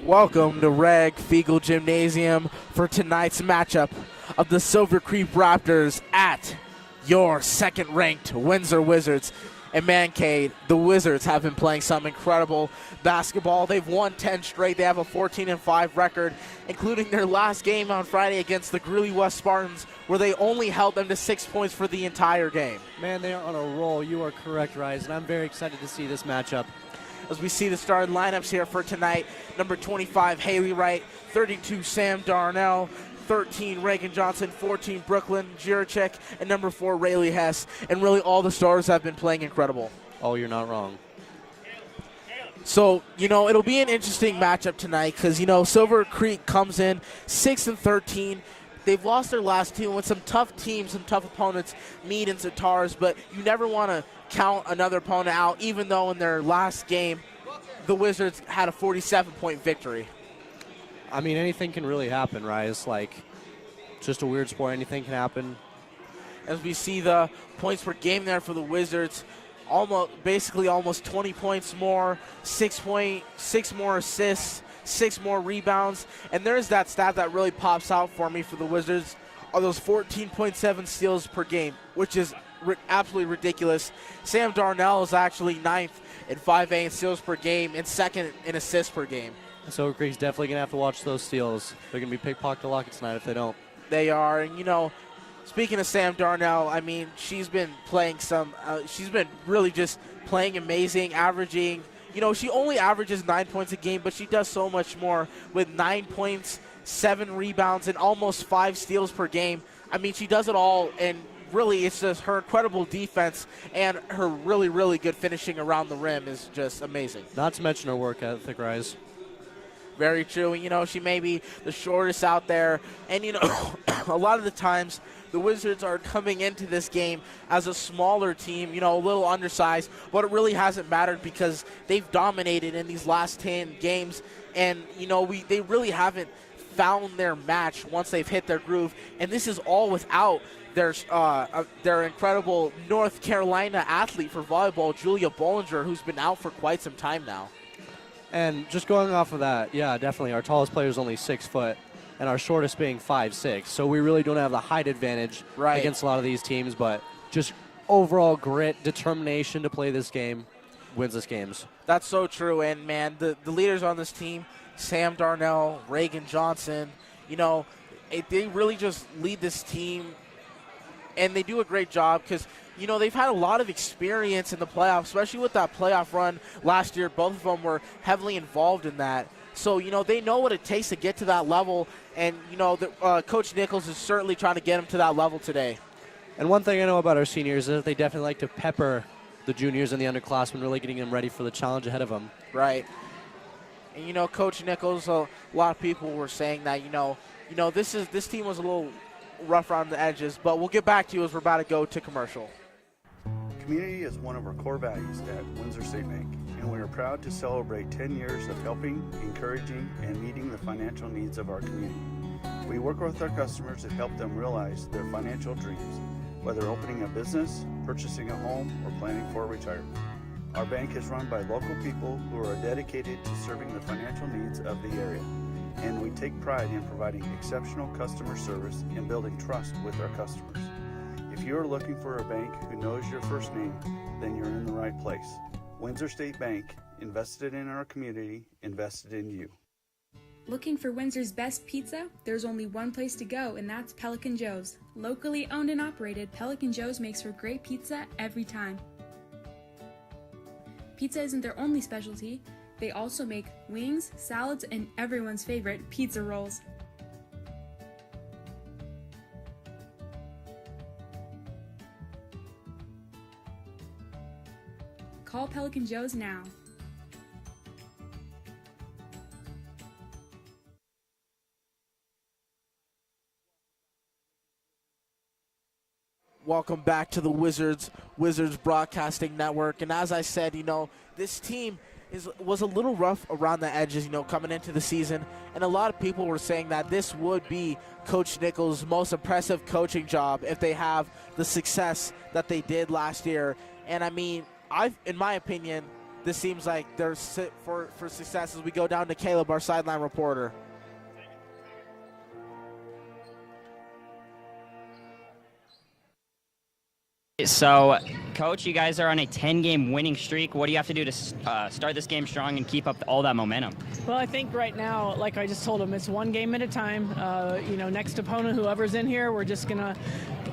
Welcome to Reg Fiegel Gymnasium for tonight's matchup of the Silver Creek Raptors at your second-ranked Windsor Wizards. And man, Cade, the Wizards have been playing some incredible basketball. They've won 10 straight. They have a 14-5 record, including their last game on Friday against the Greeley West Spartans, where they only held them to 6 points for the entire game. Man, they are on a roll. You are correct, Rise, and I'm very excited to see this matchup. As we see the starting lineups here for tonight, number 25, Haley Wright, 32, Sam Darnell, 13, Reagan Johnson, 14, Brooklyn Juracek, and number 4, Rayleigh Hess. And really all the stars have been playing incredible. Oh, you're not wrong. So, it'll be an interesting matchup tonight because, Silver Creek comes in 6-13. They've lost their last two with some tough teams, some tough opponents, Meade and Zatars, but you never want to count another opponent out, even though in their last game, the Wizards had a 47-point victory. I mean, anything can really happen, Rise. Like, it's just a weird sport. Anything can happen. As we see the points per game there for the Wizards, almost 20 points more, 6 more assists, 6 more rebounds. And there's that stat that really pops out for me for the Wizards are those 14.7 steals per game, which is absolutely ridiculous. Sam Darnell is actually 9th in 5A in steals per game and 2nd in assists per game. So Creek's definitely going to have to watch those steals. They're going to be pickpocket locket tonight if they don't. They are. And, speaking of Sam Darnell, I mean, she's been playing she's been really just playing amazing, averaging. She only averages 9 points a game, but she does so much more with 9 points, 7 rebounds, and almost 5 steals per game. I mean, she does it all, and really it's just her incredible defense and her really, really good finishing around the rim is just amazing. Not to mention her work ethic, Rise. Very true. And, she may be the shortest out there. And, a lot of the times the Wizards are coming into this game as a smaller team, a little undersized. But it really hasn't mattered because they've dominated in these last 10 games. And, they really haven't found their match once they've hit their groove. And this is all without their incredible North Carolina athlete for volleyball, Julia Bollinger, who's been out for quite some time now. And just going off of that, yeah, definitely. Our tallest player is only 6 foot, and our shortest being 5'6". So we really don't have the height advantage against a lot of these teams, but just overall grit, determination to play this game wins us games. That's so true. And, man, the leaders on this team, Sam Darnell, Reagan Johnson, they really just lead this team, and they do a great job because they've had a lot of experience in the playoffs, especially with that playoff run last year. Both of them were heavily involved in that. So, they know what it takes to get to that level. And, Coach Nichols is certainly trying to get them to that level today. And one thing I know about our seniors is that they definitely like to pepper the juniors and the underclassmen, really getting them ready for the challenge ahead of them. Right. And, Coach Nichols, a lot of people were saying that, this team was a little rough around the edges. But we'll get back to you as we're about to go to commercial. Community is one of our core values at Windsor State Bank, and we are proud to celebrate 10 years of helping, encouraging, and meeting the financial needs of our community. We work with our customers to help them realize their financial dreams, whether opening a business, purchasing a home, or planning for retirement. Our bank is run by local people who are dedicated to serving the financial needs of the area, and we take pride in providing exceptional customer service and building trust with our customers. If you are looking for a bank who knows your first name, then you're in the right place. Windsor State Bank, invested in our community, invested in you. Looking for Windsor's best pizza? There's only one place to go, and that's Pelican Joe's. Locally owned and operated, Pelican Joe's makes for great pizza every time. Pizza isn't their only specialty. They also make wings, salads, and everyone's favorite, pizza rolls. Call Pelican Joe's now. Welcome back to the Wizards Broadcasting Network. And as I said, this team was a little rough around the edges, coming into the season. And a lot of people were saying that this would be Coach Nichols' most impressive coaching job if they have the success that they did last year. And I mean, in my opinion, this seems like they're set for success as we go down to Caleb, our sideline reporter. So, Coach, you guys are on a 10-game winning streak. What do you have to do to start this game strong and keep up all that momentum? Well, I think right now, like I just told them, it's one game at a time. Next opponent, whoever's in here, we're just going to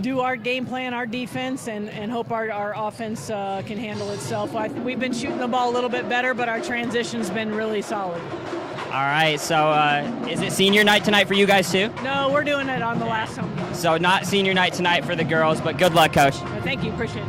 do our game plan, our defense, and hope our offense can handle itself. We've been shooting the ball a little bit better, but our transition's been really solid. All right, so is it senior night tonight for you guys too? No, we're doing it on the last home game. So not senior night tonight for the girls, but good luck, Coach. Thank you, appreciate it.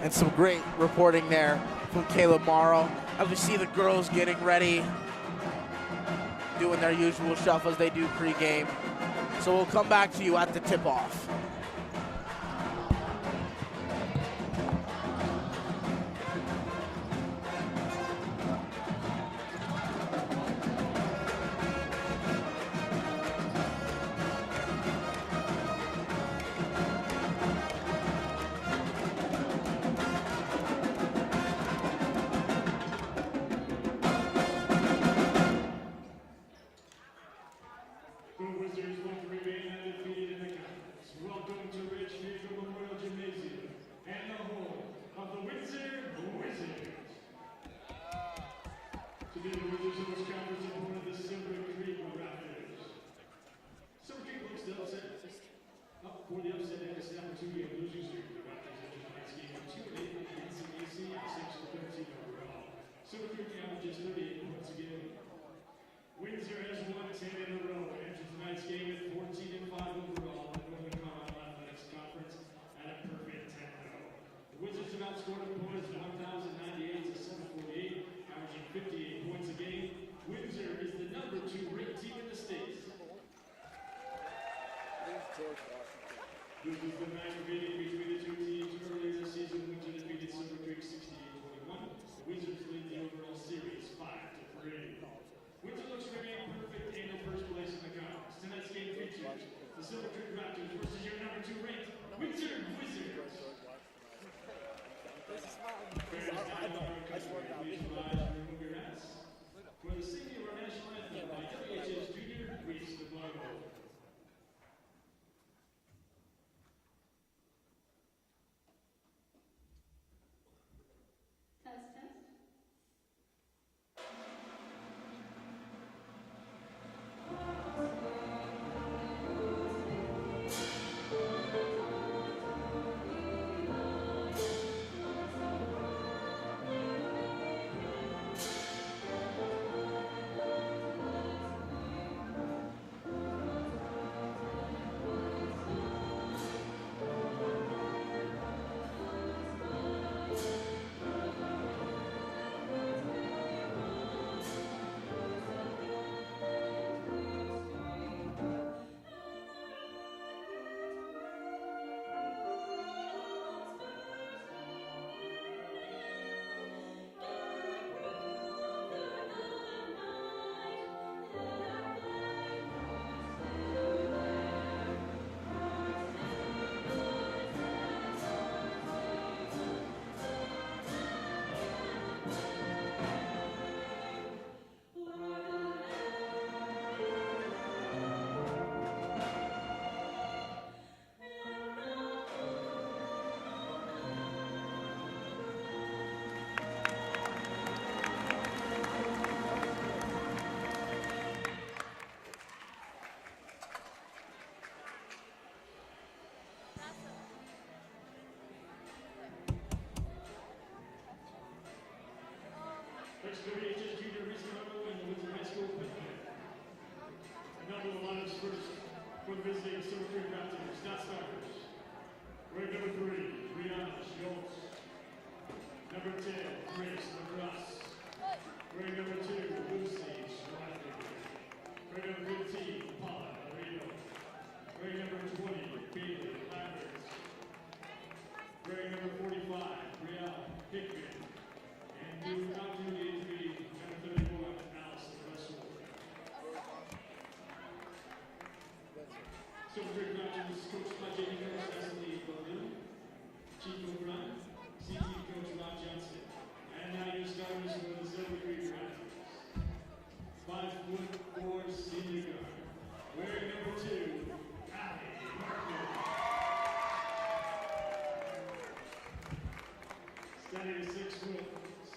And some great reporting there from Caleb Morrow as we see the girls getting ready, doing their usual shuffle as they do pregame. So we'll come back to you at the tip-off. The Wizards of Conference opponent, the Silver Creek Raptors. Silver Creek looks to upset. Up for the upset and it's an opportunity of losing streak. The Raptors enter tonight's game with 2-8 against the AC and 6-13 overall. Silver Creek averages 38 points a game. Windsor has won 10 in a row and enters tonight's game at 14-5 overall in Northern Colorado Athletics Conference at a perfect 10-0. The Wizards have outscored opponents 1,098 to 748. Averaging 58 points a game. Windsor is the number 2 ranked team in the state. This is the match meeting between the two teams. Earlier this season, Windsor defeated Silver Creek 68-21. The Wizards lead the overall series 5-3. Windsor looks to remain perfect and in first place in the conference. Tonight's game features the Silver Creek Raptors versus your number 2 ranked Windsor Wizards. For the singing of our national anthem by WHS Junior, reach the Bible. Test, test. WHS Junior reached the number 1 with the high school picnic. Another lineups first for the visiting Silver Creek Raptors. Not starters. Grade number 3, Brianna Schultz. Number 10, Grace LaCrosse. Grade number 2, Lucy Schreiber. Grade number 15, Paula Areno. Silver Creek Raptors coached by JV coach Leslie Balloon, Chief Coach Run, CT coach Rob Johnson. And now your starters for the Silver Creek Raptors. 5'4" senior guard, wearing number 2, Allie Markman. Standing at 6 foot,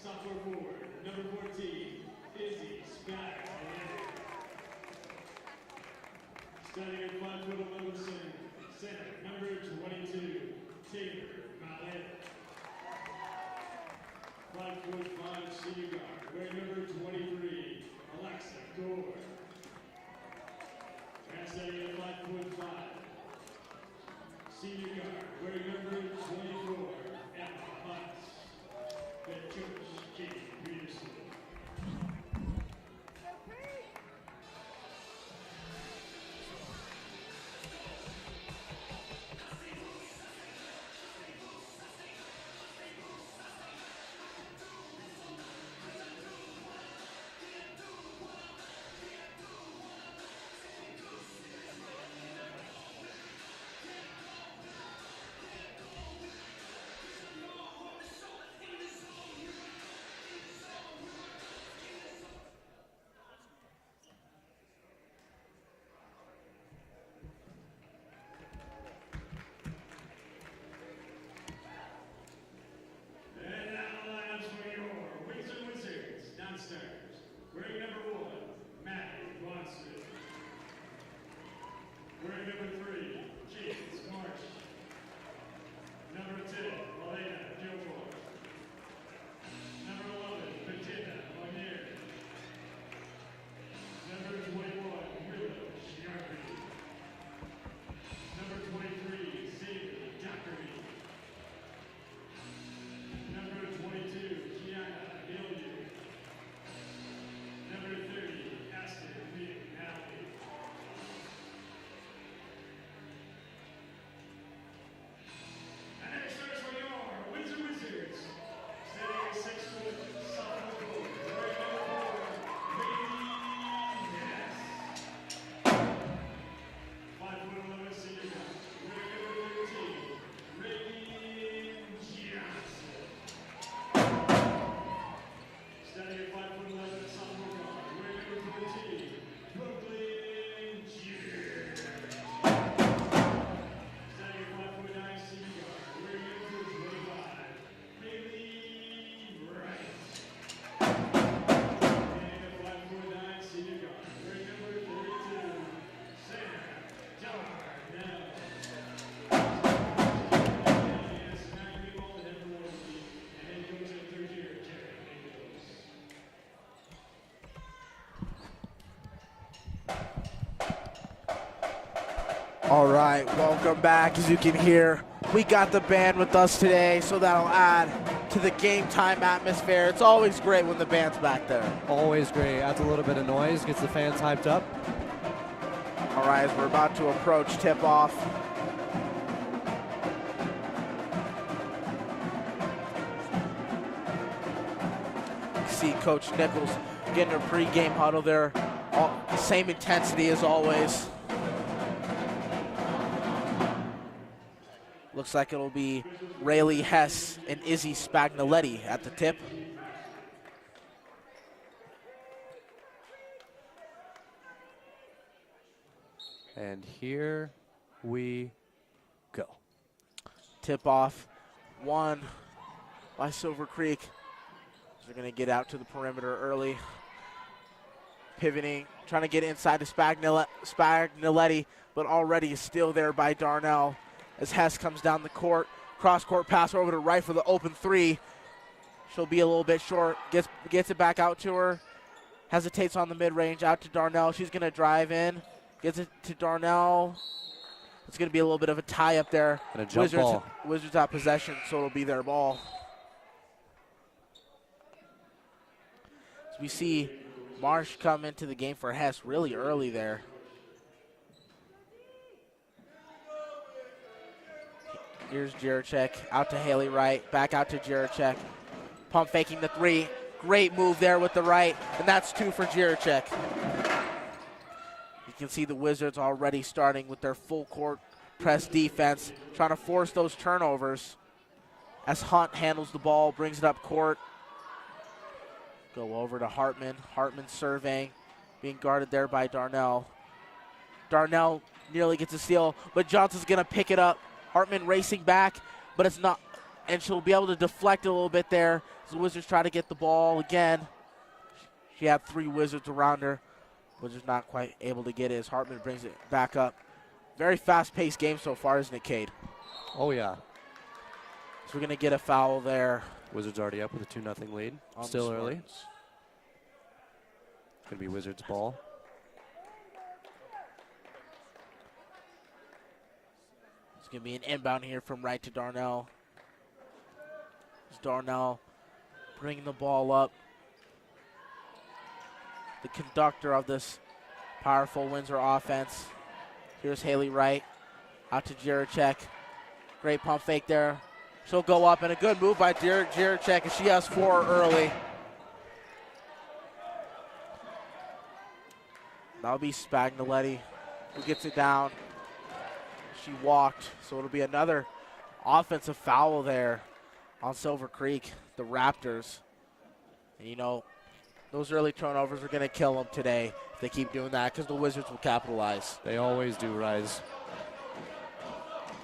sophomore forward, number 14, Izzy Spagnoletti. Standing at 5'11" center, number 22, Taylor Mallet. 5'5" senior guard, wearing number 23, Alexa Gore. And standing at 5'5", senior guard, wearing number 24, Emma Butts. Head coach, Katie Peterson. Wearing number 1, Maddie Watson. Wearing number 3, James Marsh. Number 10, Elena Gilmore. Number 11, Patina Lanier. Number 21, Willow Sharpie. Number 23, Xavier Dockery. Number 22, Kiana Hilliard. Number 30, Aston McNally. And next starts for your Windsor Wizards. Standing at 6 foot, sophomore forward, wearing number 4, Bailey Ness. 5'11" senior guard, wearing number 13, Reagan Johnson. Standing at 5'11", sophomore guard, wearing number 14, Brooklyn Gears. Standing at 5'9", senior guard, wearing number 25, Bailey Wright. Standing at 5'9", senior guard, wearing number 32, Sam Darnell. And smacking the ball to head for Waterloo, and head coach at third year, Jared Ingles. All right, welcome back. As you can hear, we got the band with us today, so that'll add to the game time atmosphere. It's always great when the band's back there. Always great. Adds a little bit of noise, gets the fans hyped up. All right, as we're about to approach tip-off. See Coach Nichols getting a pre-game huddle there. Same intensity as always. Looks like it'll be Rayleigh Hess and Izzy Spagnoletti at the tip. And here we go. Tip off, won by Silver Creek. They're going to get out to the perimeter early. Pivoting, trying to get inside to Spagnoletti, but already is still there by Darnell as Hess comes down the court. Cross-court pass over to right for the open three. She'll be a little bit short, gets it back out to her. Hesitates on the mid-range, out to Darnell. She's going to drive in, gets it to Darnell. It's going to be a little bit of a tie up there. And a jump ball. Wizards out possession, so it'll be their ball. As we see Marsh come into the game for Hess really early there. Here's Jiracek out to Haley Wright, back out to Jiracek. Pump faking the three. Great move there with the right, and that's two for Jiracek. can see the Wizards already starting with their full court press defense, trying to force those turnovers as Hunt handles the ball, brings it up court. Go over to Hartman. Hartman surveying, being guarded there by Darnell. Darnell nearly gets a steal, but Johnson's going to pick it up. Hartman racing back, but it's not, and she'll be able to deflect it a little bit there as the Wizards try to get the ball again. She had 3 Wizards around her. Wizards not quite able to get it as Hartman brings it back up. Very fast-paced game so far, isn't it, Cade? Oh, yeah. So we're going to get a foul there. Wizards already up with a 2-0 lead. Still early. Going to be Wizards ball. It's going to be an inbound here from right to Darnell. It's Darnell bringing the ball up. The conductor of this powerful Windsor offense. Here's Haley Wright out to Jiricek. Great pump fake there. She'll go up, and a good move by Jiricek, and she has 4 early. That'll be Spagnoletti who gets it down. She walked, so it'll be another offensive foul there on Silver Creek, the Raptors. And, you know, those early turnovers are going to kill them today if they keep doing that, because the Wizards will capitalize. They always do, Rise.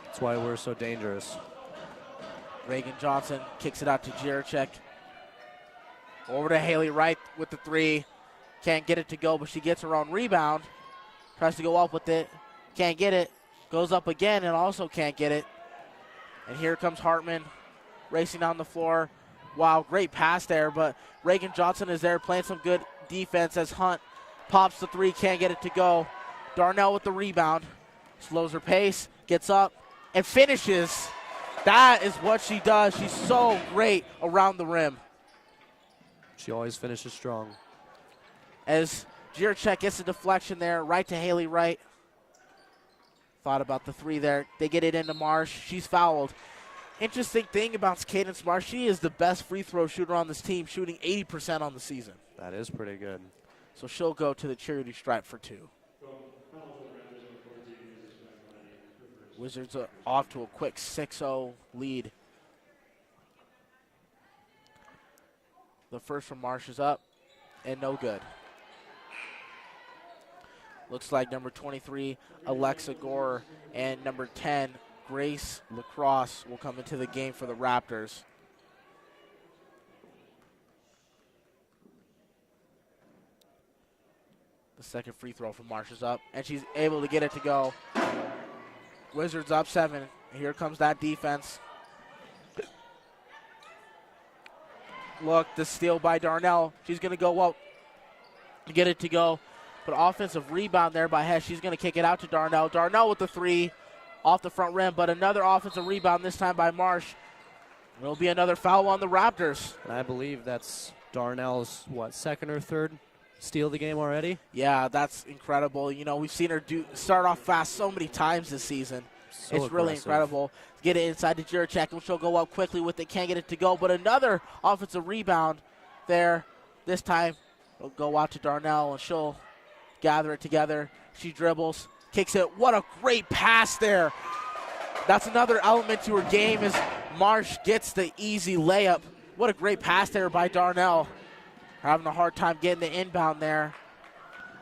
That's why we're so dangerous. Reagan Johnson kicks it out to Jiricek. Over to Haley Wright with the 3. Can't get it to go, but she gets her own rebound. Tries to go up with it. Can't get it. Goes up again and also can't get it. And here comes Hartman racing down the floor. Wow, great pass there, but Reagan Johnson is there playing some good defense as Hunt pops the 3, can't get it to go. Darnell with the rebound. Slows her pace, gets up, and finishes. That is what she does. She's so great around the rim. She always finishes strong. As Jiricek gets a deflection there, right to Haley Wright. Thought about the 3 there. They get it into Marsh. She's fouled. Interesting thing about Cadence Marsh, she is the best free throw shooter on this team, shooting 80% on the season. That is pretty good. So she'll go to the charity stripe for 2. Wizards are off to a quick 6-0 lead. The first from Marsh is up and no good. Looks like number 23, Alexa Gore, and number 10, Grace Lacrosse will come into the game for the Raptors. The second free throw from Marsh is up, and she's able to get it to go. Wizards up 7. Here comes that defense. Look, the steal by Darnell. She's going to go up to get it to go. But offensive rebound there by Hess. She's going to kick it out to Darnell. Darnell with the 3 off the front rim, but another offensive rebound this time by Marsh. It'll be another foul on the Raptors. And I believe that's Darnell's, second or third steal of the game already? Yeah, that's incredible. You know, we've seen her start off fast so many times this season. So it's really incredible. Get it inside to Jiricek, and she'll go up quickly with it. Can't get it to go, but another offensive rebound there. This time, it'll go out to Darnell, and she'll gather it together. She dribbles, kicks it. What a great pass there. That's another element to her game as Marsh gets the easy layup. What a great pass there by Darnell. Having a hard time getting the inbound there.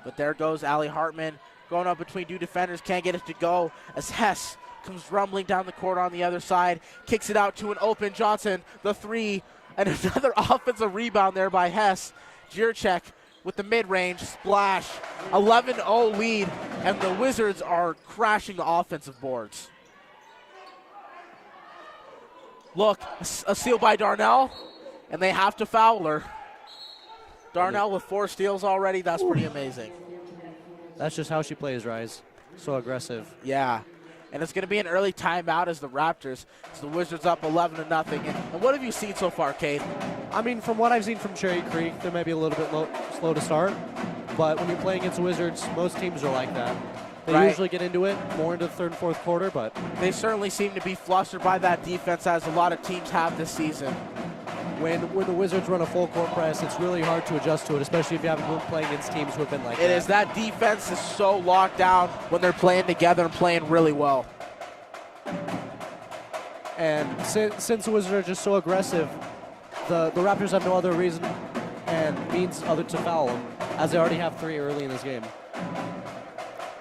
But there goes Allie Hartman going up between 2 defenders. Can't get it to go as Hess comes rumbling down the court on the other side. Kicks it out to an open Johnson. The 3 and another offensive rebound there by Hess. Jiricek with the mid-range splash. 11-0 lead, and the Wizards are crashing the offensive boards. Look, a steal by Darnell, and they have to foul her. Darnell with 4 steals already. That's pretty amazing. That's just how she plays, Rise. So aggressive. Yeah. And it's going to be an early timeout as the Raptors. So the Wizards up 11-0. And what have you seen so far, Cade? I mean, from what I've seen from Cherry Creek, they may be a little bit slow to start. But when you're playing against the Wizards, most teams are like that. They usually get into it more into the third and fourth quarter, but they certainly seem to be flustered by that defense, as a lot of teams have this season. when the Wizards run a full court press, it's really hard to adjust to it, especially if you haven't been playing against teams who have been like that. It is. That defense is so locked down when they're playing together and playing really well. And since the Wizards are just so aggressive, the Raptors have no other reason and means other to foul them, as they already have 3 early in this game.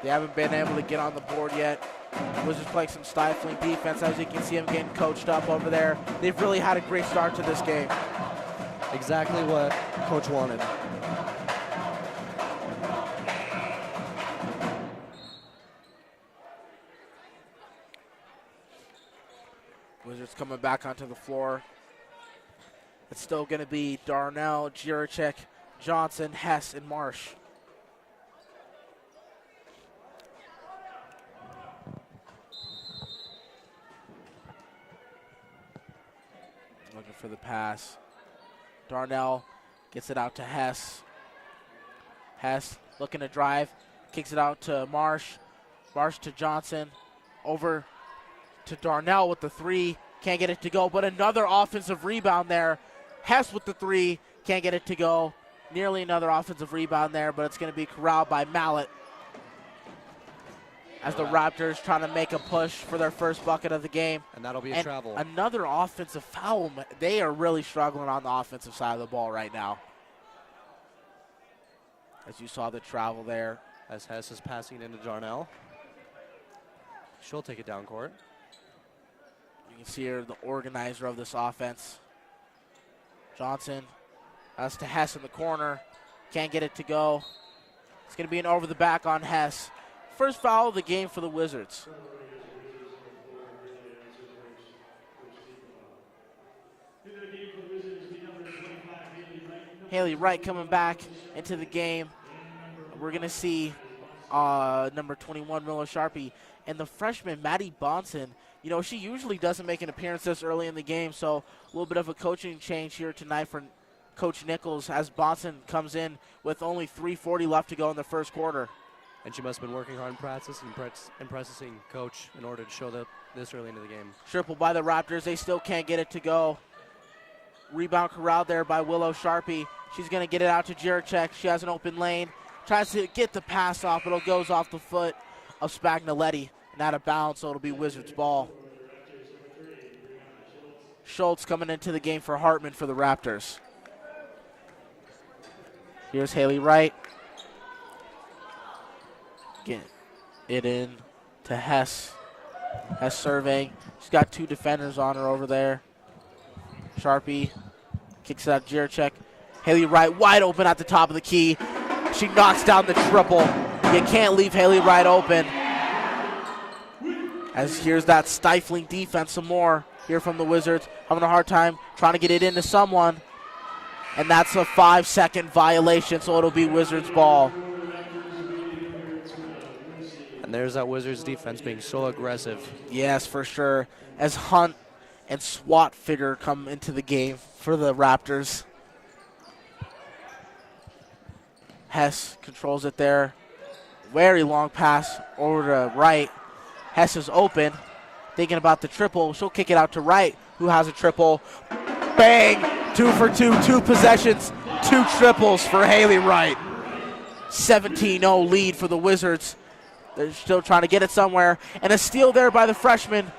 They haven't been able to get on the board yet. Wizards playing some stifling defense. As you can see them getting coached up over there. They've really had a great start to this game. Exactly what Coach wanted. Wizards coming back onto the floor. It's still going to be Darnell, Jiricek, Johnson, Hess, and Marsh. Looking for the pass. Darnell gets it out to Hess. Hess looking to drive. Kicks it out to Marsh. Marsh to Johnson. Over to Darnell with the 3. Can't get it to go, but another offensive rebound there. Hess with the 3. Can't get it to go. Nearly another offensive rebound there, but it's going to be corralled by Mallet. As the Raptors trying to make a push for their first bucket of the game. And that'll be a travel. Another offensive foul. They are really struggling on the offensive side of the ball right now. As you saw the travel there. As Hess is passing into Darnell. She'll take it down court. You can see her, the organizer of this offense. Johnson. That's to Hess in the corner. Can't get it to go. It's going to be an over the back on Hess. First foul of the game for the Wizards. Haley Wright coming back into the game. We're going to see number 21, Miller Sharpie, and the freshman, Maddie Bonson. You know, she usually doesn't make an appearance this early in the game, so a little bit of a coaching change here tonight for Coach Nichols as Bonson comes in with only 3:40 left to go in the first quarter. And she must have been working hard in practice and practicing Coach in order to show that this early into the game. Triple by the Raptors. They still can't get it to go. Rebound corralled there by Willow Sharpie. She's going to get it out to Jiricek. She has an open lane. Tries to get the pass off, but it goes off the foot of Spagnoletti and out of bounds, so it'll be Wizards ball. Schultz coming into the game for Hartman for the Raptors. Here's Haley Wright. Get it in to Hess. Hess surveying. She's got 2 defenders on her over there. Sharpie kicks it out to Jiricek. Haley Wright wide open at the top of the key. She knocks down the triple. You can't leave Haley Wright open. As here's that stifling defense some more here from the Wizards. Having a hard time trying to get it into someone. And that's a 5-second violation, so it'll be Wizards ball. And there's that Wizards defense being so aggressive. Yes, for sure. As Hunt and SWAT figure come into the game for the Raptors. Hess controls it there. Very long pass over to Wright. Hess is open, thinking about the triple. She'll kick it out to Wright, who has a triple. Bang! 2 for 2, 2 possessions, 2 triples for Haley Wright. 17-0 lead for the Wizards. They're still trying to get it somewhere. And a steal there by the freshman.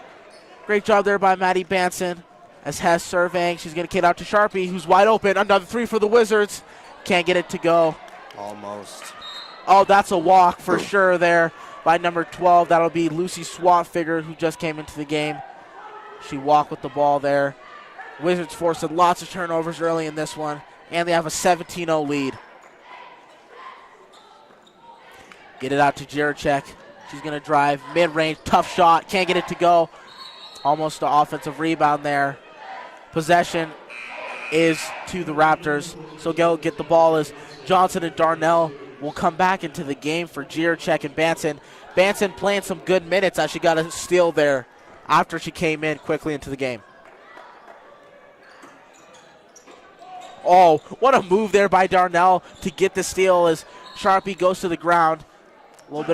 Great job there by Maddie Banson. As Hess surveying, she's going to kick it out to Sharpie, who's wide open. Another 3 for the Wizards. Can't get it to go. Almost. Oh, that's a walk for sure there by number 12. That'll be Lucy Swatfigger, who just came into the game. She walked with the ball there. Wizards forcing lots of turnovers early in this one, and they have a 17-0 lead. Get it out to Jiricek. She's going to drive mid-range, tough shot, can't get it to go. Almost an offensive rebound there. Possession is to the Raptors, so go get the ball as Johnson and Darnell will come back into the game for Jiricek and Banson. Banson playing some good minutes as she got a steal there after she came in quickly into the game. Oh, what a move there by Darnell to get the steal as Sharpie goes to the ground. A little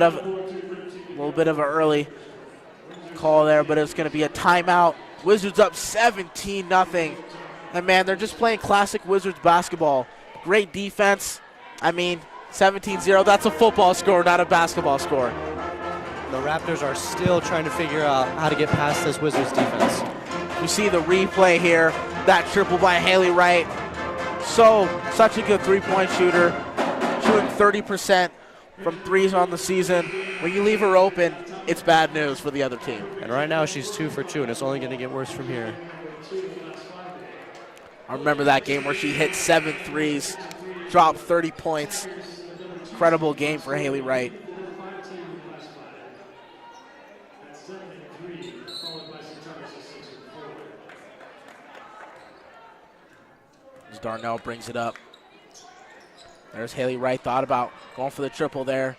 bit of an early call there, but it's going to be a timeout. Wizards up 17-0 And, man, they're just playing classic Wizards basketball. Great defense. I mean, 17-0, that's a football score, not a basketball score. The Raptors are still trying to figure out how to get past this Wizards defense. You see the replay here, that triple by Haley Wright. Such a good three-point shooter, shooting 30% from threes on the season. When you leave her open, it's bad news for the other team. And right now she's 2 for 2, and it's only going to get worse from here. I remember that game where she hit 7 threes, dropped 30 points. Incredible game for Haley Wright. As Darnell brings it up. There's Haley Wright, thought about going for the triple there.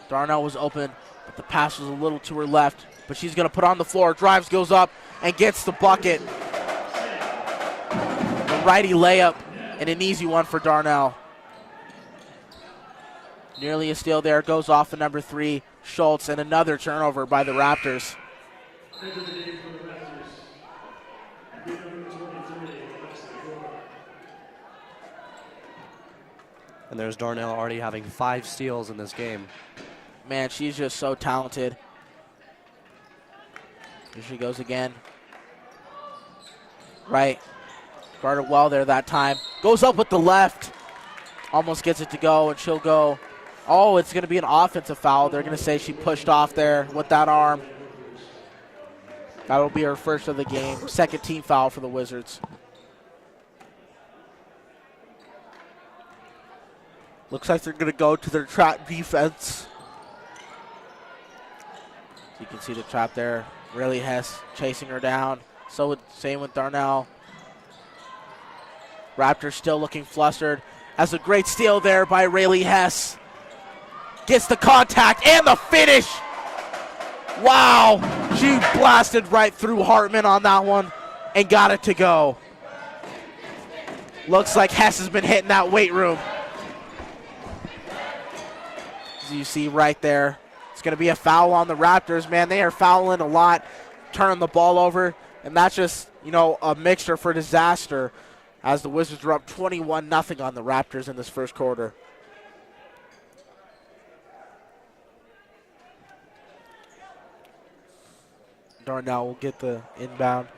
Darnell was open, but the pass was a little to her left. But she's going to put on the floor, drives, goes up, and gets the bucket. A righty layup, and an easy one for Darnell. Nearly a steal there, goes off to number 3, Schultz, and another turnover by the Raptors. And there's Darnell already having 5 steals in this game. Man, she's just so talented. Here she goes again. Right. Guarded well there that time. Goes up with the left. Almost gets it to go, and she'll go. Oh, it's going to be an offensive foul. They're going to say she pushed off there with that arm. That'll be her first of the game. Second team foul for the Wizards. Looks like they're going to go to their trap defense. You can see the trap there. Really Hess chasing her down. Same with Darnell. Raptors still looking flustered. Has a great steal there by Rayleigh Hess. Gets the contact and the finish. Wow. She blasted right through Hartman on that one and got it to go. Looks like Hess has been hitting that weight room. As you see right there, it's going to be a foul on the Raptors. Man, they are fouling a lot, turning the ball over, and that's just, a mixture for disaster as the Wizards are up 21-0 on the Raptors in this first quarter. Darnell will get the inbound.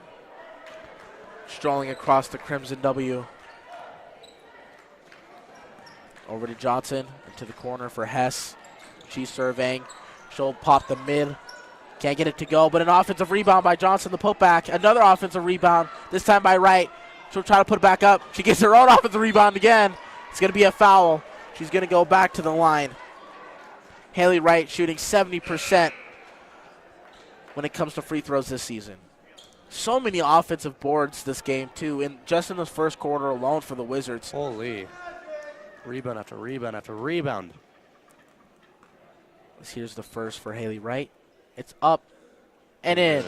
Strolling across the Crimson W. Over to Johnson, into the corner for Hess. She's surveying. She'll pop the mid. Can't get it to go, but an offensive rebound by Johnson, the putback. Another offensive rebound, this time by Wright. She'll try to put it back up. She gets her own offensive rebound again. It's going to be a foul. She's going to go back to the line. Haley Wright shooting 70% when it comes to free throws this season. So many offensive boards this game, too, just in the first quarter alone for the Wizards. Holy. Rebound after rebound after rebound. Here's the first for Haley Wright. It's up and in.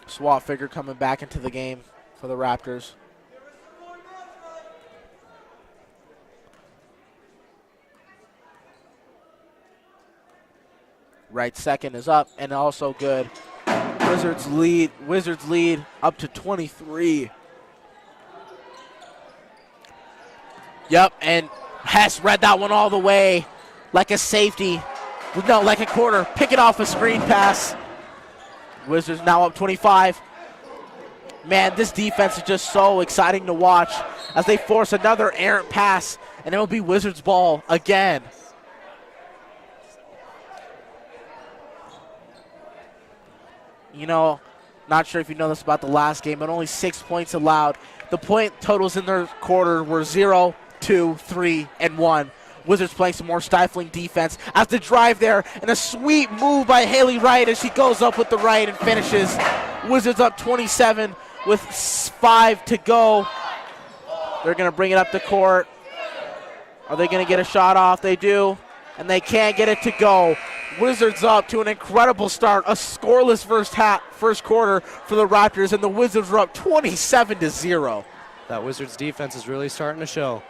SWAT figure coming back into the game for the Raptors. Wright second is up and also good. Wizards lead up to 23. Yep, and Hess read that one all the way like a safety. No, like a corner. Pick it off a screen pass. Wizards now up 25. Man, this defense is just so exciting to watch as they force another errant pass, and it will be Wizards ball again. Not sure if you know this about the last game, but only 6 points allowed. The point totals in their quarter were 0, 2, 3, and 1. Wizards playing some more stifling defense as the drive there, and a sweet move by Haley Wright as she goes up with the right and finishes. Wizards up 27 with 5 to go. They're going to bring it up the court. Are they going to get a shot off? They do, and they can't get it to go. Wizards up to an incredible start, a scoreless first quarter for the Raptors, and the Wizards are up 27-0. That Wizards defense is really starting to show.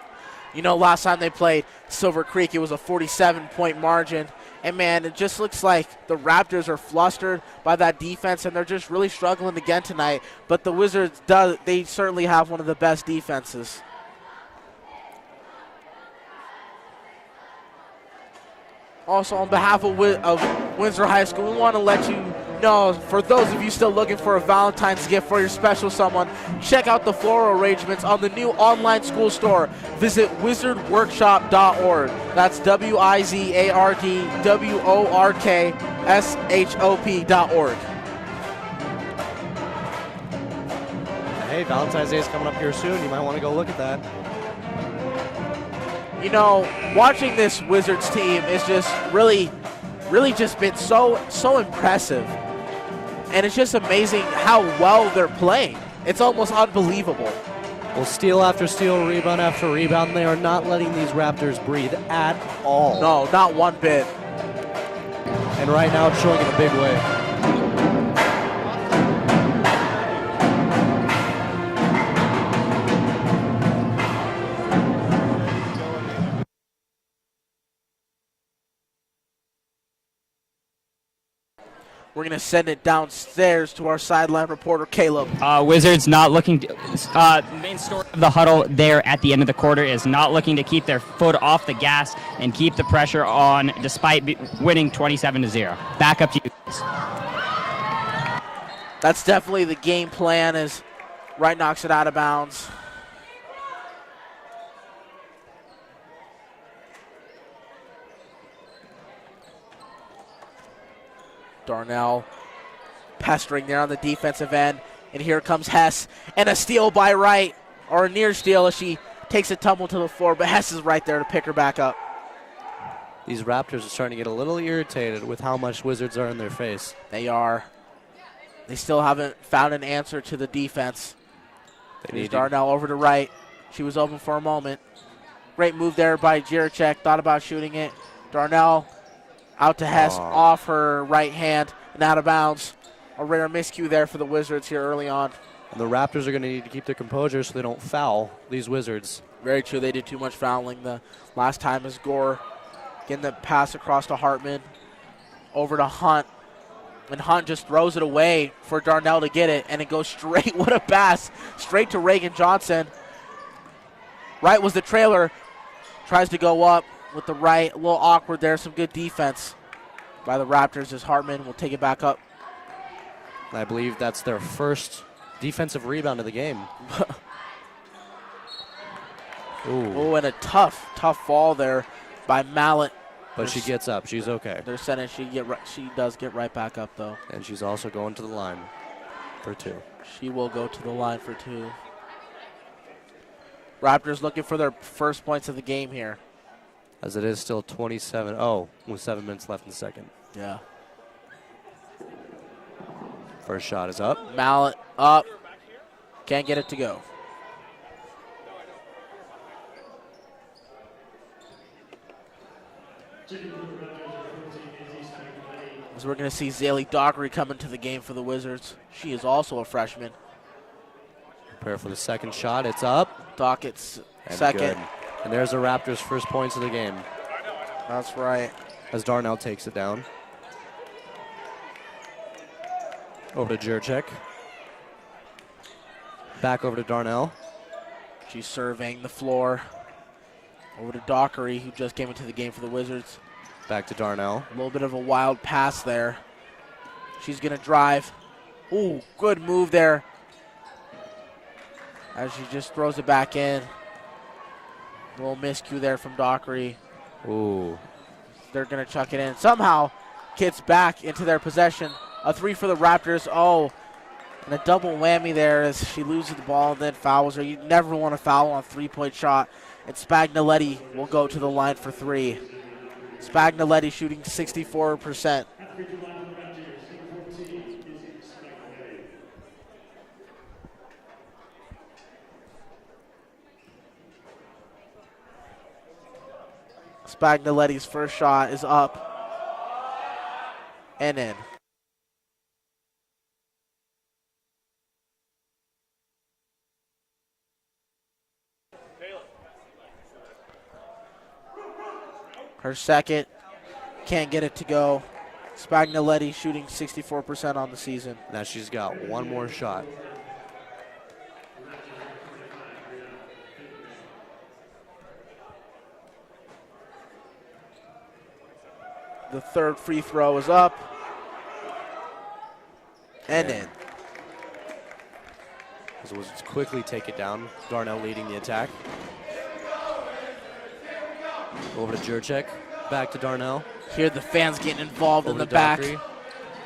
You know, last time they played Silver Creek, it was a 47-point margin. And, man, it just looks like the Raptors are flustered by that defense, and they're just really struggling again tonight. But the Wizards, they certainly have one of the best defenses. Also, on behalf of Windsor High School, we want to let you know, for those of you still looking for a Valentine's gift for your special someone, check out the floral arrangements on the new online school store. Visit wizardworkshop.org. That's WIZARDWORKSHOP.org. Hey, Valentine's Day is coming up here soon. You might want to go look at that. You know, watching this Wizards team is just really just been so impressive. And it's just amazing how well they're playing. It's almost unbelievable. Well, steal after steal, rebound after rebound. They are not letting these Raptors breathe at all. No, not one bit. And right now it's showing in a big way. We're going to send it downstairs to our sideline reporter, Caleb. Wizards not looking to, main story of the huddle there at the end of the quarter is not looking to keep their foot off the gas and keep the pressure on despite winning 27-0. Back up to you guys. That's definitely the game plan as Wright knocks it out of bounds. Darnell pestering there on the defensive end. And here comes Hess. And a steal by Wright, or a near steal as she takes a tumble to the floor. But Hess is right there to pick her back up. These Raptors are starting to get a little irritated with how much Wizards are in their face. They are. They still haven't found an answer to the defense. Here's Darnell over to Wright. She was open for a moment. Great move there by Jiricek. Thought about shooting it. Darnell out to Hess, off her right hand and out of bounds. A rare miscue there for the Wizards here early on. And the Raptors are going to need to keep their composure so they don't foul these Wizards. Very true. They did too much fouling the last time as Gore getting the pass across to Hartman. Over to Hunt. And Hunt just throws it away for Darnell to get it. And it goes straight, what a pass, straight to Reagan Johnson. Wright was the trailer. Tries to go up with the right, a little awkward there. Some good defense by the Raptors as Hartman will take it back up. I believe that's their first defensive rebound of the game. Oh, and a tough fall there by Mallet. But she gets up. She's okay. They're sending. She does get right back up though. And she's also going to the line for two. She will go to the line for two. Raptors looking for their first points of the game here. As it is still 27. With 7 minutes left in the second. Yeah. First shot is up. Mallet up. Can't get it to go. So we're going to see Zaylee Dockery come into the game for the Wizards. She is also a freshman. Prepare for the second shot. It's up. Dockett's And second. good. And there's the Raptors' first points of the game. That's right. As Darnell takes it down. Over to Jiricek. Back over to Darnell. She's surveying the floor. Over to Dockery, who just came into the game for the Wizards. Back to Darnell. A little bit of a wild pass there. She's going to drive. Ooh, good move there. As she just throws it back in. A little miscue there from Dockery. Ooh. They're going to chuck it in. Somehow gets back into their possession. A three for the Raptors. Oh, and a double whammy there as she loses the ball and then fouls her. You never want to foul on a three-point shot. And Spagnoletti will go to the line for three. Spagnoletti shooting 64%. Spagnoletti's first shot is up and in. Her second. Can't get it to go. Spagnoletti shooting 64% on the season. Now she's got one more shot. The third free throw is up. And in. The Wizards quickly take it down. Darnell leading the attack. Over to Jurczyk. Back to Darnell. Here the fans getting involved in the back.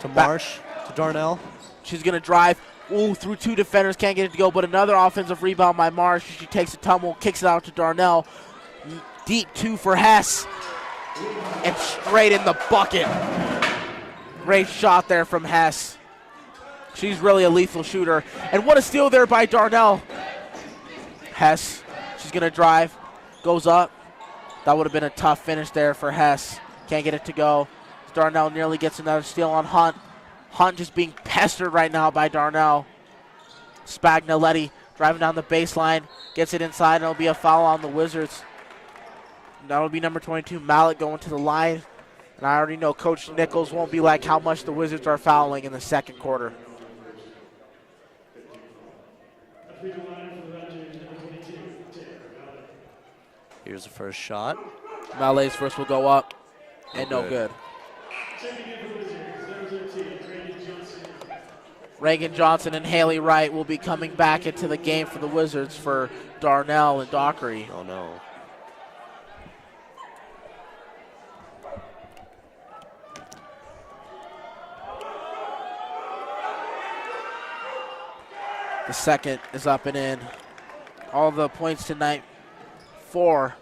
To Marsh. To Darnell. She's going to drive. Ooh, through two defenders. Can't get it to go. But another offensive rebound by Marsh. She takes a tumble. Kicks it out to Darnell. Deep two for Hess. And straight in the bucket. Great shot there from Hess. She's really a lethal shooter. And what a steal there by Darnell. Hess, she's going to drive. Goes up. That would have been a tough finish there for Hess. Can't get it to go. Darnell nearly gets another steal on Hunt. Hunt just being pestered right now by Darnell. Spagnoletti driving down the baseline. Gets it inside, and it'll be a foul on the Wizards. That'll be number 22, Mallet, going to the line. And I already know Coach Nichols won't be like how much the Wizards are fouling in the second quarter. Here's the first shot. Mallet's first will go up, and no good. Reagan Johnson and Haley Wright will be coming back into the game for the Wizards for Darnell and Dockery. Oh, no. The second is up and in. All the points tonight for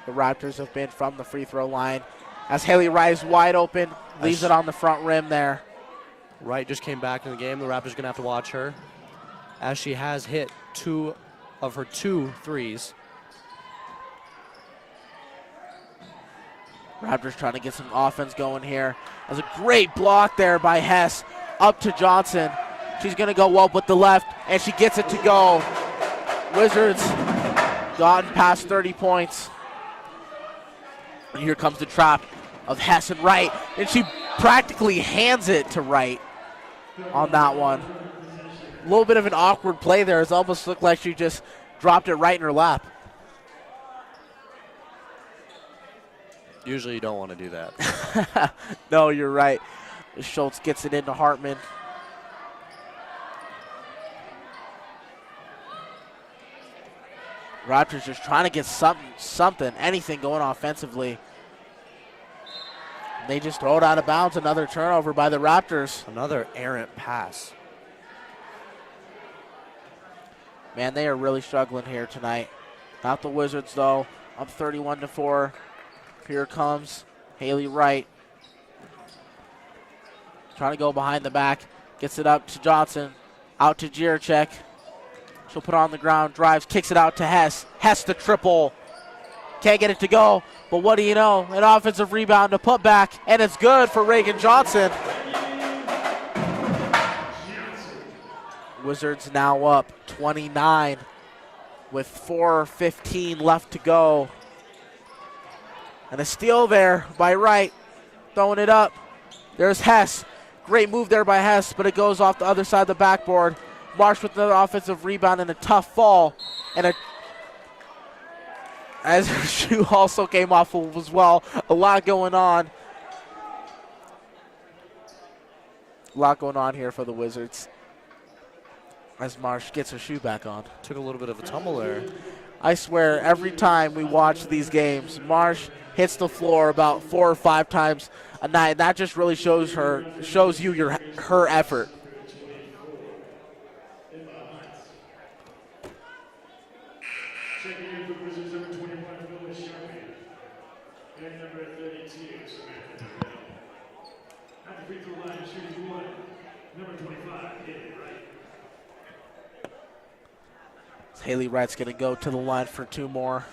the Raptors have been from the free throw line. As Haley Wright is wide open, leaves it on the front rim there. Wright just came back in the game. The Raptors are going to have to watch her, as she has hit 2 of her 2 threes. Raptors trying to get some offense going here. That was a great block there by Hess. Up to Johnson. She's going to go up with the left, and she gets it to go. Wizards gotten past 30 points. And here comes the trap of Hess and Wright, and she practically hands it to Wright on that one. A little bit of an awkward play there. It almost looked like she just dropped it right in her lap. Usually you don't want to do that. No, you're right. Schultz gets it into Hartman. Raptors just trying to get anything going offensively. They just throw it out of bounds. Another turnover by the Raptors. Another errant pass. Man, they are really struggling here tonight. Not the Wizards, though. Up 31-4. Here comes Haley Wright. Trying to go behind the back. Gets it up to Johnson. Out to Jurczyk. She'll put it on the ground, drives, kicks it out to Hess. Hess the triple. Can't get it to go, but what do you know? An offensive rebound to put back, and it's good for Reagan Johnson. Wizards now up 29 with 4:15 left to go. And a steal there by Wright, throwing it up. There's Hess. Great move there by Hess, but it goes off the other side of the backboard. Marsh with another offensive rebound and a tough fall. And as her shoe also came off as well. A lot going on. A lot going on here for the Wizards. As Marsh gets her shoe back on. Took a little bit of a tumble there. I swear, every time we watch these games, Marsh hits the floor about 4 or 5 times a night. That just really shows you her effort. Checking in for Wizards number 21, Phyllis Sharpie. And number 32, Samantha Bell. At the free throw line, shooting 1, number 25, Haley Wright. Haley Wright's going to go to the line for 2 more.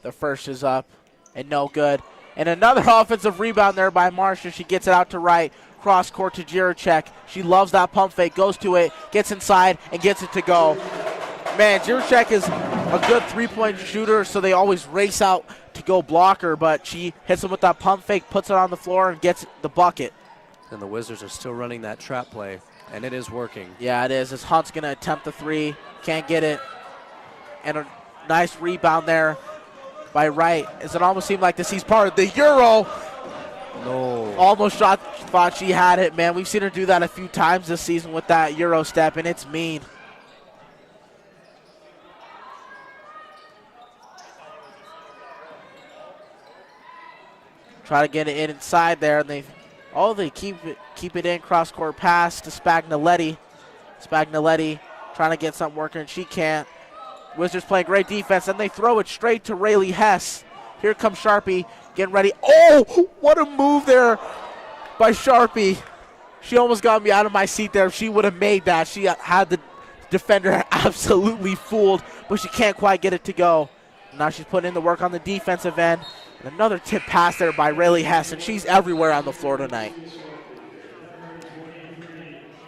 The first is up and no good. And another offensive rebound there by Marcia. She gets it out to Wright. Cross court to Jurczyk. She loves that pump fake, goes to it, gets inside, and gets it to go. Man, Juracek is a good three-point shooter, so they always race out to go block her, but she hits him with that pump fake, puts it on the floor, and gets the bucket. And the Wizards are still running that trap play, and it is working. Yeah, it is. As Hunt's going to attempt the three, can't get it. And a nice rebound there by Wright, as it almost seemed like this he's part of the Euro. No. Almost thought she had it, man. We've seen her do that a few times this season with that Euro step, and it's mean. Try to get it inside there, and they keep it in. Cross court pass to Spagnoletti. Spagnoletti trying to get something working, and she can't. Wizards playing great defense, and they throw it straight to Rayleigh Hess. Here comes Sharpie getting ready. Oh, what a move there by Sharpie. She almost got me out of my seat there. If she would have made that, she had the defender absolutely fooled, but she can't quite get it to go. Now she's putting in the work on the defensive end. And another tip pass there by Rayleigh Hess, and she's everywhere on the floor tonight.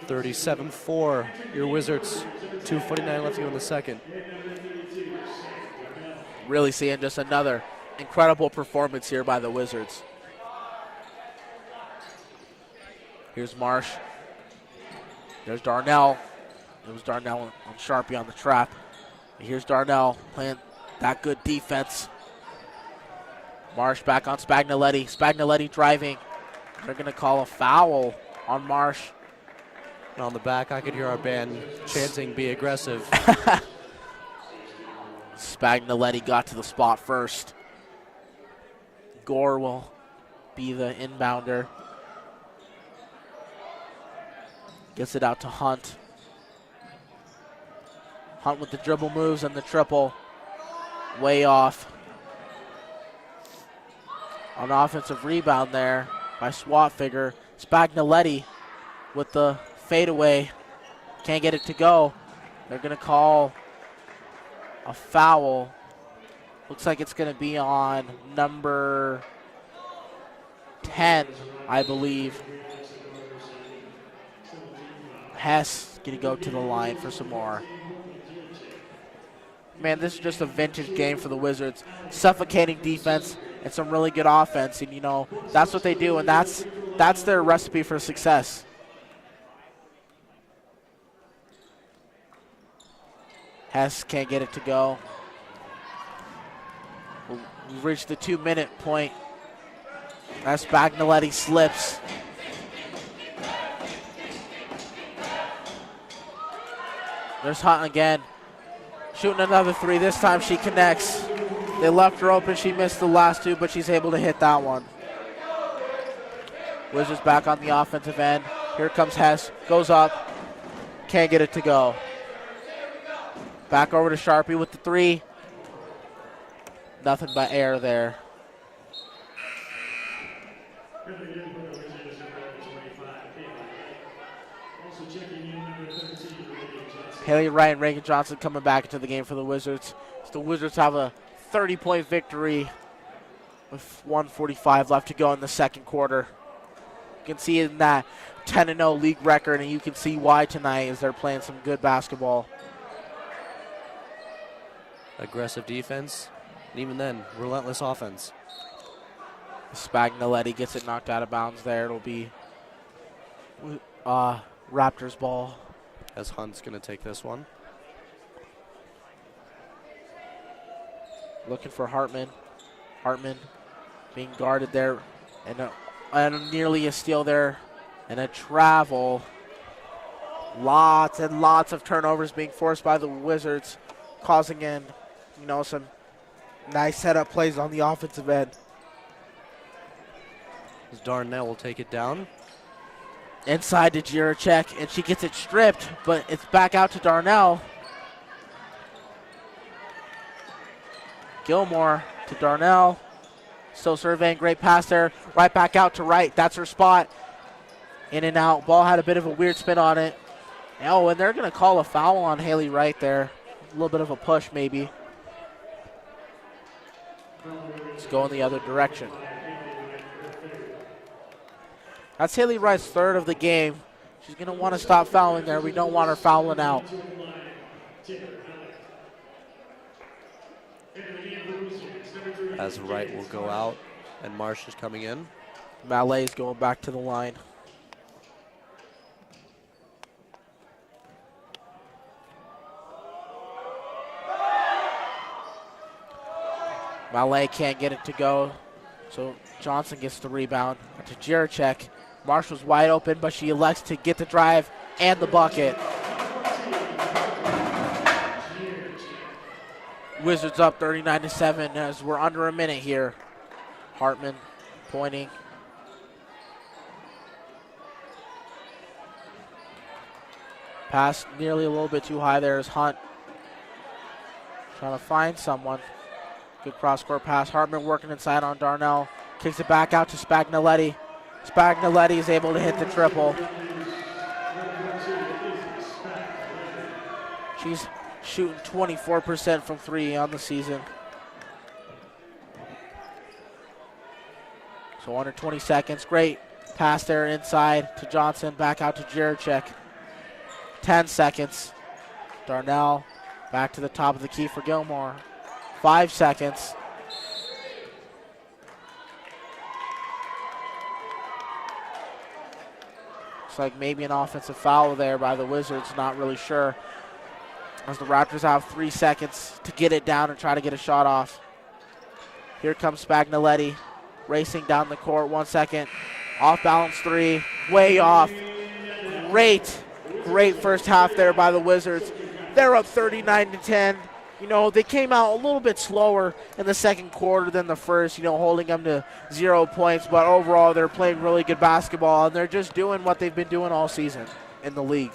37-4, your Wizards. 2:49 left to go in the second. Really seeing just another incredible performance here by the Wizards. Here's Marsh. There's Darnell. It was Darnell on Sharpie on the trap. And here's Darnell playing that good defense. Marsh back on Spagnoletti. Spagnoletti driving. They're going to call a foul on Marsh. And on the back, I could hear our band chanting, "Be aggressive." Spagnoletti got to the spot first. Gore will be the inbounder. Gets it out to Hunt. Hunt with the dribble moves and the triple. Way off. On offensive rebound there by Swat Figure. Spagnoletti with the fadeaway. Can't get it to go. They're going to call a foul. Looks like it's going to be on number 10, I believe. Hess going to go to the line for some more. Man, this is just a vintage game for the Wizards. Suffocating defense and some really good offense, and that's what they do, and that's their recipe for success. Hess can't get it to go. We've reached the 2-minute point. As Spagnoletti slips. There's Hunt again. Shooting another three. This time she connects. They left her open. She missed the last two, but she's able to hit that one. Wizards back on the offensive end. Here comes Hess. Goes up. Can't get it to go. Back over to Sharpie with the three. Nothing but air there. Haley Wright and Reagan Johnson coming back into the game for the Wizards. So the Wizards have a 30-point victory with 1:45 left to go in the second quarter. You can see in that 10-0 league record, and you can see why tonight as they're playing some good basketball. Aggressive defense, and even then, relentless offense. Spagnoletti gets it knocked out of bounds there. It'll be Raptors ball. As Hunt's going to take this one. Looking for Hartman. Hartman being guarded there. And nearly a steal there. And a travel. Lots and lots of turnovers being forced by the Wizards. Causing in, some nice setup plays on the offensive end. As Darnell will take it down. Inside to Juracek, and she gets it stripped, but it's back out to Darnell. Gilmore to Darnell. Still surveying, great pass there. Right back out to Wright. That's her spot. In and out. Ball had a bit of a weird spin on it. Oh, and they're going to call a foul on Haley Wright there. A little bit of a push maybe. Let's go in the other direction. That's Haley Wright's third of the game. She's going to want to stop fouling there. We don't want her fouling out. As Wright will go out and Marsh is coming in. Malay's going back to the line. Malay can't get it to go, so Johnson gets the rebound to Jiracek. Marshall's wide open, but she elects to get the drive and the bucket. Wizards up 39-7 as we're under a minute here. Hartman pointing. Pass nearly a little bit too high there is Hunt. Trying to find someone. Good cross-court pass. Hartman working inside on Darnell. Kicks it back out to Spagnoletti. Spagnoletti is able to hit the triple. She's shooting 24% from three on the season. So under 20 seconds. Great pass there inside to Johnson. Back out to Jiracek. 10 seconds. Darnell back to the top of the key for Gilmore. 5 seconds. Looks like maybe an offensive foul there by the Wizards. Not really sure. As the Raptors have 3 seconds to get it down and try to get a shot off. Here comes Spagnoletti racing down the court. 1 second. Off balance three. Way off. Great first half there by the Wizards. They're up 39-10. You know, they came out a little bit slower in the second quarter than the first, you know, holding them to 0 points. But overall, they're playing really good basketball, and they're just doing what they've been doing all season in the league.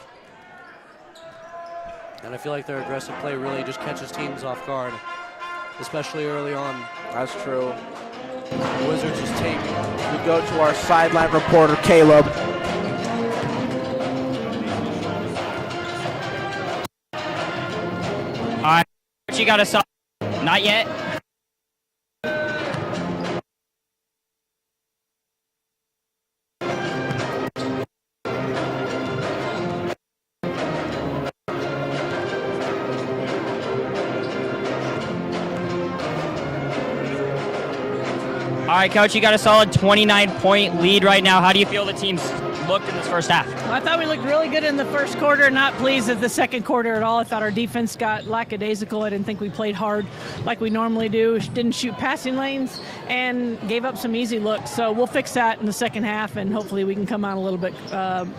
And I feel like their aggressive play really just catches teams off guard, especially early on. That's true. The Wizards just take. We go to our sideline reporter, Caleb. All right, you got us up. Not yet. All right, Coach, you got a solid 29-point lead right now. How do you feel the team's looked in this first half? I thought we looked really good in the first quarter. Not pleased with the second quarter at all. I thought our defense got lackadaisical. I didn't think we played hard like we normally do. Didn't shoot passing lanes and gave up some easy looks. So we'll fix that in the second half, and hopefully we can come out a little bit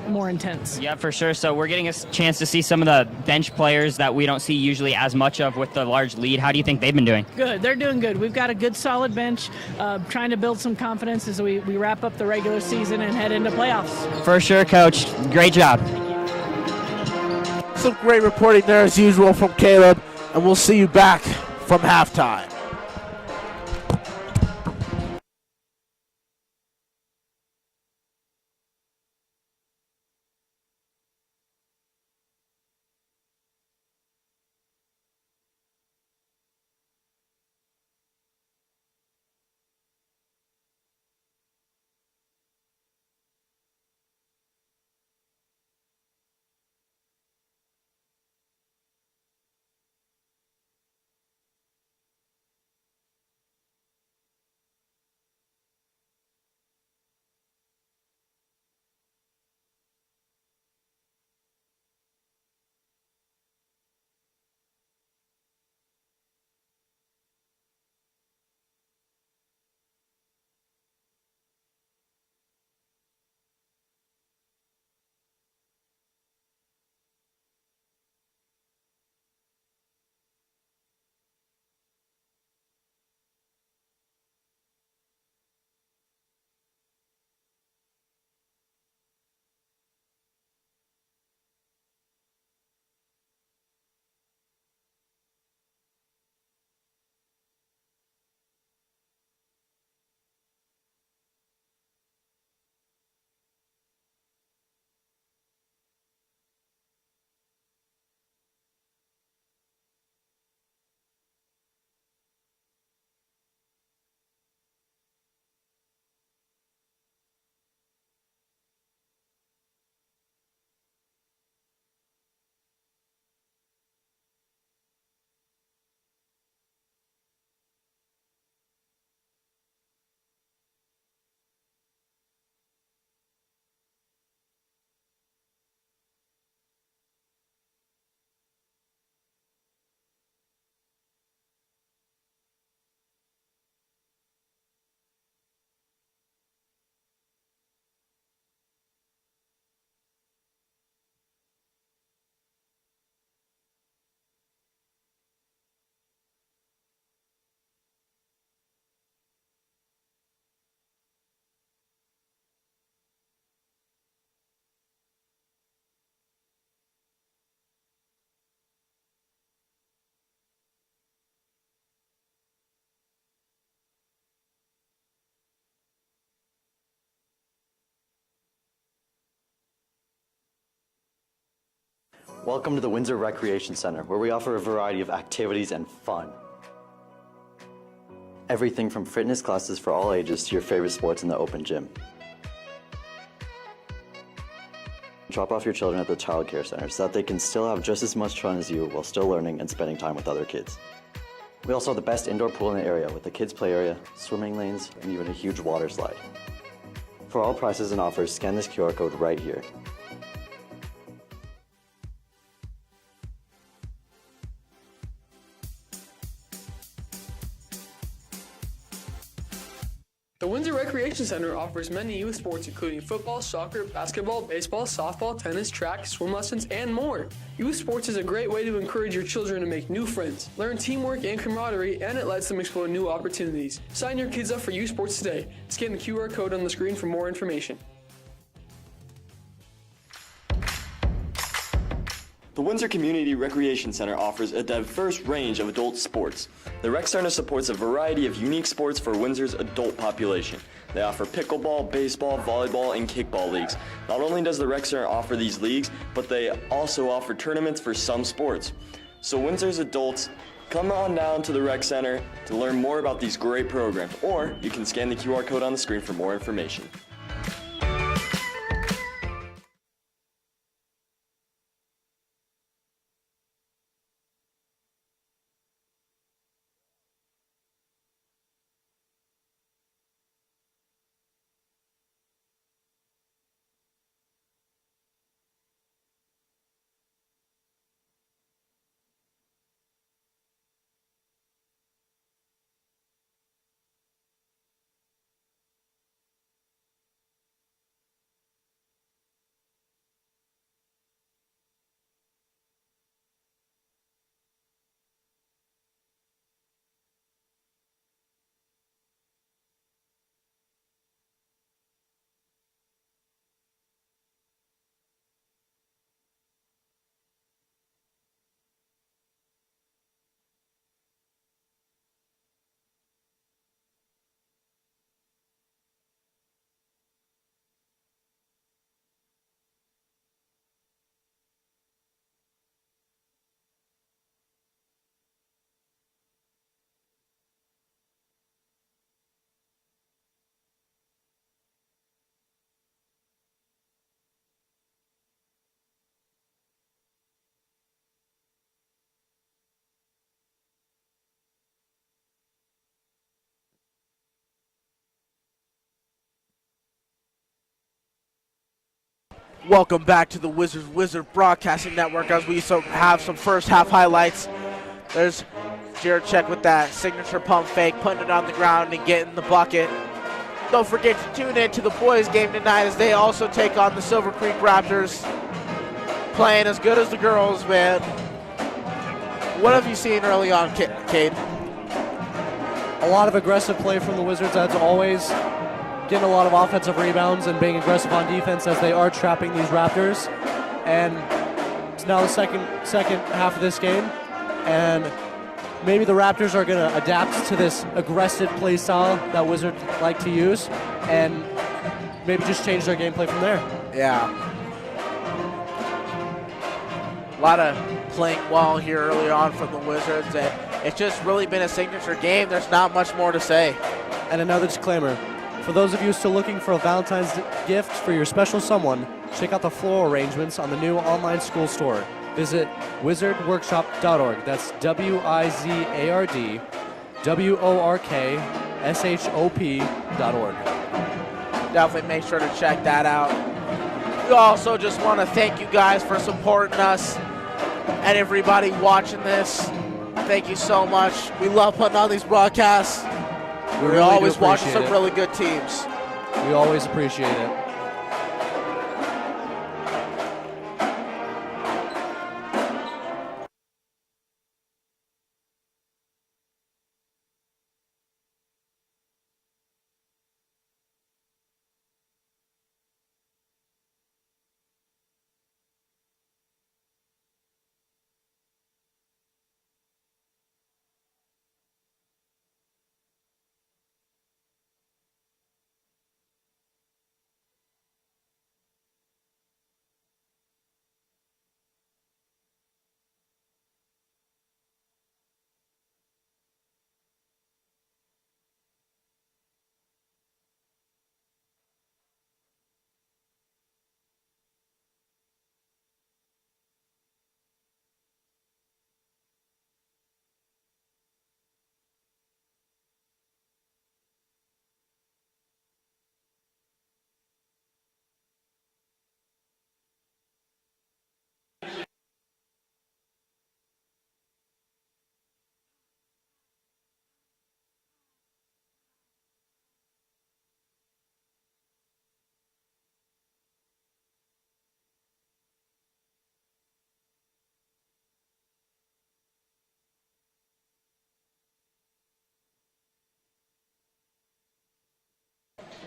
more intense. Yeah, for sure. So we're getting a chance to see some of the bench players that we don't see usually as much of with the large lead. How do you think they've been doing? Good. They're doing good. We've got a good, solid bench, trying to build some confidence as we wrap up the regular season and head into playoffs. For sure, Coach. Great job. Some great reporting there as usual from Caleb, and we'll see you back from halftime. Welcome to the Windsor Recreation Center, where we offer a variety of activities and fun. Everything from fitness classes for all ages to your favorite sports in the open gym. Drop off your children at the child care center so that they can still have just as much fun as you while still learning and spending time with other kids. We also have the best indoor pool in the area with a kids play area, swimming lanes, and even a huge water slide. For all prices and offers, scan this QR code right here. The Windsor Recreation Center offers many youth sports including football, soccer, basketball, baseball, softball, tennis, track, swim lessons, and more. Youth sports is a great way to encourage your children to make new friends, learn teamwork and camaraderie, and it lets them explore new opportunities. Sign your kids up for youth sports today. Scan the QR code on the screen for more information. The Windsor Community Recreation Center offers a diverse range of adult sports. The Rec Center supports a variety of unique sports for Windsor's adult population. They offer pickleball, baseball, volleyball, and kickball leagues. Not only does the Rec Center offer these leagues, but they also offer tournaments for some sports. So Windsor's adults, come on down to the Rec Center to learn more about these great programs, or you can scan the QR code on the screen for more information. Welcome back to the Wizard Broadcasting Network as we have some first half highlights. There's Jared Check with that signature pump fake, putting it on the ground and getting the bucket. Don't forget to tune in to the boys game tonight as they also take on the Silver Creek Raptors. Playing as good as the girls, man. What have you seen early on, Cade? A lot of aggressive play from the Wizards as always. Getting a lot of offensive rebounds and being aggressive on defense as they are trapping these Raptors. And it's now the second half of this game, and maybe the Raptors are going to adapt to this aggressive play style that Wizards like to use, and maybe just change their gameplay from there. Yeah. A lot of playing well here early on from the Wizards, and it's just really been a signature game. There's not much more to say. And another disclaimer. For those of you still looking for a Valentine's gift for your special someone, check out the floral arrangements on the new online school store. Visit wizardworkshop.org. That's WIZARDWORKSHOP.org. Definitely make sure to check that out. We also just want to thank you guys for supporting us and everybody watching this. Thank you so much. We love putting on these broadcasts. We're really always watching some really good teams. We always appreciate it.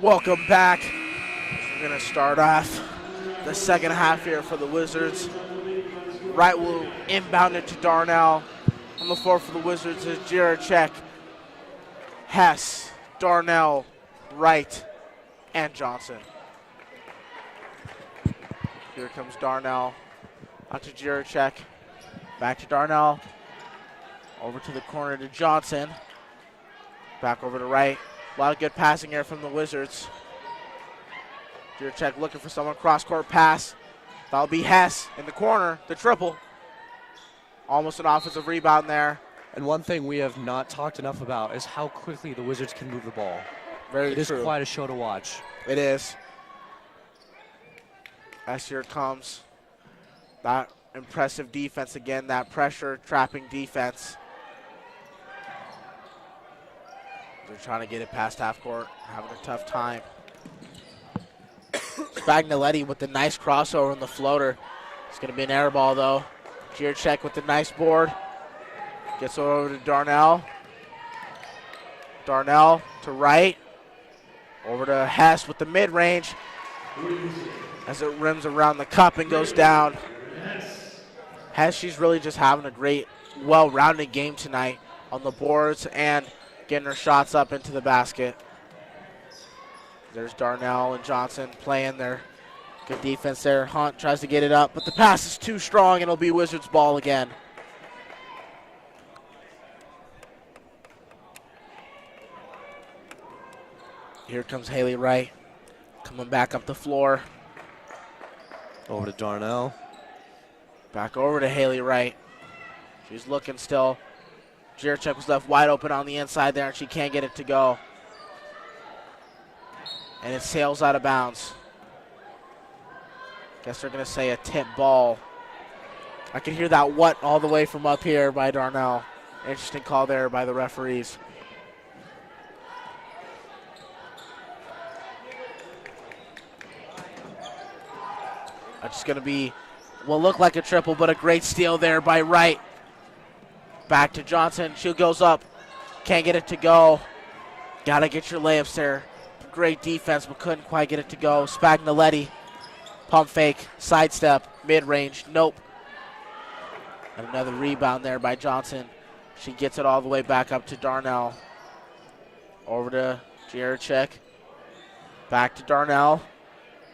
Welcome back. We're going to start off the second half here for the Wizards. Wright will inbound it to Darnell. On the floor for the Wizards is Jiracek, Hess, Darnell, Wright, and Johnson. Here comes Darnell. Out to Jiracek. Back to Darnell. Over to the corner to Johnson. Back over to Wright. A lot of good passing here from the Wizards. Jiracek looking for someone. Cross-court pass. That'll be Hess in the corner. The triple. Almost an offensive rebound there. And one thing we have not talked enough about is how quickly the Wizards can move the ball. Very It is true. quite a show to watch. It is. As here comes that impressive defense again, that pressure trapping defense. They're trying to get it past half court, having a tough time. Spagnoletti with the nice crossover on the floater. It's going to be an air ball though. Jiracek with the nice board. Gets over to Darnell. Darnell to Wright. Over to Hess with the mid-range. As it rims around the cup and goes down. Hess, she's really just having a great, well-rounded game tonight on the boards and getting her shots up into the basket. There's Darnell and Johnson playing their good defense there. Hunt tries to get it up, but the pass is too strong and it'll be Wizards ball again. Here comes Haley Wright coming back up the floor. Over to Darnell. Back over to Haley Wright. She's looking still. Jiracek was left wide open on the inside there, and she can't get it to go. And it sails out of bounds. Guess they're going to say a tip ball. I can hear that what all the way from up here by Darnell. Interesting call there by the referees. It's going to be, will look like a triple, but a great steal there by Wright. Back to Johnson. She goes up. Can't get it to go. Got to get your layups there. Great defense, but couldn't quite get it to go. Spagnoletti. Pump fake. Sidestep. Mid-range. Nope. And another rebound there by Johnson. She gets it all the way back up to Darnell. Over to Jiracek. Back to Darnell.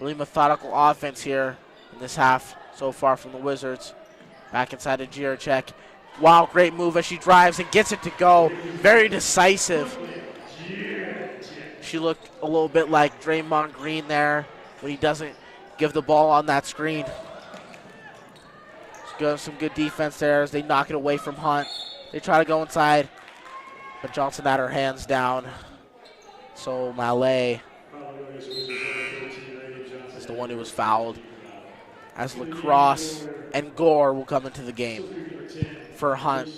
Really methodical offense here in this half so far from the Wizards. Back inside to Jiracek. Wow, great move as she drives and gets it to go. Very decisive. She looked a little bit like Draymond Green there when he doesn't give the ball on that screen. Some good defense there as they knock it away from Hunt. They try to go inside, but Johnson had her hands down. So Mallet is the one who was fouled. As Lacrosse and Gore will come into the game for Hunt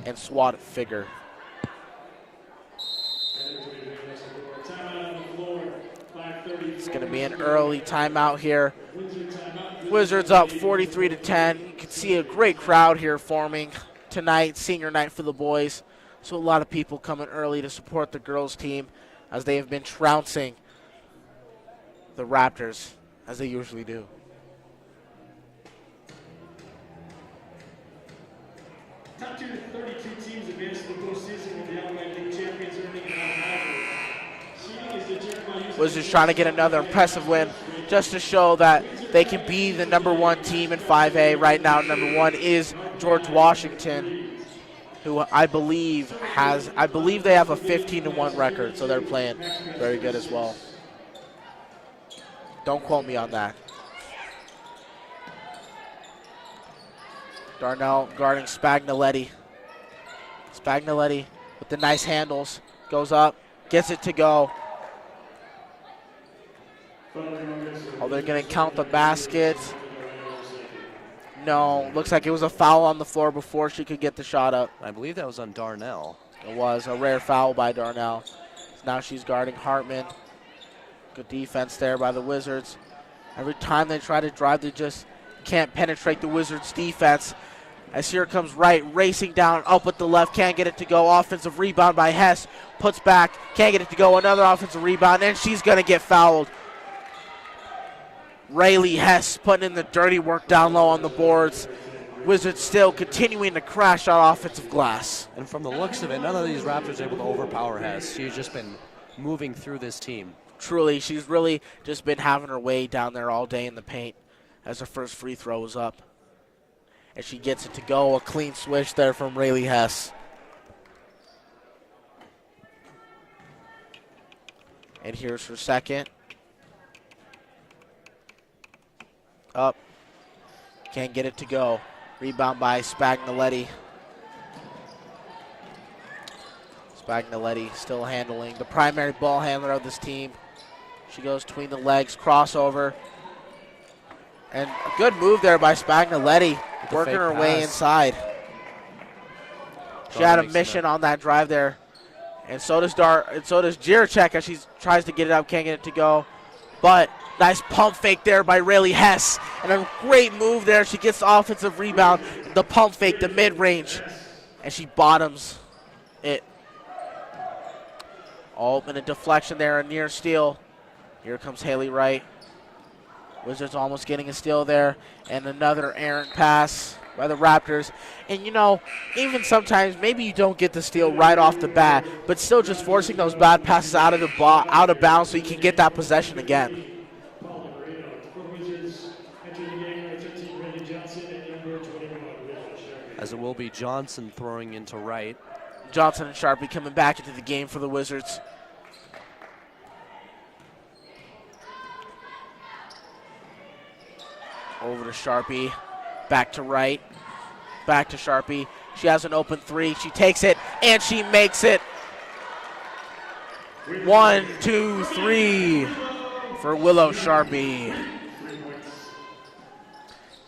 and Swat Figure. It's going to be an early timeout here. Wizards up 43-10. You can see a great crowd here forming tonight, senior night for the boys. So a lot of people coming early to support the girls team as they have been trouncing the Raptors, as they usually do. Top 32 teams advance to the postseason with the outright league champions earning an automatic. Seeding is determined by using Wizards trying to get another impressive win just to show that they can be the #1 team in 5A. Right now, #1 is George Washington, who I believe they have a 15-1 record, so they're playing very good as well. Don't quote me on that. Darnell guarding Spagnoletti. Spagnoletti with the nice handles. Goes up, gets it to go. Oh, they're going to count the basket. No, looks like it was a foul on the floor before she could get the shot up. I believe that was on Darnell. It was a rare foul by Darnell. Now she's guarding Hartman. Good defense there by the Wizards. Every time they try to drive, they just can't penetrate the Wizards' defense. As here comes Wright racing down, up with the left, can't get it to go. Offensive rebound by Hess, puts back, can't get it to go. Another offensive rebound, and she's going to get fouled. Rayleigh Hess putting in the dirty work down low on the boards. Wizards still continuing to crash out offensive glass. And from the looks of it, none of these Raptors are able to overpower Hess. She's just been moving through this team. Truly, she's really just been having her way down there all day in the paint as her first free throw is up. And she gets it to go. A clean switch there from Rayleigh Hess. And here's her second. Up. Can't get it to go. Rebound by Spagnoletti. Spagnoletti still handling, the primary ball handler of this team. She goes between the legs, crossover. And a good move there by Spagnoletti, working her way inside. She had a mission on that drive there. And so does Jiracek as she tries to get it up, can't get it to go. But nice pump fake there by Rayleigh Hess. And a great move there. She gets the offensive rebound, the pump fake, the mid-range. And she bottoms it. Oh, and a deflection there, a near steal. Here comes Haley Wright. Wizards almost getting a steal there. And another errant pass by the Raptors. And, you know, even sometimes maybe you don't get the steal right off the bat, but still just forcing those bad passes out of bounds so you can get that possession again. As it will be Johnson throwing into Wright. Johnson and Sharpie coming back into the game for the Wizards. Over to Sharpie, back to Wright, back to Sharpie. She has an open three. She takes it, and she makes it. 1, 2, 3 for Willow Sharpie.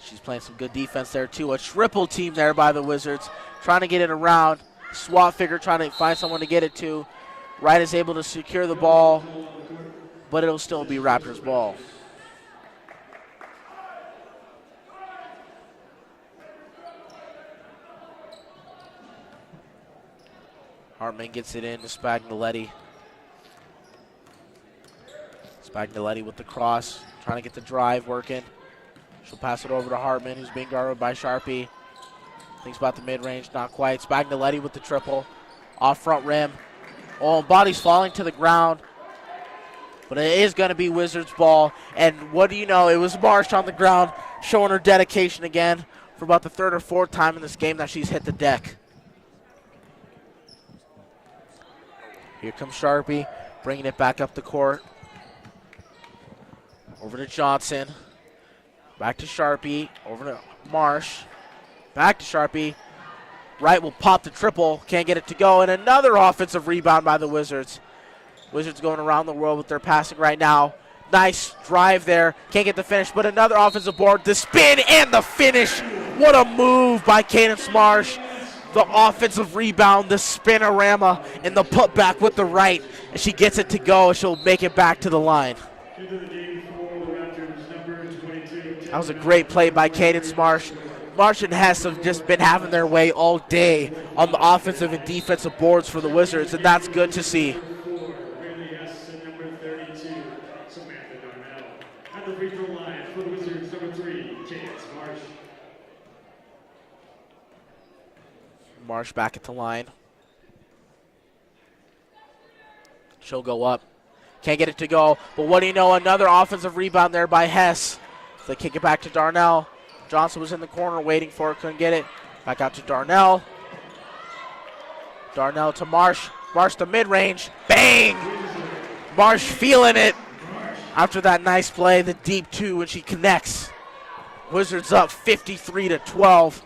She's playing some good defense there, too. A triple team there by the Wizards, trying to get it around. Swat figure trying to find someone to get it to. Wright is able to secure the ball, but it'll still be Raptors ball. Hartman gets it in to Spagnoletti. Spagnoletti with the cross, trying to get the drive working. She'll pass it over to Hartman, who's being guarded by Sharpie. Thinks about the mid-range, not quite. Spagnoletti with the triple, off front rim. Oh, body's falling to the ground. But it is going to be Wizards ball. And what do you know, it was Marsh on the ground showing her dedication again for about the third or fourth time in this game that she's hit the deck. Here comes Sharpie, bringing it back up the court. Over to Johnson. Back to Sharpie. Over to Marsh. Back to Sharpie. Wright will pop the triple. Can't get it to go. And another offensive rebound by the Wizards. Wizards going around the world with their passing right now. Nice drive there. Can't get the finish, but another offensive board. The spin and the finish. What a move by Cadence Marsh. The offensive rebound, the spinorama, and the putback with the right. And she gets it to go, and she'll make it back to the line. That was a great play by Cadence Marsh. Marsh and Hess have just been having their way all day on the offensive and defensive boards for the Wizards, and that's good to see. Marsh back at the line. She'll go up. Can't get it to go, but what do you know? Another offensive rebound there by Hess. They kick it back to Darnell. Johnson was in the corner waiting for it, couldn't get it. Back out to Darnell. Darnell to Marsh. Marsh to mid-range. Bang! Marsh feeling it after that nice play, the deep two, when she connects. Wizards up 53-12.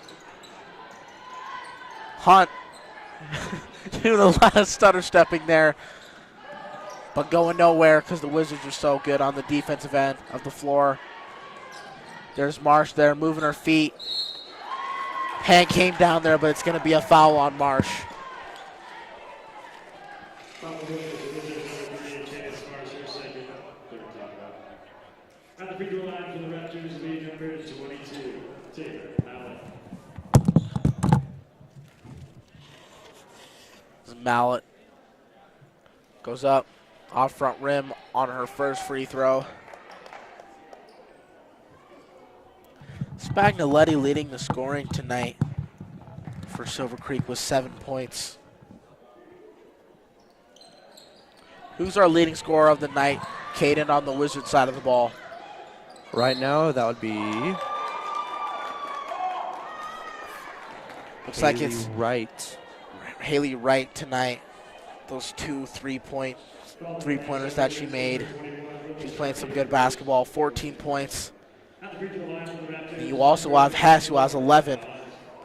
Hunt doing a lot of stutter stepping there, but going nowhere because the Wizards are so good on the defensive end of the floor. There's Marsh there moving her feet. Hand came down there, but it's going to be a foul on Marsh. At the free throw line for the Raptors, lead number 22, Taylor Allen. Mallet goes up off front rim on her first free throw. Spagnoletti leading the scoring tonight for Silver Creek with 7 points. Who's our leading scorer of the night? Caden on the Wizards side of the ball. Right now, that would be looks like it's Wright. Haley Wright tonight. Those 2 three-pointers that she made. She's playing some good basketball. 14 points. And you also have Hess, who has 11.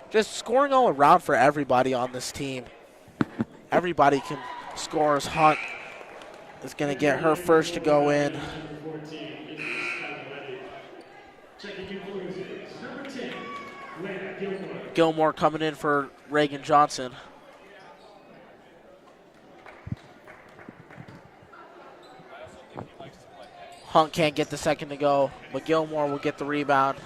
Just scoring all around for everybody on this team. Everybody can score as Hunt is going to get her first to go in. Gilmore coming in for Reagan Johnson. Hunt can't get the second to go, but Gilmore will get the rebound.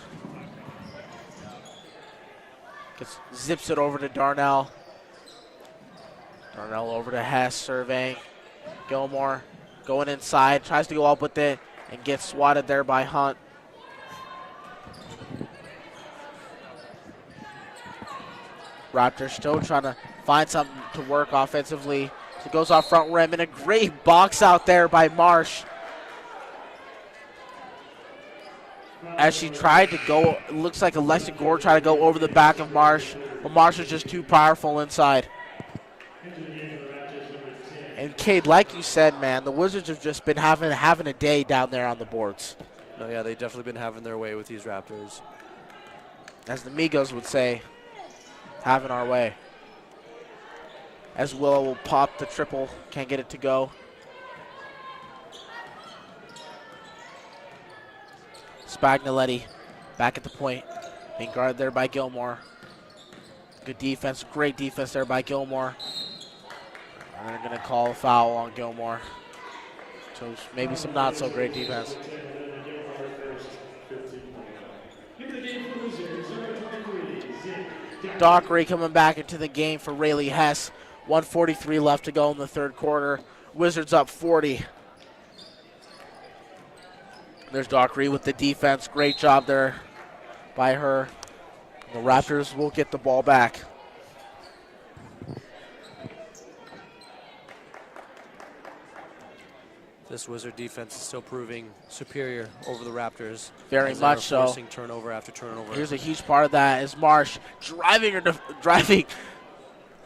Zips it over to Darnell. Darnell over to Hess, surveying. Gilmore going inside, tries to go up with it, and gets swatted there by Hunt. Raptors still trying to find something to work offensively. It goes off front rim, and a great box out there by Marsh. As she tried to go, it looks like Alexa Gore tried to go over the back of Marsh, but Marsh was just too powerful inside. And Cade, like you said, man, the Wizards have just been having a day down there on the boards. No, yeah, they've definitely been having their way with these Raptors. As the Migos would say, having our way. As Willow will pop the triple, can't get it to go. Spagnoletti back at the point, being guarded there by Gilmore. Good defense, great defense there by Gilmore. And they're going to call a foul on Gilmore. So maybe some not so great defense. Dockery coming back into the game for Rayleigh Hess. 1:43 left to go in the third quarter. Wizards up 40. There's Dockery with the defense. Great job there by her. The Raptors will get the ball back. This Wizard defense is still proving superior over the Raptors. Very much so. Forcing turnover after turnover. Here's a huge part of that is Marsh driving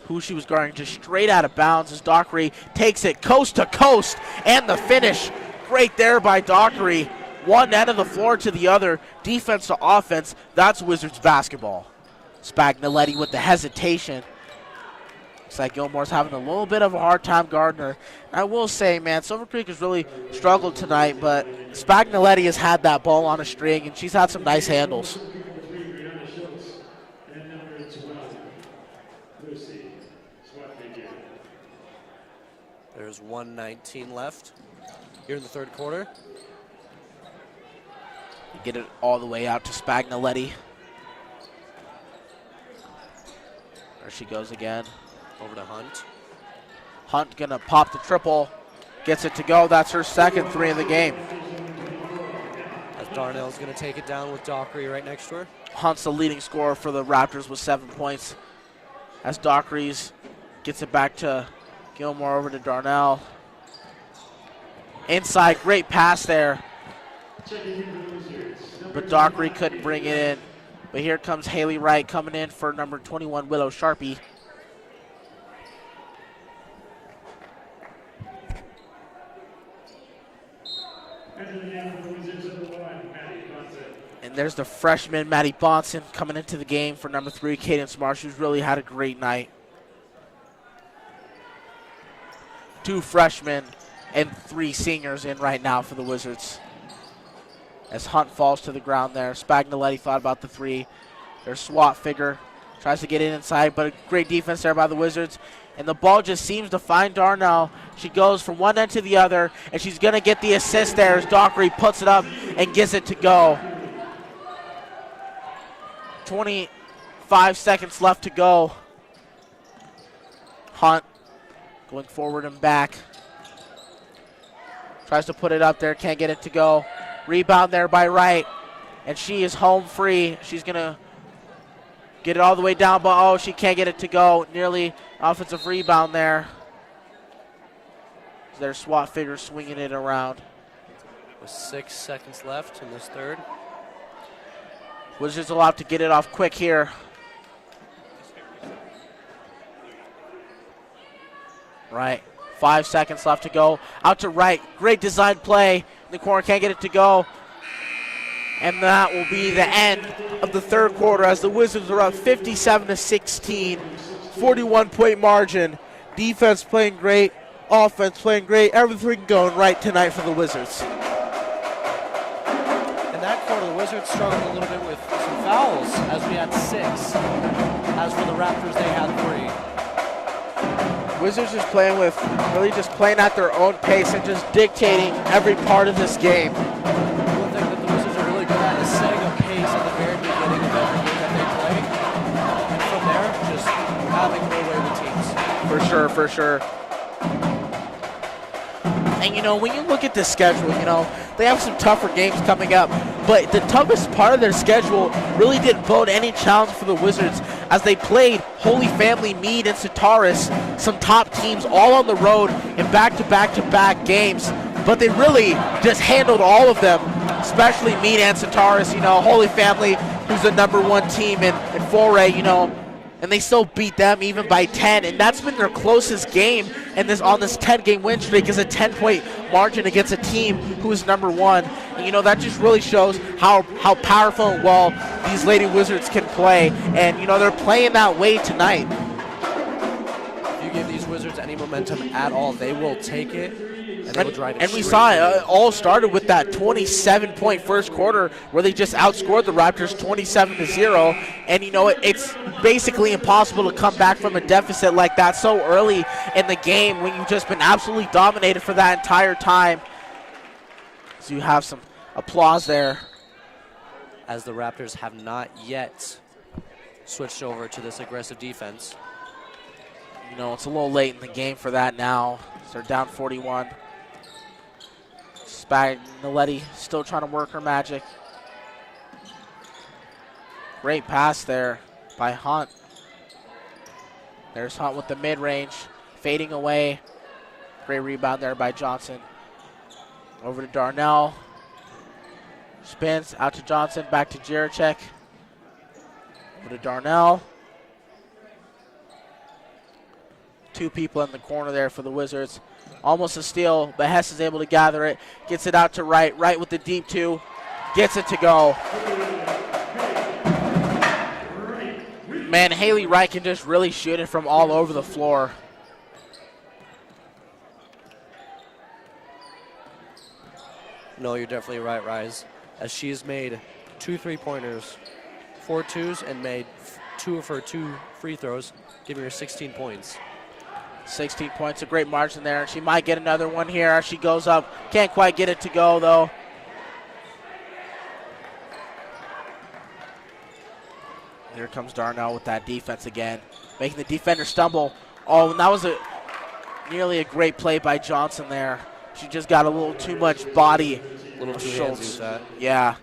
who she was guarding just straight out of bounds as Dockery takes it coast to coast, and the finish great there by Dockery. One end of the floor to the other, defense to offense. That's Wizards basketball. Spagnoletti with the hesitation. Looks like Gilmore's having a little bit of a hard time guarding her. I will say, man, Silver Creek has really struggled tonight, but Spagnoletti has had that ball on a string, and she's had some nice handles. There's 1:19 left here in the third quarter. Get it all the way out to Spagnoletti. There she goes again. Over to Hunt. Hunt gonna pop the triple. Gets it to go. That's her second three of the game. As Darnell's gonna take it down with Dockery right next to her. Hunt's the leading scorer for the Raptors with 7 points. As Dockery's gets it back to Gilmore over to Darnell. Inside, great pass there. But Dockery couldn't bring it in. But here comes Haley Wright coming in for number 21, Willow Sharpie. And there's the freshman, Maddie Bonson, coming into the game for number 3, Cadence Marsh, who's really had a great night. 2 freshmen and 3 seniors in right now for the Wizards. As Hunt falls to the ground there. Spagnoletti thought about the 3. Their SWAT figure tries to get in inside, but a great defense there by the Wizards. And the ball just seems to find Darnell. She goes from one end to the other, and she's going to get the assist there as Dockery puts it up and gets it to go. 25 seconds left to go. Hunt Going forward and back. Tries to put it up there, can't get it to go. Rebound there by Wright, and she is home free. She's going to get it all the way down, but oh, she can't get it to go. Nearly offensive rebound there. Their SWAT figure swinging it around. With 6 seconds left in this third. Wizards will have to get it off quick here. Right. 5 seconds left to go. Out to Wright. Great design play. In the corner, can't get it to go. And that will be the end of the third quarter as the Wizards are up 57-16. 41-point margin. Defense playing great. Offense playing great. Everything going right tonight for the Wizards. In that quarter, the Wizards struggled a little bit with some fouls as we had 6. As for the Raptors, they had 3. Wizards just playing with, really just playing at their own pace and just dictating every part of this game. One thing that the Wizards are really good at is setting a pace at the very beginning of every game that they play. And from there, just having their way with teams. For sure, for sure. And, you know, when you look at the schedule, you know, they have some tougher games coming up. But the toughest part of their schedule really didn't bode any challenge for the Wizards as they played Holy Family, Meade, and Sitaris, some top teams all on the road in back-to-back-to-back games. But they really just handled all of them, especially Meade and Sitaris. You know, Holy Family, who's the #1 team in Foray, you know, and they still beat them even by 10, and that's been their closest game on this 10-game win streak is a 10-point margin against a team who is #1. And, you know, that just really shows how powerful and well these Lady Wizards can play, and, you know, they're playing that way tonight. If you give these Wizards any momentum at all, they will take it. And we saw it all started with that 27-point first quarter where they just outscored the Raptors 27-0. And, you know, it's basically impossible to come back from a deficit like that so early in the game when you've just been absolutely dominated for that entire time. So you have some applause there. As the Raptors have not yet switched over to this aggressive defense. You know, it's a little late in the game for that now. So they're down 41. Spagnoletti still trying to work her magic. Great pass there by Hunt. There's Hunt with the mid-range, fading away. Great rebound there by Johnson. Over to Darnell. Spins out to Johnson, back to Jiricek. Over to Darnell. 2 people in the corner there for the Wizards. Almost a steal, but Hess is able to gather it. Gets it out to Wright. Wright with the deep 2. Gets it to go. Man, Haley Wright can just really shoot it from all over the floor. No, you're definitely right, Rise. As she has made 2 3-pointers, 4 twos, and made 2 of her 2 free throws, giving her 16 points. 16 points, a great margin there. She might get another one here as she goes up. Can't quite get it to go, though. Here comes Darnell with that defense again, making the defender stumble. Oh, and that was nearly a great play by Johnson there. She just got a little too much body. A little too handsy with that. Yeah.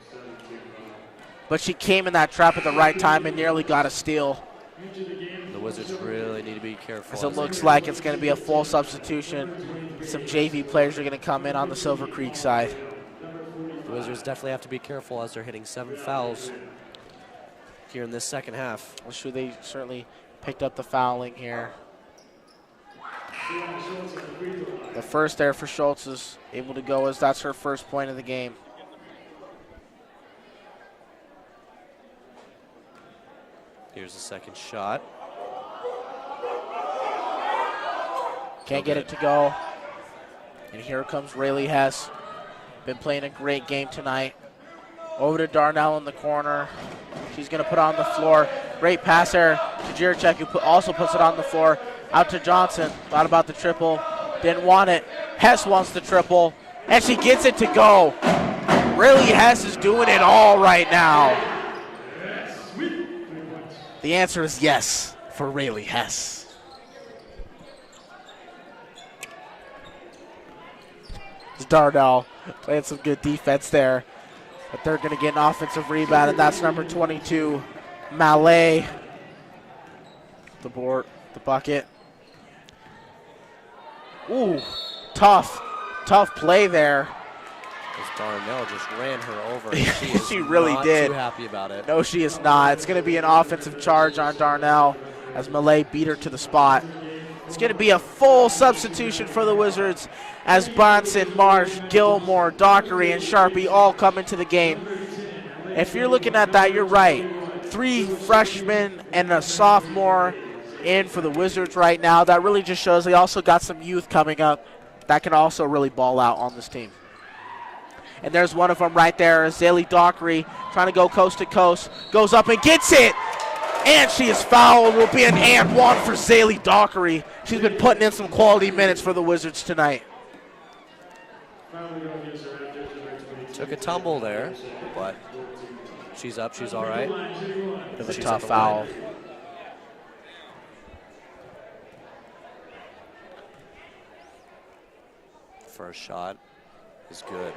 But she came in that trap at the right time and nearly got a steal. The Wizards really need to be careful. As it looks like it's going to be a full substitution. Some JV players are going to come in on the Silver Creek side. The Wizards definitely have to be careful as they're hitting 7 fouls here in this second half. I'm sure they certainly picked up the fouling here. The first there for Schultz is able to go as that's her first point of the game. Here's the second shot. Can't get it to go. And here comes Rayleigh Hess. Been playing a great game tonight. Over to Darnell in the corner. She's going to put it on the floor. Great pass there to Jiricek, who also puts it on the floor. Out to Johnson. Thought about the triple. Didn't want it. Hess wants the triple. And she gets it to go. Rayleigh Hess is doing it all right now. The answer is yes for Rayleigh Hess. Darnell playing some good defense there. But they're going to get an offensive rebound, and that's number 22, Malay. The bucket. Ooh, tough play there. As Darnell just ran her over. She really did. Too happy about it. No, she is not. It's going to be an offensive charge on Darnell as Malay beat her to the spot. It's going to be a full substitution for the Wizards as Bonson, Marsh, Gilmore, Dockery, and Sharpie all come into the game. If you're looking at that, you're right. 3 freshmen and a sophomore in for the Wizards right now. That really just shows they also got some youth coming up that can also really ball out on this team. And there's one of them right there, Zaylee Dockery, trying to go coast to coast, goes up and gets it. And she is fouled. Will be an and one for Zaylee Dockery. She's been putting in some quality minutes for the Wizards tonight. Took a tumble there, but she's up. She's all right. Bit of a tough foul. First shot is good.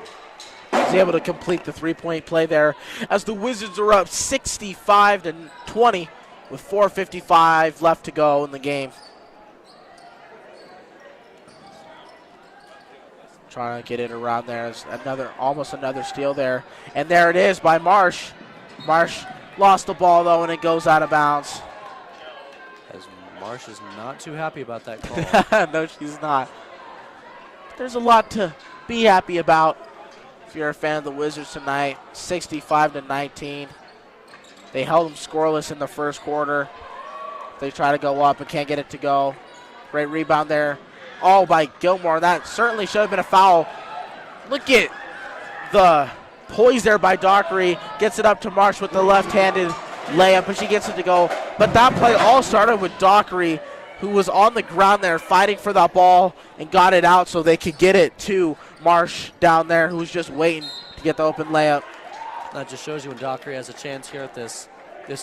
He's able to complete the three-point play there as the Wizards are up 65-20 with 4:55 left to go in the game. Trying to get it around there. There's almost another steal there. And there it is by Marsh. Marsh lost the ball, though, and it goes out of bounds. As Marsh is not too happy about that call. No, she's not. There's a lot to be happy about if you're a fan of the Wizards tonight. 65-19. They held them scoreless in the first quarter. They try to go up and can't get it to go. Great rebound there. All by Gilmore. That certainly should have been a foul. Look at the poise there by Dockery. Gets it up to Marsh with the left-handed layup, and she gets it to go. But that play all started with Dockery, who was on the ground there fighting for that ball and got it out so they could get it to Marsh down there, who was just waiting to get the open layup. That just shows you when Dockery has a chance here at this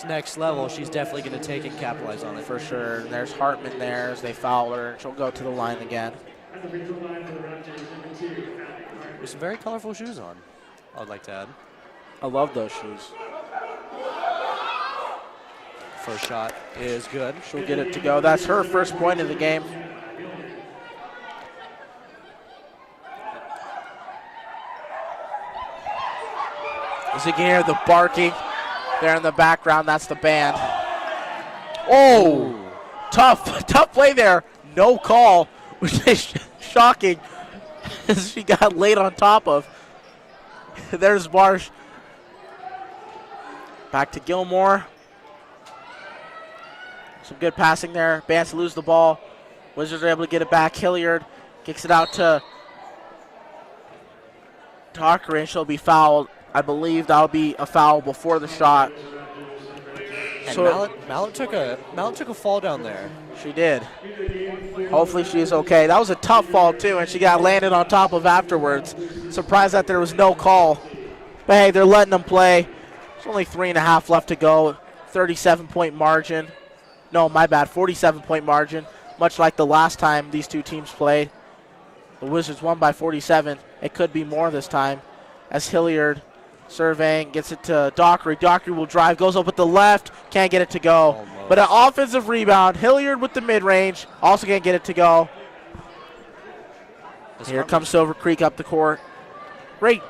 next level, she's definitely going to take and capitalize on it. For sure. And there's Hartman there as they foul her, and she'll go to the line again. With some very colorful shoes on, I'd like to add. I love those shoes. First shot is good. She'll get it to go. That's her first point of the game. As you can hear the barking there in the background, that's the band. Oh, tough play there. No call, which is shocking as she got laid on top of. There's Marsh. Back to Gilmore. Some good passing there. Bance lose the ball. Wizards are able to get it back. Hilliard kicks it out to Dockery, and she'll be fouled. I believe that'll be a foul before the shot. And so Mallet took a fall down there. She did. Hopefully she is okay. That was a tough fall too, and she got landed on top of afterwards. Surprised that there was no call. But hey, they're letting them play. There's only 3.5 left to go. 37-point margin. No, my bad. 47-point margin. Much like the last time these two teams played. The Wizards won by 47. It could be more this time. As Hilliard surveying, gets it to Dockery. Dockery will drive, goes up with the left, can't get it to go. Almost. But an offensive rebound. Hilliard with the mid-range, also can't get it to go. Here comes Silver Creek up the court. Great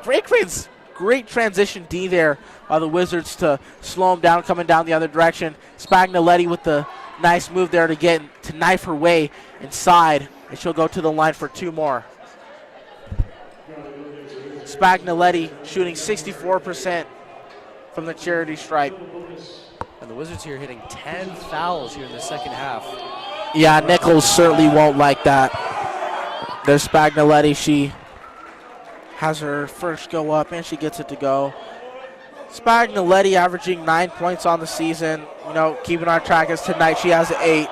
transition D there by the Wizards to slow him down, coming down the other direction. Spagnoletti with the nice move there to knife her way inside, and she'll go to the line for 2 more. Spagnoletti shooting 64% from the charity stripe. And the Wizards here hitting 10 fouls here in the second half. Yeah, Nichols certainly won't like that. There's Spagnoletti. She has her first go up, and she gets it to go. Spagnoletti averaging 9 points on the season. You know, keeping on track as tonight she has 8.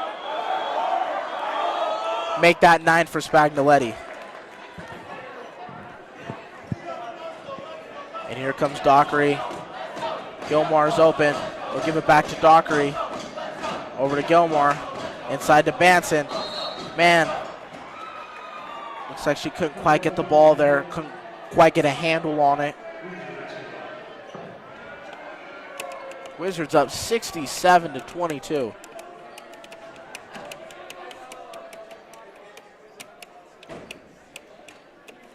Make that 9 for Spagnoletti. And here comes Dockery. Gilmore's open. We'll give it back to Dockery. Over to Gilmore. Inside to Banson. Man, Looks like she couldn't quite get the ball there, couldn't quite get a handle on it. Wizards up 67-22.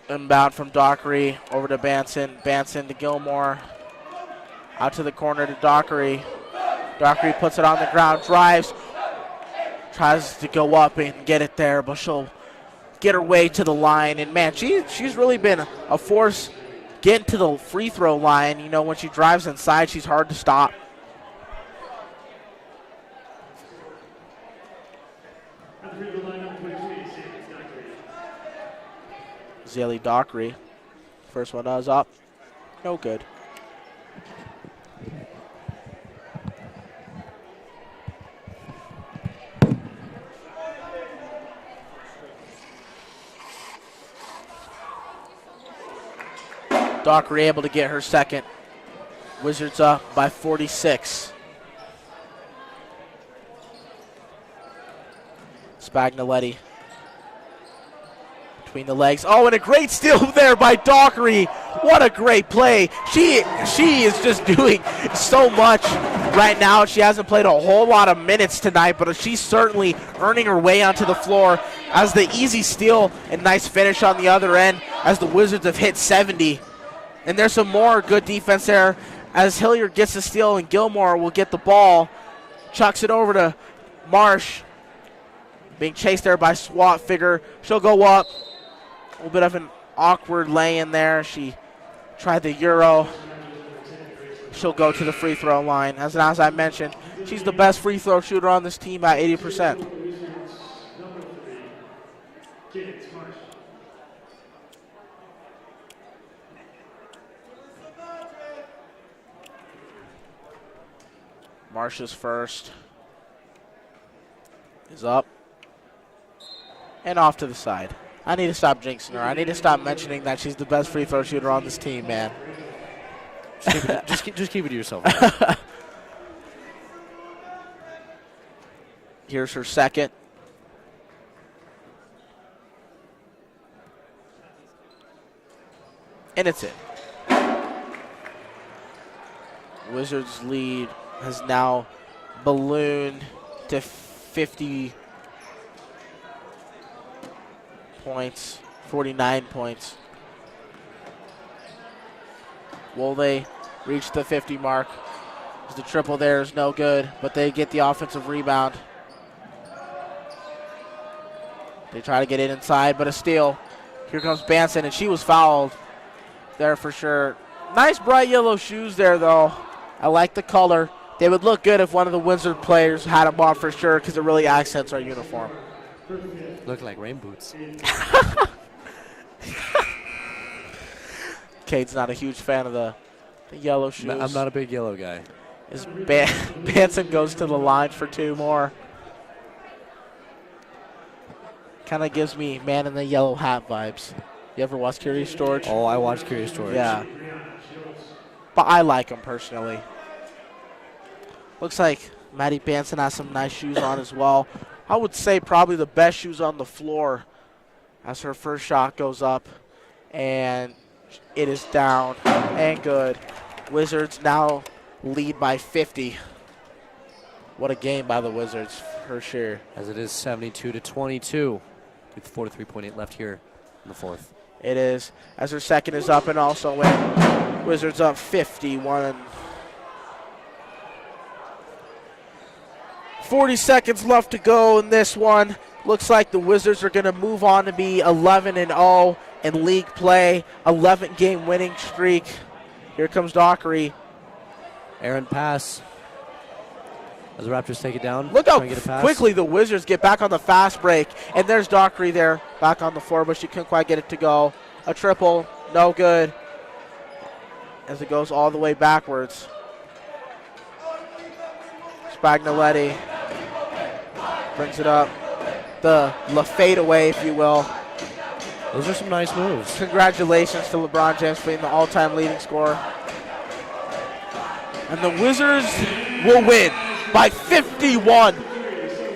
Inbound from Dockery over to Banson. Banson to Gilmore. Out to the corner to Dockery. Dockery puts it on the ground, drives, tries to go up and get it there, but she'll get her way to the line. And, man, she's really been a force getting to the free throw line. You know, when she drives inside, she's hard to stop. Zaylee Dockery. First one is up. No good. Dockery able to get her second. Wizards up by 46. Spagnoletti between the legs. Oh, and a great steal there by Dockery. What a great play. She is just doing so much right now. She hasn't played a whole lot of minutes tonight, but she's certainly earning her way onto the floor as the easy steal and nice finish on the other end as the Wizards have hit 70. And there's some more good defense there as Hilliard gets the steal and Gilmore will get the ball. Chucks it over to Marsh. Being chased there by SWAT figure. She'll go up. A little bit of an awkward lay-in there. She tried the Euro. She'll go to the free throw line. As I mentioned, she's the best free throw shooter on this team at 80%. Marsh's first is up and off to the side. I need to stop jinxing her. I need to stop mentioning that she's the best free throw shooter on this team, man. Just keep it to yourself. Here's her second. And it's in. Wizards lead has now ballooned to 50 points, 49 points. Will they reach the 50 mark? The triple there is no good, but they get the offensive rebound. They try to get it inside, but a steal. Here comes Banson, and she was fouled there for sure. Nice bright yellow shoes there, though. I like the color. They would look good if one of the Wizard players had them on for sure because it really accents our uniform. Look like rain boots. Kate's not a huge fan of the yellow shoes. I'm not a big yellow guy. As Banson goes to the line for two more. Kind of gives me man in the yellow hat vibes. You ever watch Curious George? Oh, I watched Curious George. Yeah. But I like him personally. Looks like Maddie Banson has some nice shoes on as well. I would say probably the best shoes on the floor as her first shot goes up. And it is down and good. Wizards now lead by 50. What a game by the Wizards for sure. As it is 72-22 with 43.8 left here in the fourth. It is. As her second is up and also win. Wizards up 51. 40 seconds left to go in this one. Looks like the Wizards are going to move on to be 11-0 in league play. 11-game winning streak. Here comes Dockery. Aaron pass. As the Raptors take it down. Look how quickly the Wizards get back on the fast break. And there's Dockery there back on the floor, but she couldn't quite get it to go. A triple, no good. As it goes all the way backwards. Spagnoletti brings it up. The fadeaway, if you will. Those are some nice moves. Congratulations to LeBron James being the all-time leading scorer. And the Wizards will win by 51.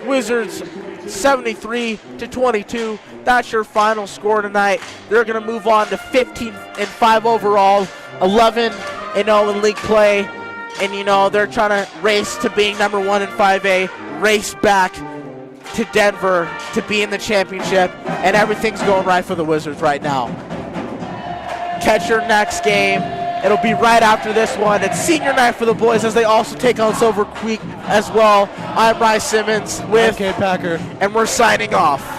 Wizards 73-22. That's your final score tonight. They're going to move on to 15-5 overall, 11-0 in league play. And, they're trying to race to being number 1 in 5A, race back to Denver to be in the championship. And everything's going right for the Wizards right now. Catch your next game. It'll be right after this one. It's senior night for the boys as they also take on Silver Creek as well. I'm Bryce Simmons with Kate Packer, and we're signing off.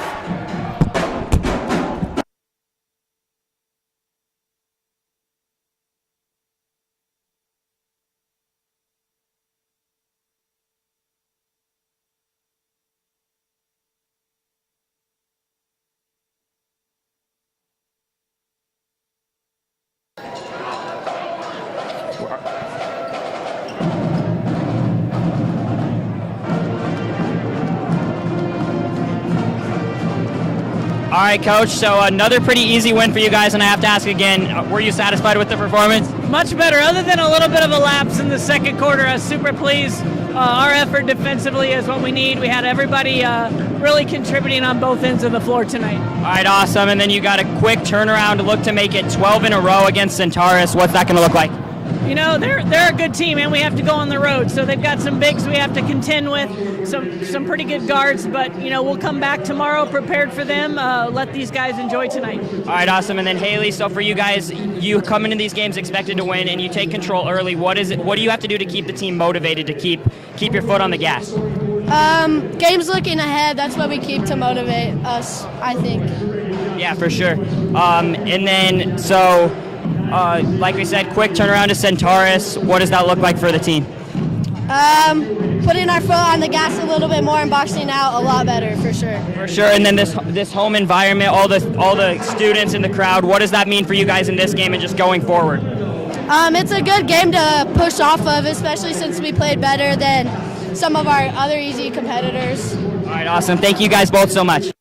All right, Coach, so another pretty easy win for you guys, and I have to ask again, were you satisfied with the performance? Much better, other than a little bit of a lapse in the second quarter. I was super pleased. Our effort defensively is what we need. We had everybody really contributing on both ends of the floor tonight. All right, awesome, and then you got a quick turnaround to look to make it 12 in a row against Centaurus. What's that going to look like? They're a good team, and we have to go on the road. So they've got some bigs we have to contend with, some pretty good guards. But, we'll come back tomorrow prepared for them. Let these guys enjoy tonight. All right, awesome. And then, Haley, so for you guys, you come into these games expected to win, and you take control early. What do you have to do to keep the team motivated, to keep your foot on the gas? Games looking ahead. That's what we keep to motivate us, I think. Yeah, for sure. And then, so... like we said, quick turnaround to Centaurus. What does that look like for the team? Putting our foot on the gas a little bit more and boxing out a lot better, for sure. For sure. And then this home environment, all the students in the crowd. What does that mean for you guys in this game and just going forward? It's a good game to push off of, especially since we played better than some of our other easy competitors. All right, awesome. Thank you guys both so much.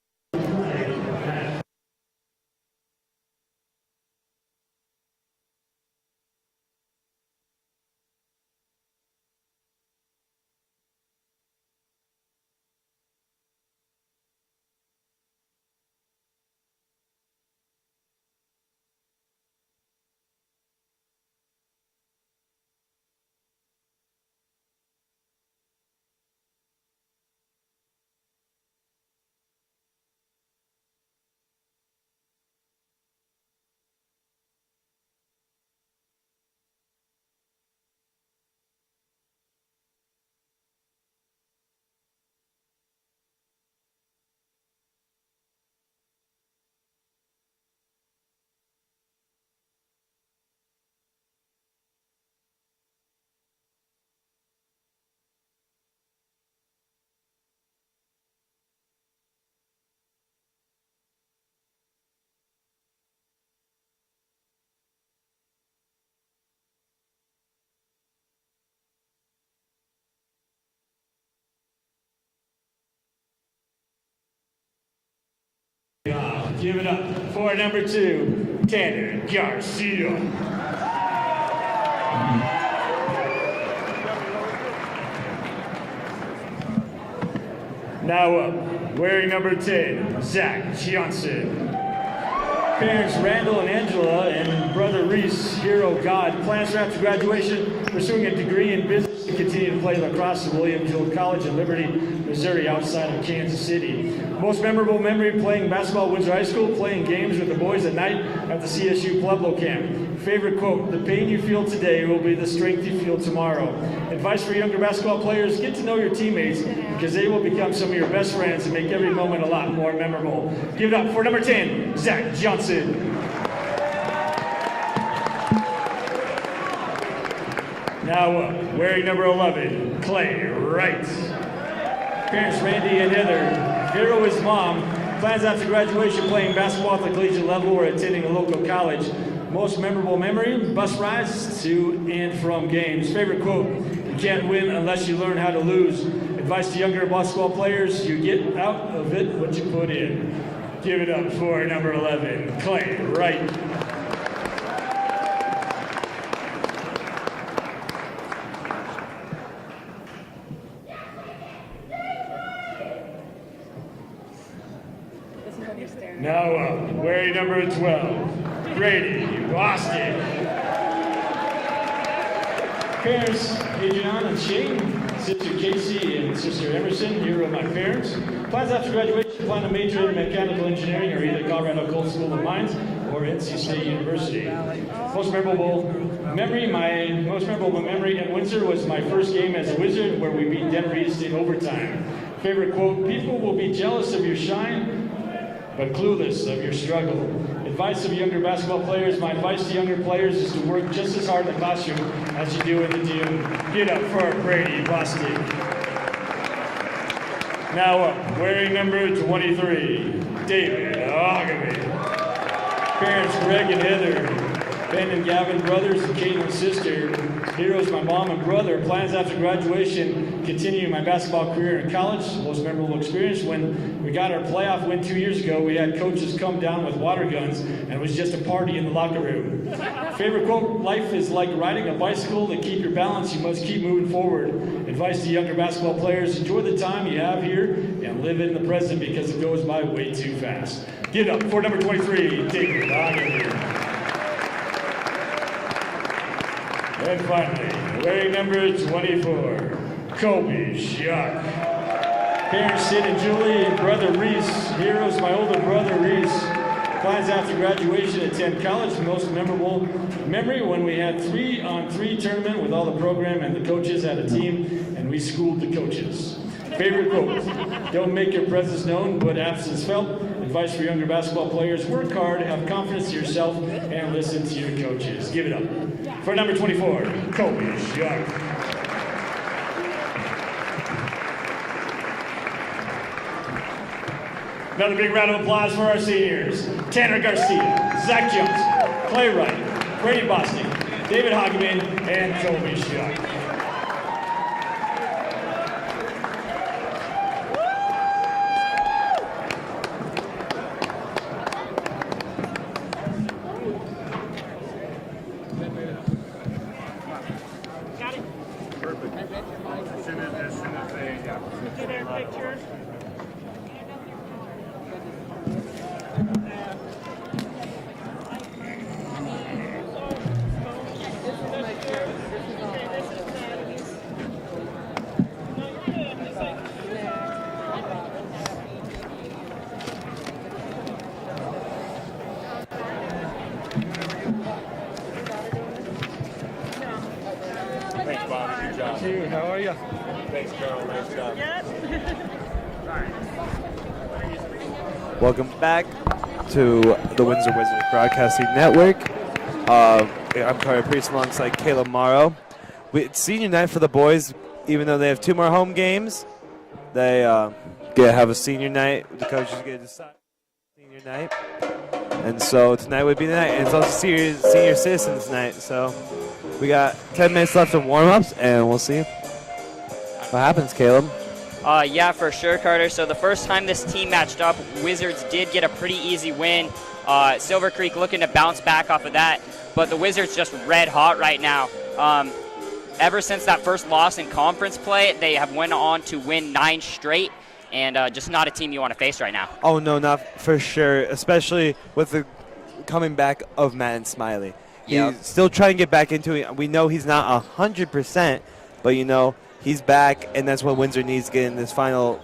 Give it up for number 2, Tanner Garcia. Now up, wearing number 10, Zach Johnson. Parents Randall and Angela and brother Reese, hero God, plans for after graduation, pursuing a degree in business and continue to play lacrosse at Williamsville College in Liberty, Missouri, outside of Kansas City. Most memorable memory playing basketball at Windsor High School, playing games with the boys at night at the CSU Pueblo camp. Favorite quote, the pain you feel today will be the strength you feel tomorrow. Advice for younger basketball players, get to know your teammates because they will become some of your best friends and make every moment a lot more memorable. Give it up for number 10, Zach Johnson. Now up, wearing number 11, Clay Wright. Parents Randy and Heather, hero is mom, plans after graduation playing basketball at the collegiate level or attending a local college. Most memorable memory, bus rides to and from games. Favorite quote, you can't win unless you learn how to lose. Advice to younger basketball players, you get out of it what you put in. Give it up for number 11, Clay Wright. Now up, wearing number 12, Grady Boston. Parents, Adriana and Shane, sister Casey and sister Emerson, here are my parents. Plans after graduation, plan to major in mechanical engineering or either Colorado Cold School of Mines or NC State University. Most memorable memory at Windsor was my first game as a Wizard where we beat Denver East in overtime. Favorite quote, people will be jealous of your shine, but clueless of your struggle. Advice of younger basketball players, my advice to younger players is to work just as hard in the classroom as you do in the gym. Get up for Brady Boston. Now up, wearing number 23, David Ogamy. Parents Greg and Heather, Ben and Gavin brothers and Caitlin's sister, heroes my mom and brother, plans after graduation, continuing my basketball career in college. Most memorable experience when we got our playoff win 2 years ago, we had coaches come down with water guns and it was just a party in the locker room. Favorite quote, life is like riding a bicycle. To keep your balance, you must keep moving forward. Advice to younger basketball players, enjoy the time you have here and live in the present because it goes by way too fast. Give it up for number 23, David Ogany. And finally, wearing number 24, Kobe Shuck. Parents Sid and Julie and brother Reese, heroes my older brother Reese. Plans after graduation, attend college. Most memorable memory when we had 3-on-3 tournament with all the program and the coaches had a team and we schooled the coaches. Favorite quote, don't make your presence known but absence felt. Advice for younger basketball players, work hard, have confidence in yourself, and listen to your coaches. Give it up for number 24, Kobe Shuck. Another big round of applause for our seniors. Tanner Garcia, Zach Jones, Clay Wright, Brady Boston, David Hogman, and Kobe Shuck. How are you? Thanks, Carl. Nice job. Welcome back to the Windsor Wizards Broadcasting Network. I'm Carter Priest alongside Caleb Morrow. It's senior night for the boys, even though they have 2 more home games. They have a senior night. The coaches get to decide senior night. And so tonight would be the night. And it's also senior citizens night. So we got 10 minutes left of warm-ups, and we'll see what happens, Caleb. Yeah, for sure, Carter. So the first time this team matched up, Wizards did get a pretty easy win. Silver Creek looking to bounce back off of that, but the Wizards just red hot right now. Ever since that first loss in conference play, they have went on to win 9 straight, and just not a team you want to face right now. Oh, no, not for sure, especially with the coming back of Matt Smiley. Yep. He's still trying to get back into it. We know he's not 100%, but, you know, he's back, and that's what Windsor needs to get in this final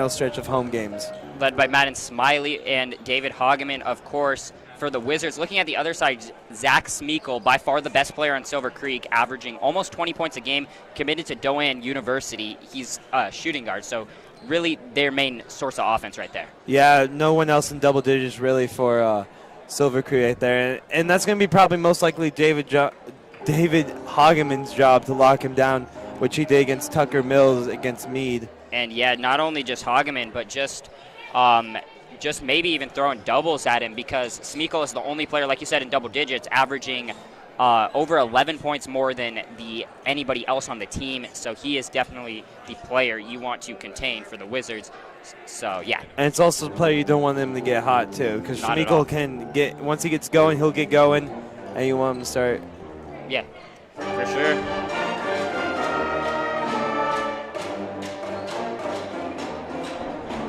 stretch of home games. Led by Madden Smiley and David Hageman, of course, for the Wizards. Looking at the other side, Zach Smeekle, by far the best player on Silver Creek, averaging almost 20 points a game, committed to Doane University. He's a shooting guard, so really their main source of offense right there. Yeah, no one else in double digits really for Silver Creek right there. And that's going to be probably most likely David Hageman's job to lock him down, which he did against Tucker Mills against Meade. And yeah, not only just Hageman, but just maybe even throwing doubles at him, because Smeekle is the only player, like you said, in double digits, averaging over 11 points more than anybody else on the team. So he is definitely the player you want to contain for the Wizards. So, yeah. And it's also the player you don't want him to get hot, too, because Smeekle can get, once he gets going, he'll get going, and you want him to start. Yeah, for sure.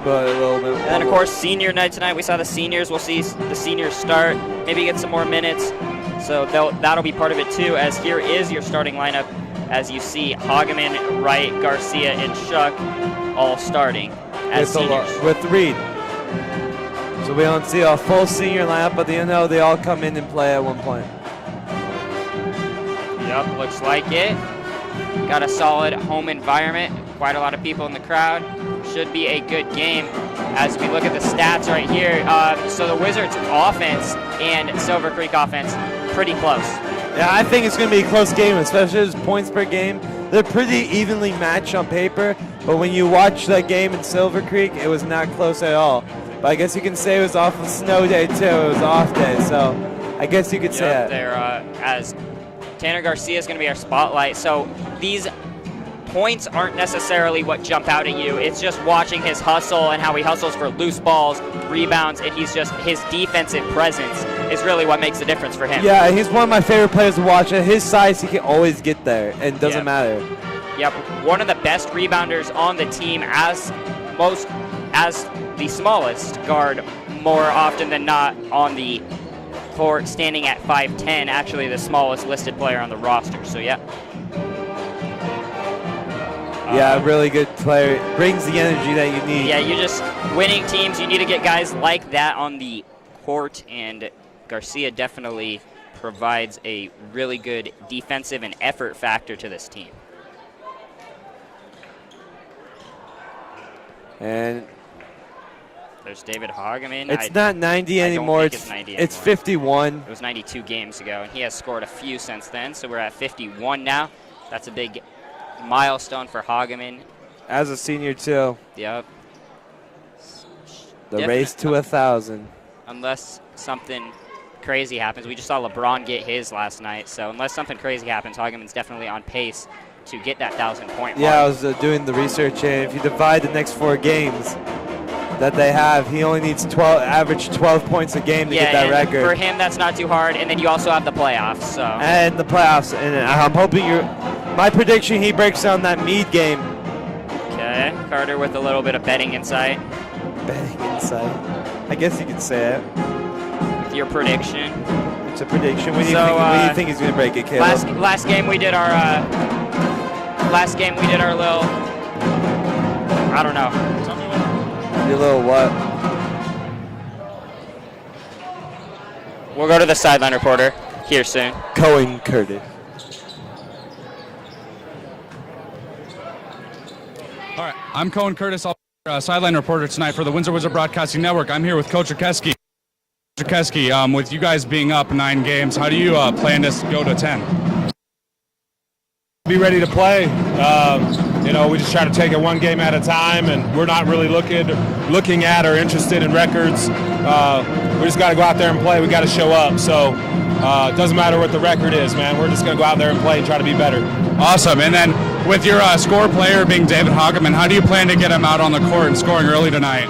but a little bit. And then, of course, senior night tonight. We saw the seniors. We'll see the seniors start, maybe get some more minutes. So that'll be part of it, too, as here is your starting lineup. As you see, Hageman, Wright, Garcia, and Shuck all starting as seniors. With Reed. So we don't see a full senior lineup, but they all come in and play at one point. Yep, looks like it. Got a solid home environment. Quite a lot of people in the crowd. Should be a good game. As we look at the stats right here, so the Wizards offense and Silver Creek offense, pretty close. Yeah, I think it's going to be a close game, especially as points per game. They're pretty evenly matched on paper, but when you watch that game in Silver Creek, it was not close at all. But I guess you can say it was off a snow day, too. It was an off day, so I guess you could say that. There, as Tanner Garcia is going to be our spotlight. So these points aren't necessarily what jump out at you. It's just watching his hustle and how he hustles for loose balls, rebounds, and his defensive presence is really what makes the difference for him. Yeah, he's one of my favorite players to watch. At his size, he can always get there, and it doesn't matter. Yep, one of the best rebounders on the team as the smallest guard more often than not on the court, standing at 5'10", actually the smallest listed player on the roster. So, yeah. Yeah, really good player. Brings the energy that you need. Yeah, you just winning teams, you need to get guys like that on the court, and Garcia definitely provides a really good defensive and effort factor to this team. And there's David Hageman. It's not 90 anymore. It's 90 it's 51. It was 92 games ago, and he has scored a few since then, so we're at 51 now. That's a big milestone for Hageman. As a senior, too. Yep. The race to 1,000. Unless something crazy happens. We just saw LeBron get his last night, so unless something crazy happens, Hageman's definitely on pace to get that 1,000-point mark. Yeah, I was doing the research, and if you divide the next 4 games that they have, he only needs average 12 points a game to get that record. For him, that's not too hard, and then you also have the playoffs. So. And the playoffs, and I'm hoping my prediction, he breaks down that Meade game. Okay, Carter with a little bit of betting insight. Betting insight. I guess you could say it. With your prediction. It's a prediction. When do you think he's going to break it, Caleb? Last game we did our little, I don't know. Your little what? We'll go to the sideline reporter here soon. Cohen Curtis. All right, I'm Cohen Curtis, sideline reporter tonight for the Windsor Wizard Broadcasting Network. I'm here with Coach Okeski. Coach Okeski, with you guys being up 9 games, how do you plan to go to 10? Be ready to play. We just try to take it one game at a time, and we're not really looking at or interested in records. We just got to go out there and play. We got to show up. So it doesn't matter what the record is, man. We're just going to go out there and play and try to be better. Awesome. And then with your score player being David Hageman, how do you plan to get him out on the court and scoring early tonight?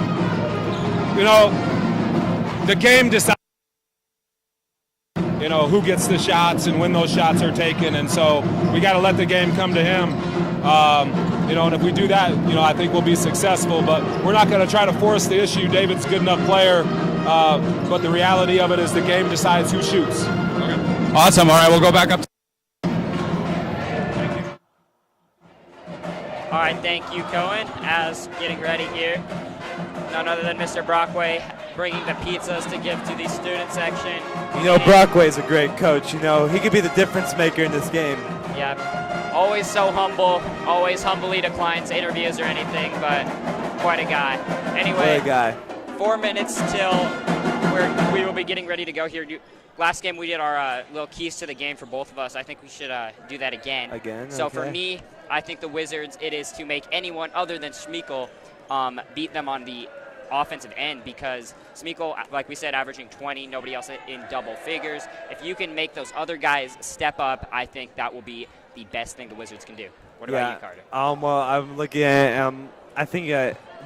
The game decides, who gets the shots and when those shots are taken. And so we got to let the game come to him. And if we do that, I think we'll be successful. But we're not going to try to force the issue. David's a good enough player. But the reality of it is the game decides who shoots. Okay. Awesome. All right, we'll go back up. All right, thank you, Cohen. As getting ready here, none other than Mr. Brockway bringing the pizzas to give to the student section. Brockway's a great coach. He could be the difference maker in this game. Yeah, always so humble, always humbly declines interviews or anything, but quite a guy. Anyway, 4 minutes till we will be getting ready to go here. Last game we did our little keys to the game for both of us. I think we should do that again. So okay. For me, I think the Wizards, it is to make anyone other than Schmekel beat them on the offensive end, because Schmekel, like we said, averaging 20, nobody else in double figures. If you can make those other guys step up, I think that will be the best thing the Wizards can do. What about you, Carter? Well, I'm looking at I think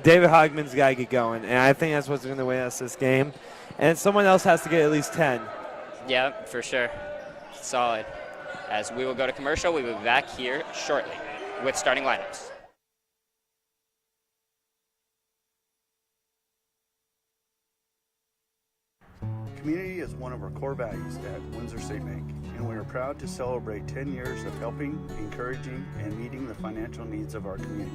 David Hageman's got to get going, and I think that's what's going to win us this game. And someone else has to get at least 10. Yeah, for sure. Solid. As we will go to commercial, we will be back here shortly with starting lineups. Community is one of our core values at Windsor State Bank, and we are proud to celebrate 10 years of helping, encouraging, and meeting the financial needs of our community.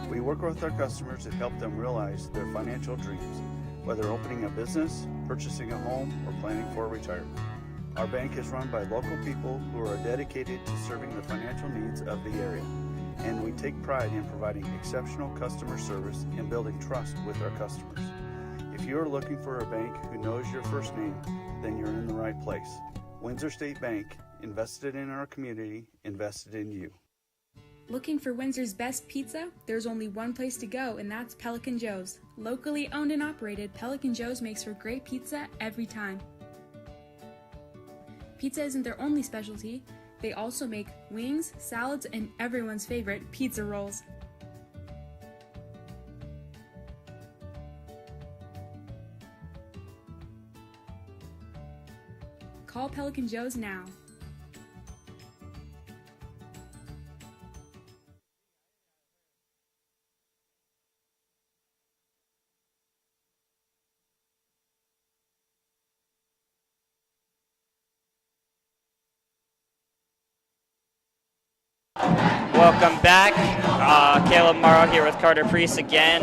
We work with our customers to help them realize their financial dreams, whether opening a business, purchasing a home, or planning for retirement. Our bank is run by local people who are dedicated to serving the financial needs of the area, and we take pride in providing exceptional customer service and building trust with our customers. If you are looking for a bank who knows your first name, then you're in the right place. Windsor State Bank, invested in our community, invested in you. Looking for Windsor's best pizza? There's only one place to go, and that's Pelican Joe's. Locally owned and operated, Pelican Joe's makes for great pizza every time. Pizza isn't their only specialty. They also make wings, salads, and everyone's favorite, pizza rolls. Call Pelican Joe's now. Welcome back. Caleb Morrow here with Carter Priest again.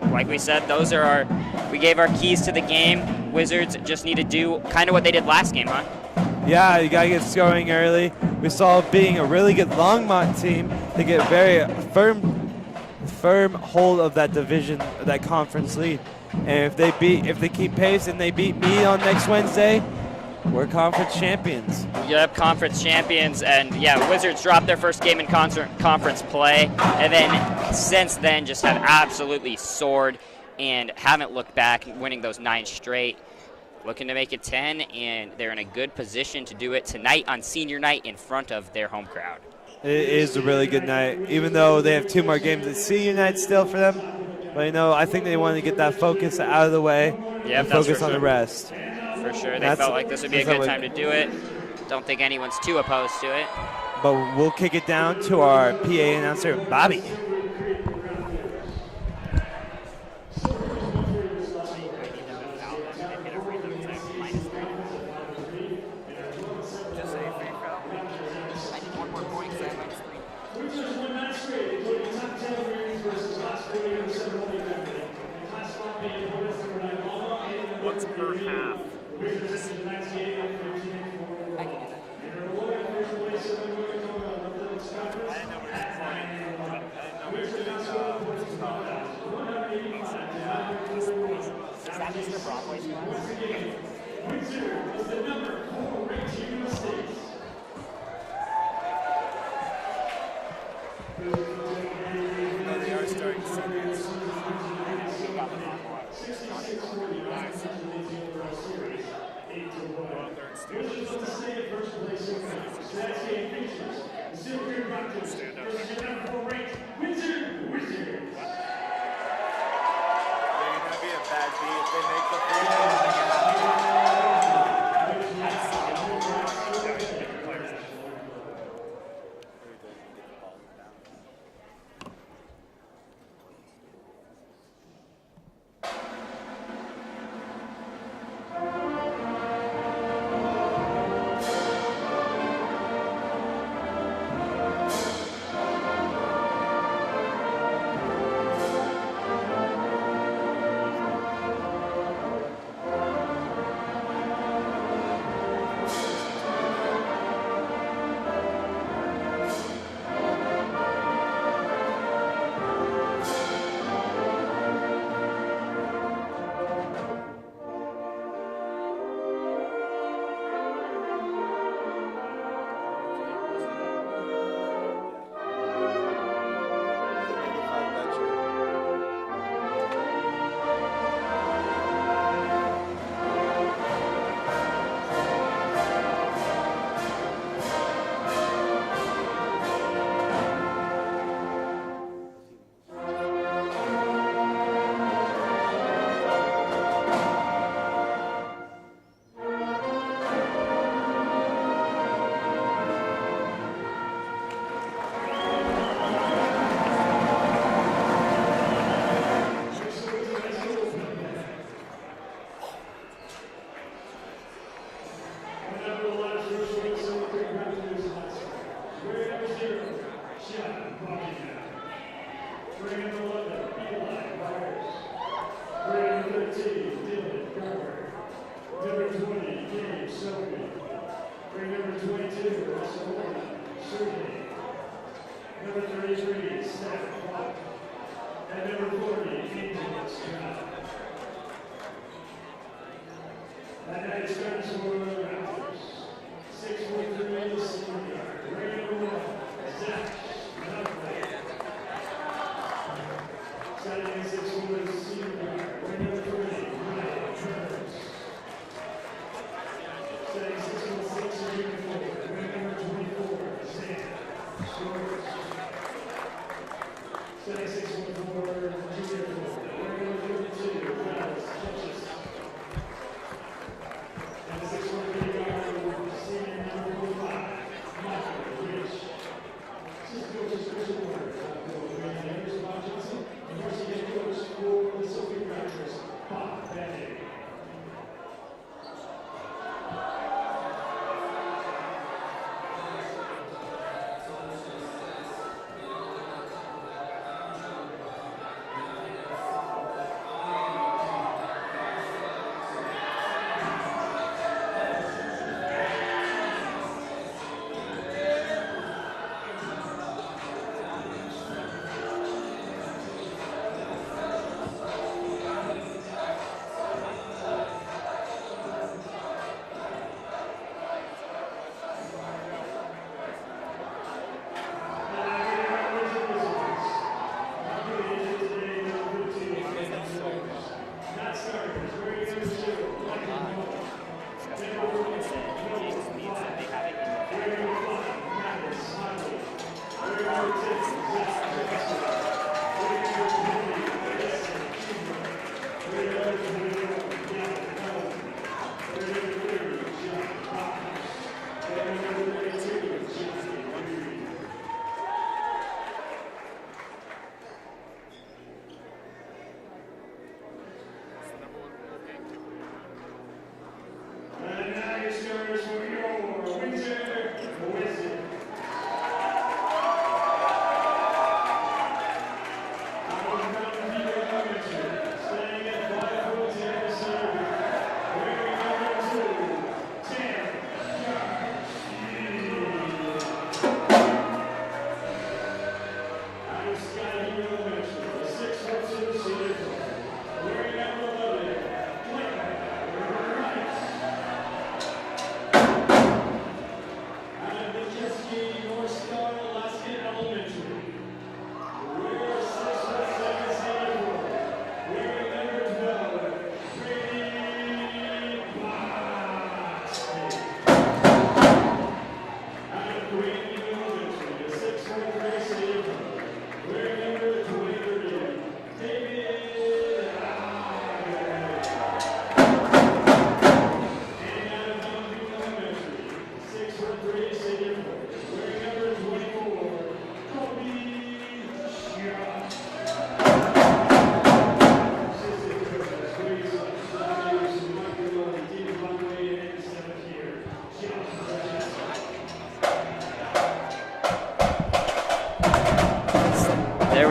Like we said, we gave our keys to the game. Wizards just need to do kind of what they did last game, huh? Yeah, you got to get scoring early. We saw being a really good Longmont team, they get very firm hold of that division, that conference lead. And if they keep pace and they beat me on next Wednesday, we're conference champions. Yep, conference champions. And yeah, Wizards dropped their first game in conference play. And then since then just have absolutely soared and haven't looked back, winning those 9 straight. Looking to make it 10, and they're in a good position to do it tonight on senior night in front of their home crowd. It is a really good night, even though they have 2 more games at senior night still for them. But I think they want to get that focus out of the way and focus on the rest. For sure. They felt like this would be a good time to do it. Don't think anyone's too opposed to it. But we'll kick it down to our PA announcer, Bobby. What's per half? They are starting seniors.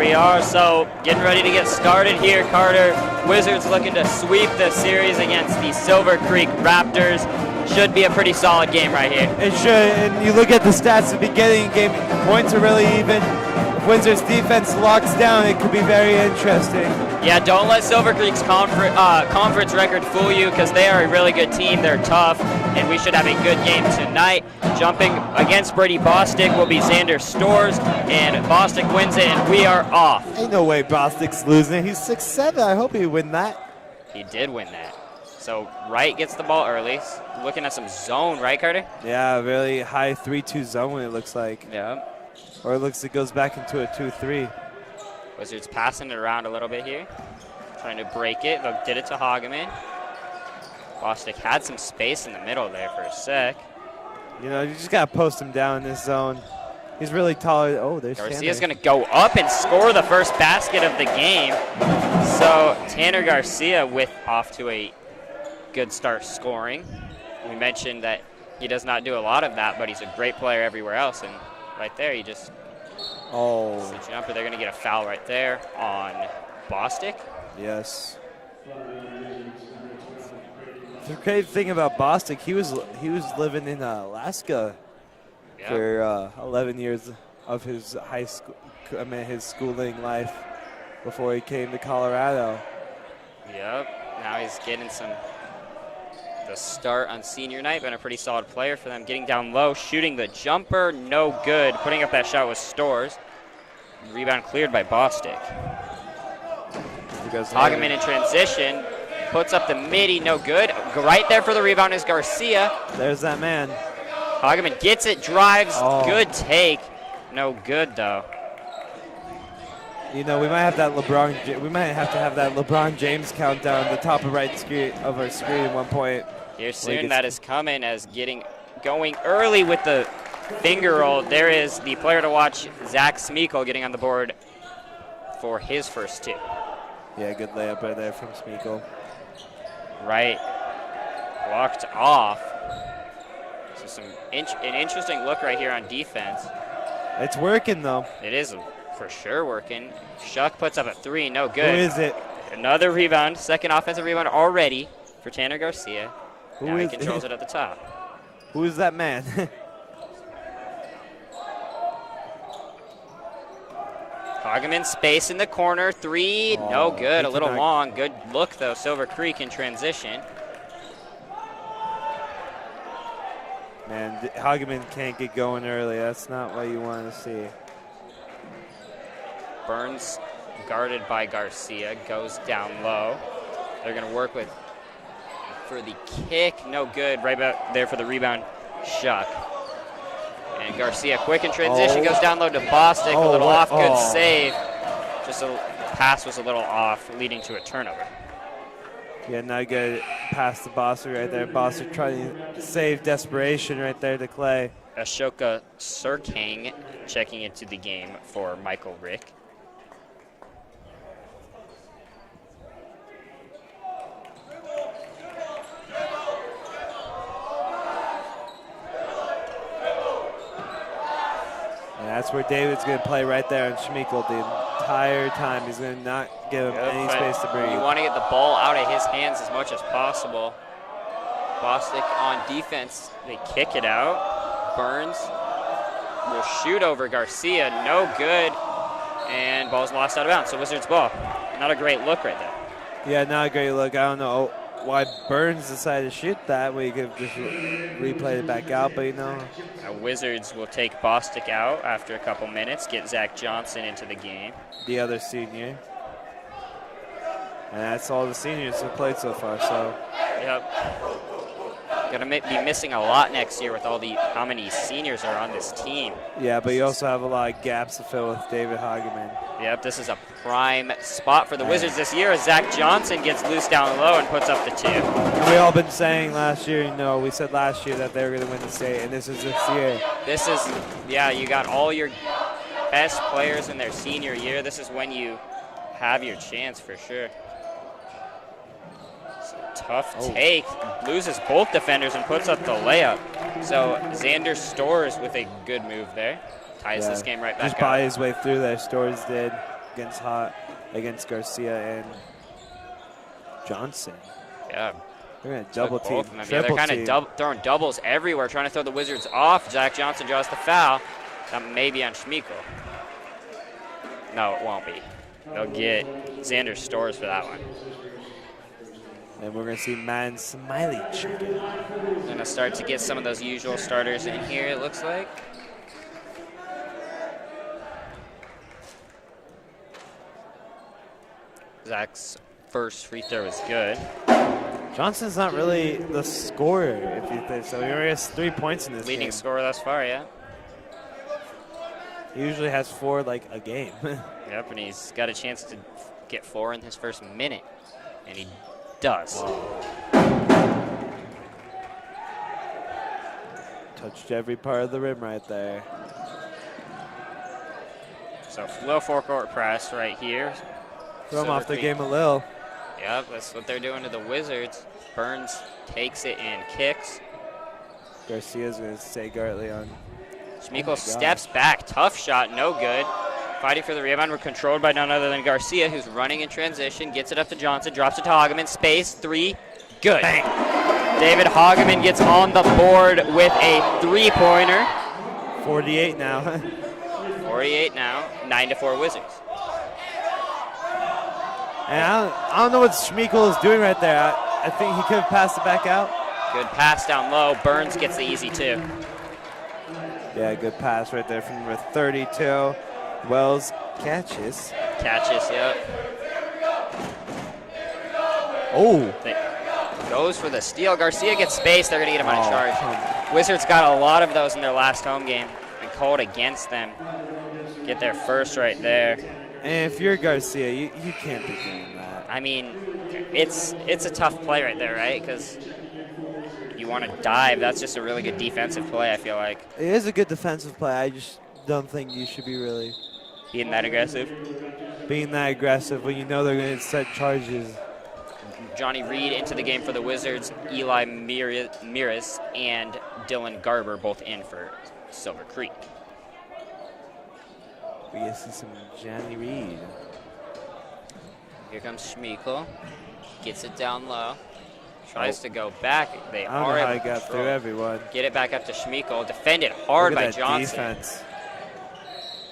we are. So getting ready to get started here, Carter. Wizards looking to sweep the series against the Silver Creek Raptors. Should be a pretty solid game right here. It should, and you look at the stats at the beginning of the game, points are really even. If Wizards defense locks down, it could be very interesting. Yeah, don't let Silver Creek's conference record fool you, because they are a really good team. They're tough, and we should have a good game tonight. Jumping against Brady Bostic will be Xander Stores, and Bostic wins it, and we are off. Ain't no way Bostic's losing. He's 6'7". I hope he win that. He did win that. So Wright gets the ball early. Looking at some zone, right, Carter? Yeah, really high 3-2 zone, it looks like. Yeah. Or it looks it goes back into a 2-3. Wizards passing it around a little bit here. Trying to break it. They did it to Hageman. Bostic had some space in the middle there for a sec. You know, you just got to post him down in this zone. He's really tall. Oh, there's Garcia's going to go up and score the first basket of the game. So Tanner Garcia off to a good start scoring. We mentioned that he does not do a lot of that, but he's a great player everywhere else. And right there, he just Oh. It's the jumper. They're going to get a foul right there on Bostic. Yes. The great thing about Bostic, he was living in Alaska for 11 years of his his schooling life before he came to Colorado. Yep. Now he's getting the start on senior night. Been a pretty solid player for them. Getting down low, shooting the jumper, no good. Putting up that shot was Stores. Rebound cleared by Bostic. Hageman in transition. Puts up the midi, no good. Right there for the rebound is Garcia. There's that man. Hageman gets it, drives, good take. No good though. You know, we might have that we might have to have that LeBron James countdown at the top of right screen of our screen at one point. Here soon that is coming as going early with the finger roll. There is the player to watch, Zach Smeekle, getting on the board for his first two. Yeah, good layup right there from Smeekle. Right, walked off. So an interesting look right here on defense. It's working though. It is for sure working. Shuck puts up a three, no good. Who is it? Another rebound, second offensive rebound already for Tanner Garcia. Now he is controls it at the top. Who is that man? Hageman space in the corner, three, no good, a little long. Good look though, Silver Creek in transition. Man, Hageman can't get going early. That's not what you want to see. Burns guarded by Garcia, goes down low. They're gonna work for the kick, no good. Right about there for the rebound, Shuck. And Garcia quick in transition, goes down low to Bostic, a little off, good save. Just a pass was a little off, leading to a turnover. Yeah, not good pass to Bostic right there. Bostic trying to save desperation right there to Clay. Ashoka Sirkang checking into the game for Michael Rick. That's where David's going to play right there on Schmeickel the entire time. He's going to not give him any space to breathe. You want to get the ball out of his hands as much as possible. Bostic on defense, they kick it out. Burns will shoot over Garcia, no good. And ball's lost out of bounds, so Wizards ball. Not a great look right there. Yeah, not a great look. I don't know why Burns decided to shoot that. We could just replay it back out, but you know. Wizards will take Bostic out after a couple minutes, get Zach Johnson into the game. The other senior. And that's all the seniors have played so far, so. Yep. Gonna be missing a lot next year with how many seniors are on this team. Yeah, but you also have a lot of gaps to fill with David Hageman. Yep, this is a prime spot for the Wizards this year as Zach Johnson gets loose down low and puts up the two. And we all been saying last year, we said last year that they were going to win the state, and this is this year. This is, you got all your best players in their senior year. This is when you have your chance for sure. Tough take, loses both defenders and puts up the layup. So Xander Stores with a good move there. Ties this game right back up. Just by his way through there, Stores did against Garcia and Johnson. Yeah. They're going to double team, triple they're kind of throwing doubles everywhere, trying to throw the Wizards off. Zach Johnson draws the foul. That may be on Schmeickel. No, it won't be. They'll get Xander Stores for that one. And we're going to see Man Smiley check it. Going to start to get some of those usual starters in here, it looks like. Zach's first free throw is good. Johnson's not really the scorer, if you think so. He already has 3 points in this game. Leading scorer thus far, yeah. He usually has 4 a game. Yep, and he's got a chance to get 4 in his first minute. And he does. Touched every part of the rim right there. So low forecourt press right here. Throw him off the game a little. Yep, that's what they're doing to the Wizards. Burns takes it and kicks. Garcia's going to stay Gartley on Schmeickel steps back. Tough shot, no good. Fighting for the rebound. We're controlled by none other than Garcia, who's running in transition. Gets it up to Johnson. Drops it to Hageman. Space. 3. Good. Bang. David Hageman gets on the board with a 3-pointer. 48 now. 48 now. 9-4 Wizards. And I don't know what Schmeickel is doing right there. I think he could have passed it back out. Good pass down low. Burns gets the easy 2. Yeah, good pass right there from number 32. Wells catches. Yep. Oh. Goes for the steal. Garcia gets space. They're going to get him on a charge. Wizards got a lot of those in their last home game and called against them. Get their first right there. And if you're Garcia, you can't be doing that. I mean, it's a tough play right there, right? Because you want to dive. That's just a really good defensive play, I feel like. It is a good defensive play. I just don't think you should be really being that aggressive. Being that aggressive when you know they're going to set charges. Johnny Reed into the game for the Wizards. Eli Miras and Dylan Garber both in for Silver Creek. We get to see some Johnny Reed. Here comes Schmeickel. Gets it down low. Tries to go back. They I don't know how he got through everyone. Get it back up to Schmeickel. Defended hard by Johnson. Defense.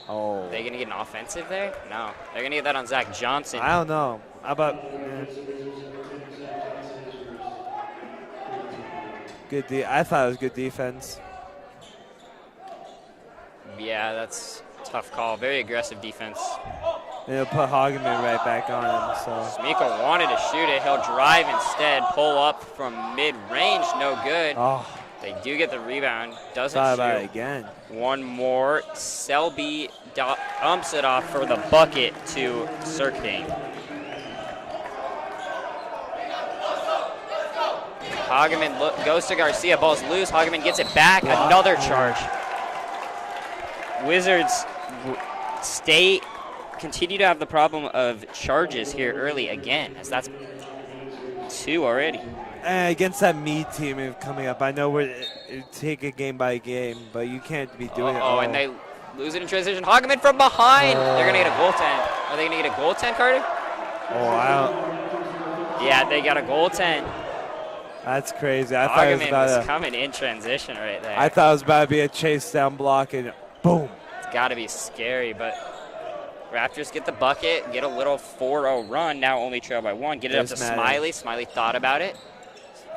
Oh. They gonna get an offensive there? No. They're gonna get that on Zach Johnson. I don't know. How about I thought it was good defense. Yeah, that's a tough call. Very aggressive defense. And he'll put Hageman right back on him. So Schmeickel wanted to shoot it. He'll drive instead. Pull up from mid-range. No good. Oh. They do get the rebound. Doesn't thought shoot. about it again. One more. Selby dumps it off for the bucket to Sirkdane. Hageman goes to Garcia. Ball's loose. Hageman gets it back. Another charge. Wizards continue to have the problem of charges here early again, as that's 2 already. Against that Meade team coming up, I know we're take it game by game, but you can't be doing it. Oh, and they lose it in transition. Hageman from behind. They're going to get a goaltend. Are they going to get a goaltend, Carter? Oh, I don't. Yeah, they got a goaltend. That's crazy. I thought it was about was coming in transition right there. I thought it was about to be a chase down block and boom. It's got to be scary, but Raptors get the bucket, get a little 4-0 run. Now only trail by 1. Get it up to Smiley. Smiley thought about it.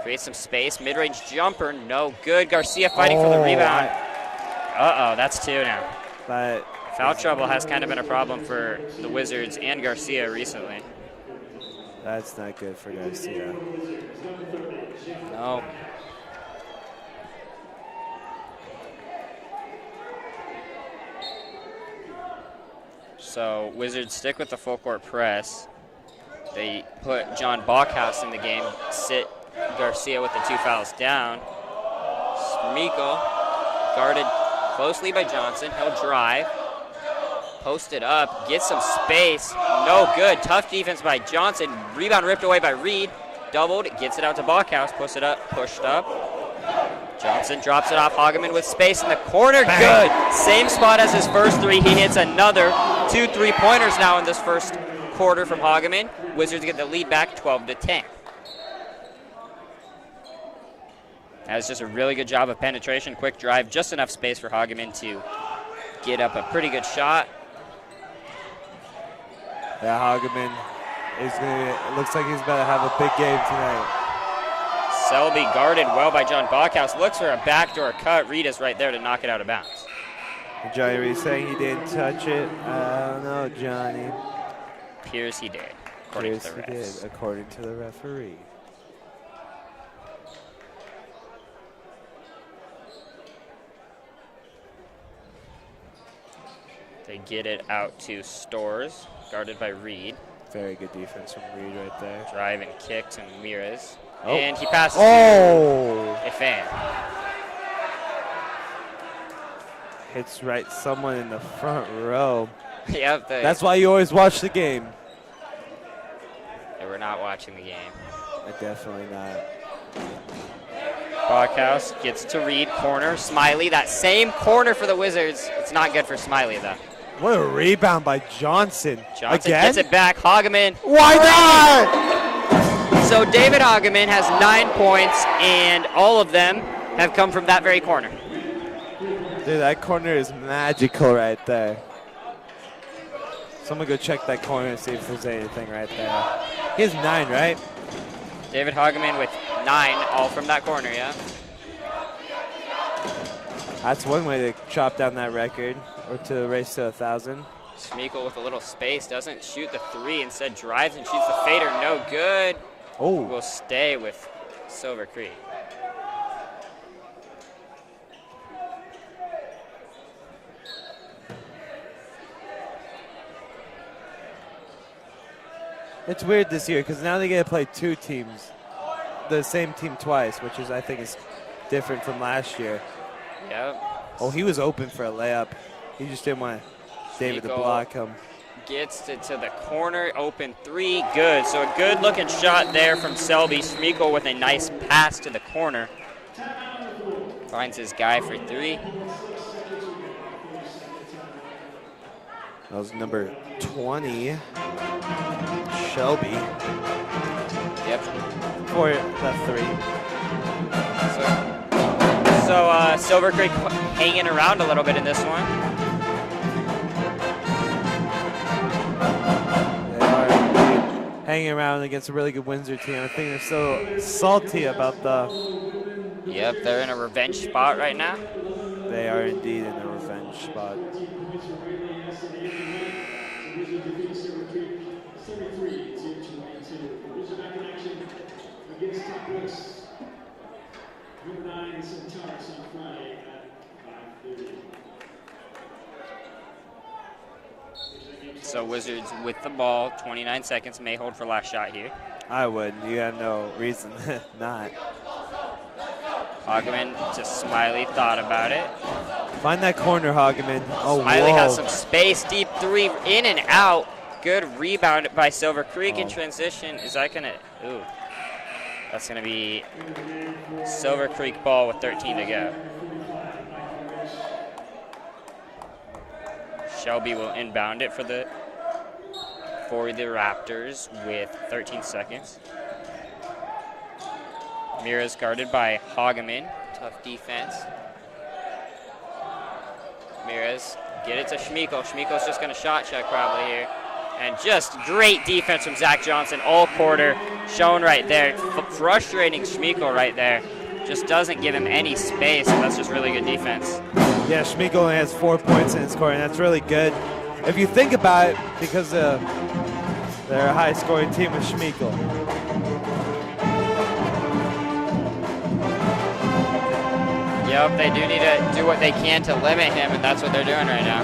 Create some space. Mid-range jumper, no good. Garcia fighting for the rebound. Uh-oh, that's 2 now. But foul trouble has kind of been a problem for the Wizards and Garcia recently. That's not good for Garcia. No. So Wizards stick with the full court press. They put John Bachhaus in the game, sit Garcia with the 2 fouls down. Schmeickel guarded closely by Johnson. He'll drive, post it up, get some space. No good. Tough defense by Johnson. Rebound ripped away by Reed. Doubled, gets it out to Bachhaus. Push it up, pushed up. Johnson drops it off. Hageman with space in the corner. Bang. Good. Same spot as his first 3. He hits another 2 3-pointers now in this first quarter from Hageman. Wizards get the lead back 12-10. That's just a really good job of penetration. Quick drive, just enough space for Hageman to get up a pretty good shot. Yeah, Hageman is it looks like he's about to have a big game tonight. Selby guarded well by John Bachhaus. Looks for a backdoor cut. Reed is right there to knock it out of bounds. Johnny Reed saying he didn't touch it. I don't know, Johnny. Appears he did, according to the refs. According to the referee. They get it out to Stores, guarded by Reed. Very good defense from Reed right there. Drive and kick to Miras. Oh. And he passes to Ifan. Hits right someone in the front row. Yep. That's why you always watch the game. They were not watching the game. Definitely not. Brockhouse gets to read corner. Smiley, that same corner for the Wizards. It's not good for Smiley, though. What a rebound by Johnson. Johnson Again? gets it back. Hageman. Why not? So David Hageman has 9 points, and all of them have come from that very corner. Dude, that corner is magical right there. Someone go check that corner and see if there's anything right there. He has 9, right? David Hageman with 9, all from that corner, yeah. That's one way to chop down that record, or to race to 1,000. Schmeickel with a little space, doesn't shoot the 3, instead drives and shoots the fader, no good. Oh. Will stay with Silver Creek. It's weird this year because now they get to play 2 teams, the same team twice, which is I think is different from last year. Yep. Oh, he was open for a layup. He just didn't want David to block him. Gets it to the corner, open 3, good. So a good looking shot there from Selby. Schmeickel with a nice pass to the corner. Finds his guy for 3. That was number 20, Shelby. Yep. For that 3. So Silver Creek hanging around a little bit in this one. They are hanging around against a really good Windsor team. I think they're so salty about the... Yep, they're in a revenge spot right now. They are indeed in a revenge spot. So Wizards with the ball, 29 seconds, may hold for last shot here. I would. You have no reason not. Hageman to Smiley, thought about it. Find that corner, Hageman. Oh, Smiley whoa. has some space, deep 3, in and out. Good rebound by Silver Creek in transition. Is that gonna, ooh. That's gonna be Silver Creek ball with 13 to go. Shelby will inbound it for the Raptors with 13 seconds. Mira's guarded by Hageman. Tough defense. Mira's get it to Schmeickel. Schmeickel's just going to shot check probably here. And just great defense from Zach Johnson all quarter. Shown right there. Frustrating Schmeickel right there. Just doesn't give him any space. And that's just really good defense. Yeah, Schmeickel only has 4 points in his score, and that's really good. If you think about it, because they're a high-scoring team with Schmeickel. Yep, they do need to do what they can to limit him, and that's what they're doing right now.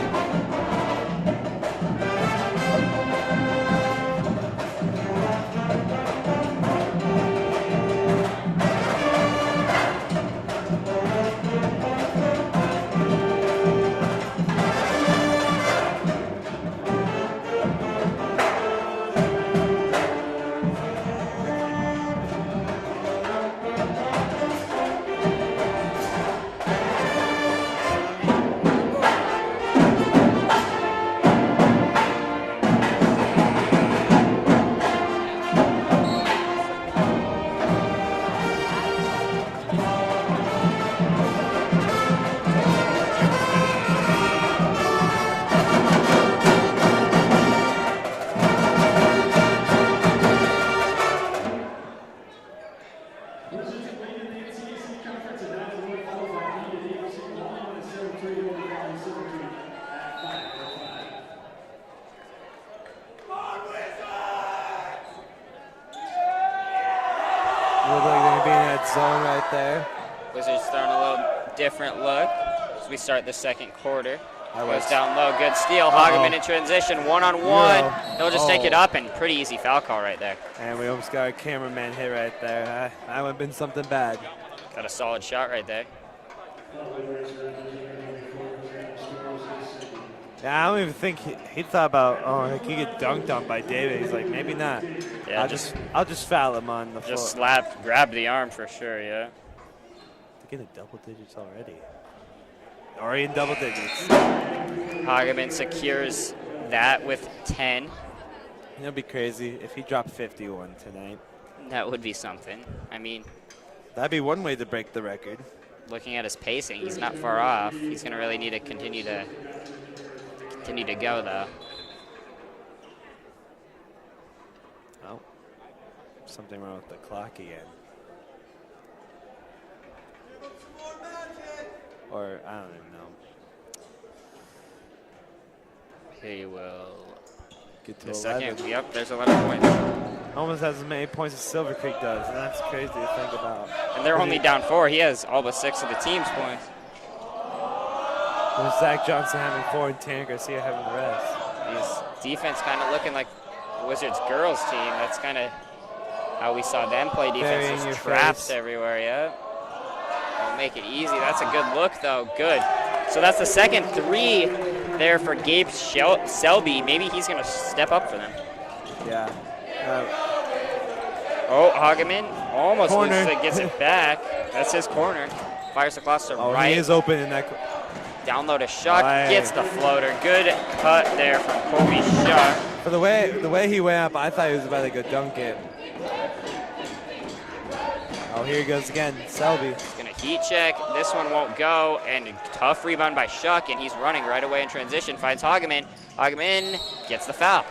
Zone right there. Wizards throwing a little different look as we start the second quarter. That Goes was- down low, good steal. Hageman in transition, one-on-one. He'll just take it up, and pretty easy foul call right there. And we almost got a cameraman hit right there. That would have been something bad. Got a solid shot right there. Yeah, I don't even think he thought about, oh, he could get dunked on by David. He's like, maybe not. Yeah, I'll just foul him on the floor. Just grab the arm for sure, yeah. getting double digits already. Already in double digits. Hageman secures that with 10. It'd be crazy if he dropped 51 tonight. That would be something. I mean, that'd be one way to break the record. Looking at his pacing, he's not far off. He's going to really need to continue to go, though. Oh, something wrong with the clock again. Or I don't even know. He will get to the 11. second. Yep, there's 11 points. Almost has as many points as Silver Creek does, and that's crazy to think about. And they're only down 4. He has all but 6 of the team's points. With Zach Johnson having 4 and Tanner Garcia having the rest. His defense kind of looking like Wizards girls team. That's kind of how we saw them play defense. There's traps everywhere, yeah. Don't make it easy. That's a good look, though. Good. So that's the second 3 there for Gabe Selby. Maybe he's going to step up for them. Yeah. Oh, Hageman almost Corner. loses it, gets it back. That's his corner. Fires across to right. He is open in that. Down low to Shuck, gets the floater. Good cut there from Kobe Shuck. For the way he went up, I thought he was about to go dunk it. Oh, here he goes again, Selby. He's gonna heat check. This one won't go, and tough rebound by Shuck, and he's running right away in transition. Finds Hageman. Hageman gets the foul.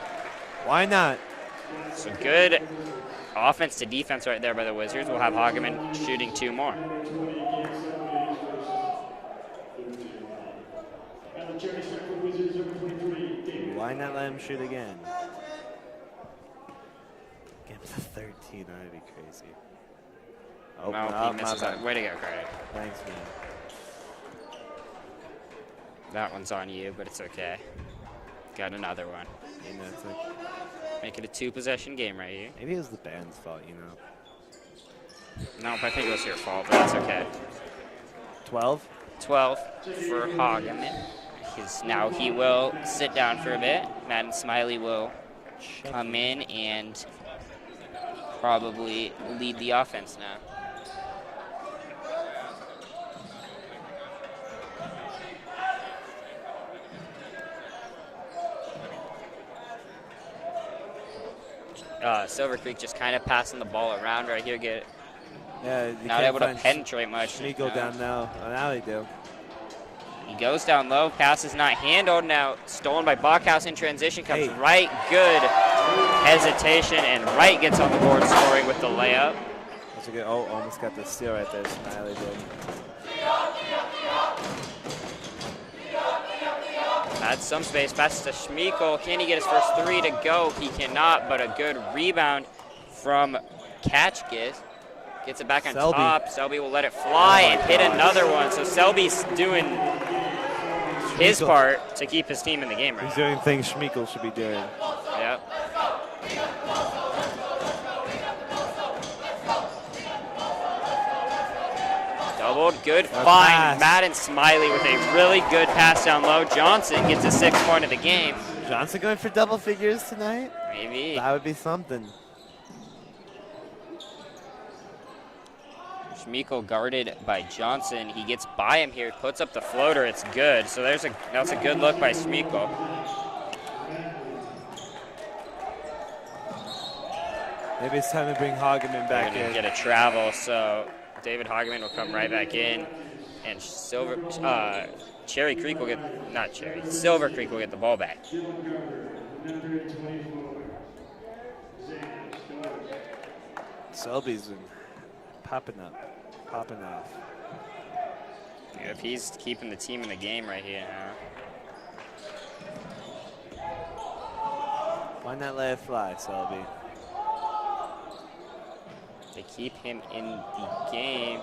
Why not? So good offense to defense right there by the Wizards. We'll have Hageman shooting 2 more. Why not let him shoot again? Get him to 13, that'd be crazy. Oh, no, he misses that. Way to go, Craig. Thanks, man. That one's on you, but it's okay. Got another one. You know, it's like, make it a 2-possession game right here. Maybe it was the band's fault, you know. Nope, I think it was your fault, but that's okay. 12? 12 for Hageman. Now he will sit down for a bit. Madden Smiley will come in and probably lead the offense now. Silver Creek just kind of passing the ball around right here. Not able to penetrate much. Go down now. Oh, now they do. He goes down low. Pass is not handled. Now stolen by Bachhaus in transition. Comes right. Good hesitation, and Wright gets on the board scoring with the layup. That's a good. Oh, almost got the steal right there. Smiley did. Had some space. Pass to Schmeickel. Can he get his first 3 to go? He cannot, but a good rebound from Katchkis. Gets it back on top. Selby will let it fly and hit another one. So Selby's doing his part to keep his team in the game right He's doing things Schmeickel should be doing. Yep. Doubled, good find. Madden Smiley with a really good pass down low. Johnson gets a 6th point of the game. Johnson going for double figures tonight? Maybe. That would be something. Schmeickel guarded by Johnson. He gets by him here, puts up the floater. It's good. So that's a good look by Schmeickel. Maybe it's time to bring Hageman back in. Get a travel, so David Hageman will come right back in, and Silver Creek will get the ball back. Selby's been popping off. If he's keeping the team in the game right here now. Why not let it fly, Selby? They keep him in the game.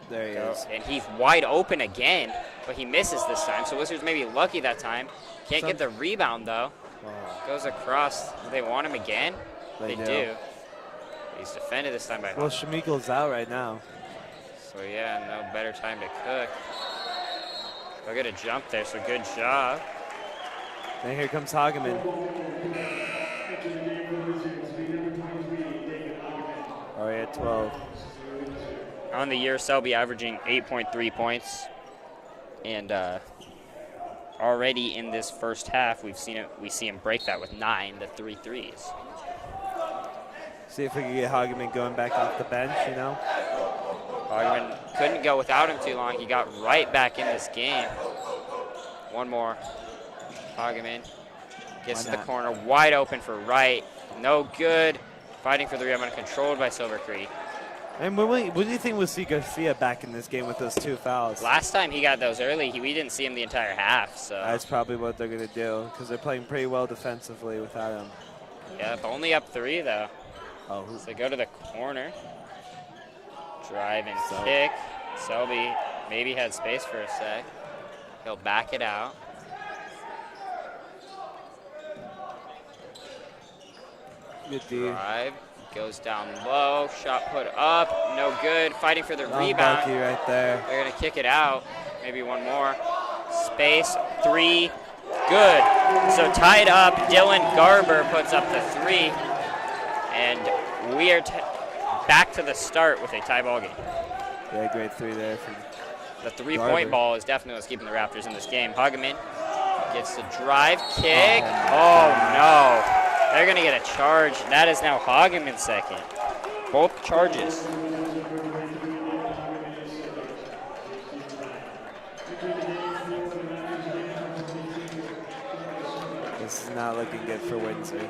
There he is. And he's wide open again, but he misses this time. So Wizards may be lucky that time. Can't get the rebound, though. Goes across. Do they want him again? They do. He's defended this time by Well, Schmeickel's out right now. So, yeah, no better time to cook. They'll get a jump there, so good job. And here comes Hageman. Already at 12. On the year, Selby averaging 8.3 points. And already in this first half, we see him break that with 9 to 3 threes. See if we can get Hageman going back off the bench, you know? Hageman couldn't go without him too long. He got right back in this game. One more. Hageman gets to the corner, wide open for Wright. No good. Fighting for the rebound, controlled by Silver Creek. And when do you think we'll see Garcia back in this game with those 2 fouls? Last time he got those early, we didn't see him the entire half. So that's probably what they're going to do because they're playing pretty well defensively without him. Yep, only up 3 though. Oh, so they go to the corner. Drive and kick. Selby maybe had space for a sec. He'll back it out. Good D. Drive. Goes down low. Shot put up. No good. Fighting for the rebound. Unlucky right there. They're going to kick it out. Maybe one more. Space. 3. Good. So tied up. Dylan Garber puts up the 3. And we are back to the start with a tie ball game. Yeah, great 3 there. The 3-point ball is definitely what's keeping the Raptors in this game. Hageman gets the drive kick. Oh no. They're going to get a charge. That is now Hageman's second. Both charges. This is not looking good for Windsor.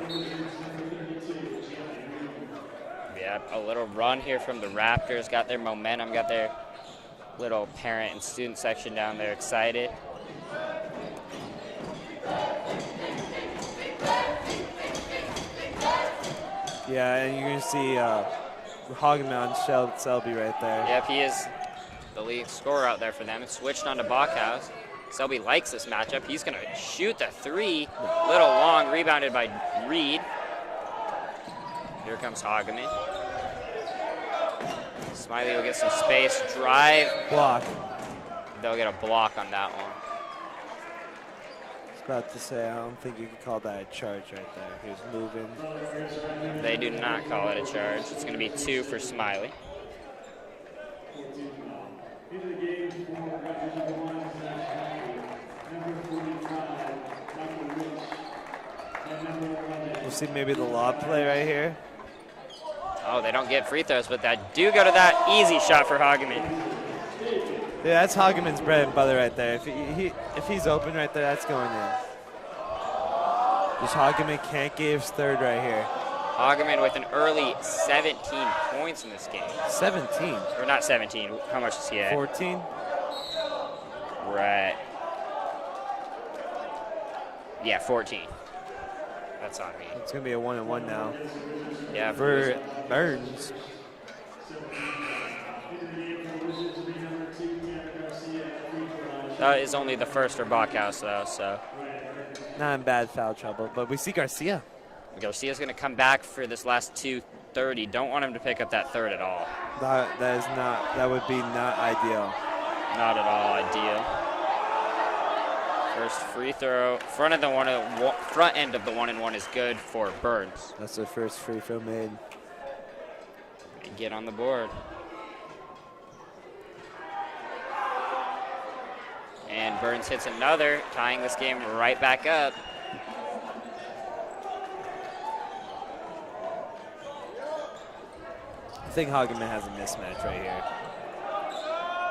Yeah, a little run here from the Raptors. Got their momentum, got their little parent and student section down there excited. Yeah, and you're going to see Hageman on Selby right there. Yep, he is the lead scorer out there for them. It's switched on to Bachhaus. Selby likes this matchup. He's going to shoot the 3. Little long, rebounded by Reed. Here comes Hageman. Smiley will get some space. Drive. Block. They'll get a block on that one. About to say, I don't think you can call that a charge right there. He was moving. They do not call it a charge. It's going to be 2 for Smiley. We'll see maybe the lob play right here. Oh, they don't get free throws, but that do go to that easy shot for Hageman. Yeah, that's Hageman's bread and butter right there. If he's open right there, that's going in. Just Hageman can't get his 3rd right here. Hageman with an early 17 points in this game. 17? Or not 17. How much is he at? 14? Right. Yeah, 14. That's on me. It's going to be a 1-and-1 now. Yeah, for Burns. That is only the first for Bachhaus, though, so. Not in bad foul trouble, but we see Garcia. Garcia's going to come back for this last 2:30. Don't want him to pick up that 3rd at all. That would be not ideal. Not at all ideal. First free throw, front end of the 1-and-1 is good for Burns. That's the first free throw made. And get on the board. And Burns hits another, tying this game right back up. I think Hageman has a mismatch right here.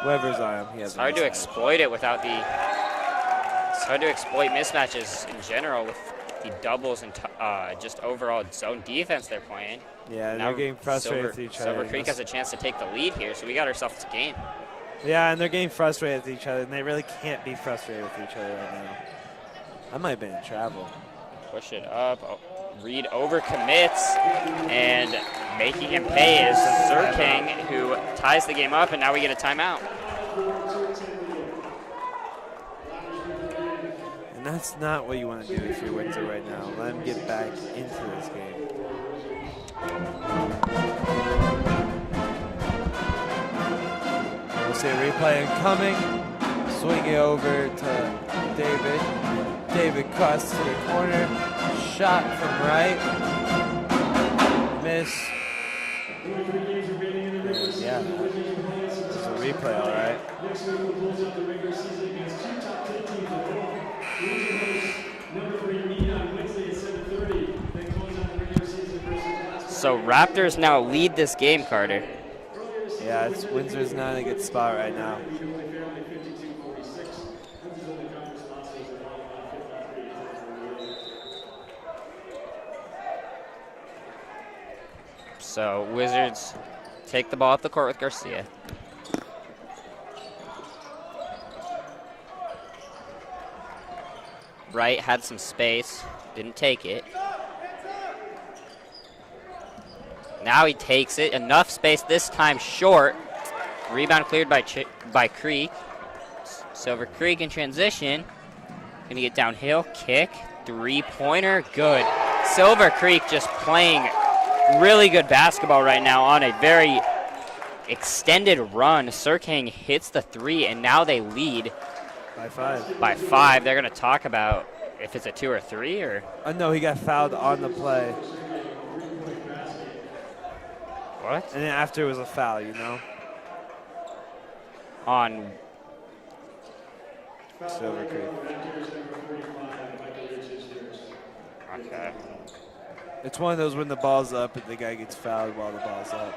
Whoever's on him, he has It's hard to exploit it without the... It's hard to exploit mismatches in general with the doubles and just overall zone defense they're playing. Yeah, they're getting frustrated with each other. Silver Creek has a chance to take the lead here, so we got ourselves a game. Yeah, and they're getting frustrated with each other, and they really can't be frustrated with each other right now. I might have been in travel. Push it up. Oh, Reed overcommits, and making him pay is Sir King, who ties the game up, and now we get a timeout. And that's not what you want to do if you're Windsor right now. Let him get back into this game. We'll see a replay incoming. Swing it over to David. David crosses to the corner. Shot from right. Miss. Yeah. next week we'll close out the regular season against 2 top 10 teams overall. The region hosts number 3 meet on Wednesday at 7:30. Then close out the regular season versus. So Raptors now lead this game, Carter. Yeah, Windsor's not in a good spot right now. So Wizards take the ball off the court with Garcia. Wright had some space, didn't take it. Now he takes it, enough space this time short. Rebound cleared by Creek. Silver Creek in transition. Gonna get downhill, kick, three-pointer, good. Silver Creek just playing really good basketball right now on a very extended run. Sirkang hits the three, and now they lead by 5. By 5. They're going to talk about if it's a 2 or 3 or. No, he got fouled on the play. What? And then after it was a foul, you know. On Silver Creek. Okay. It's one of those when the ball's up and the guy gets fouled while the ball's up.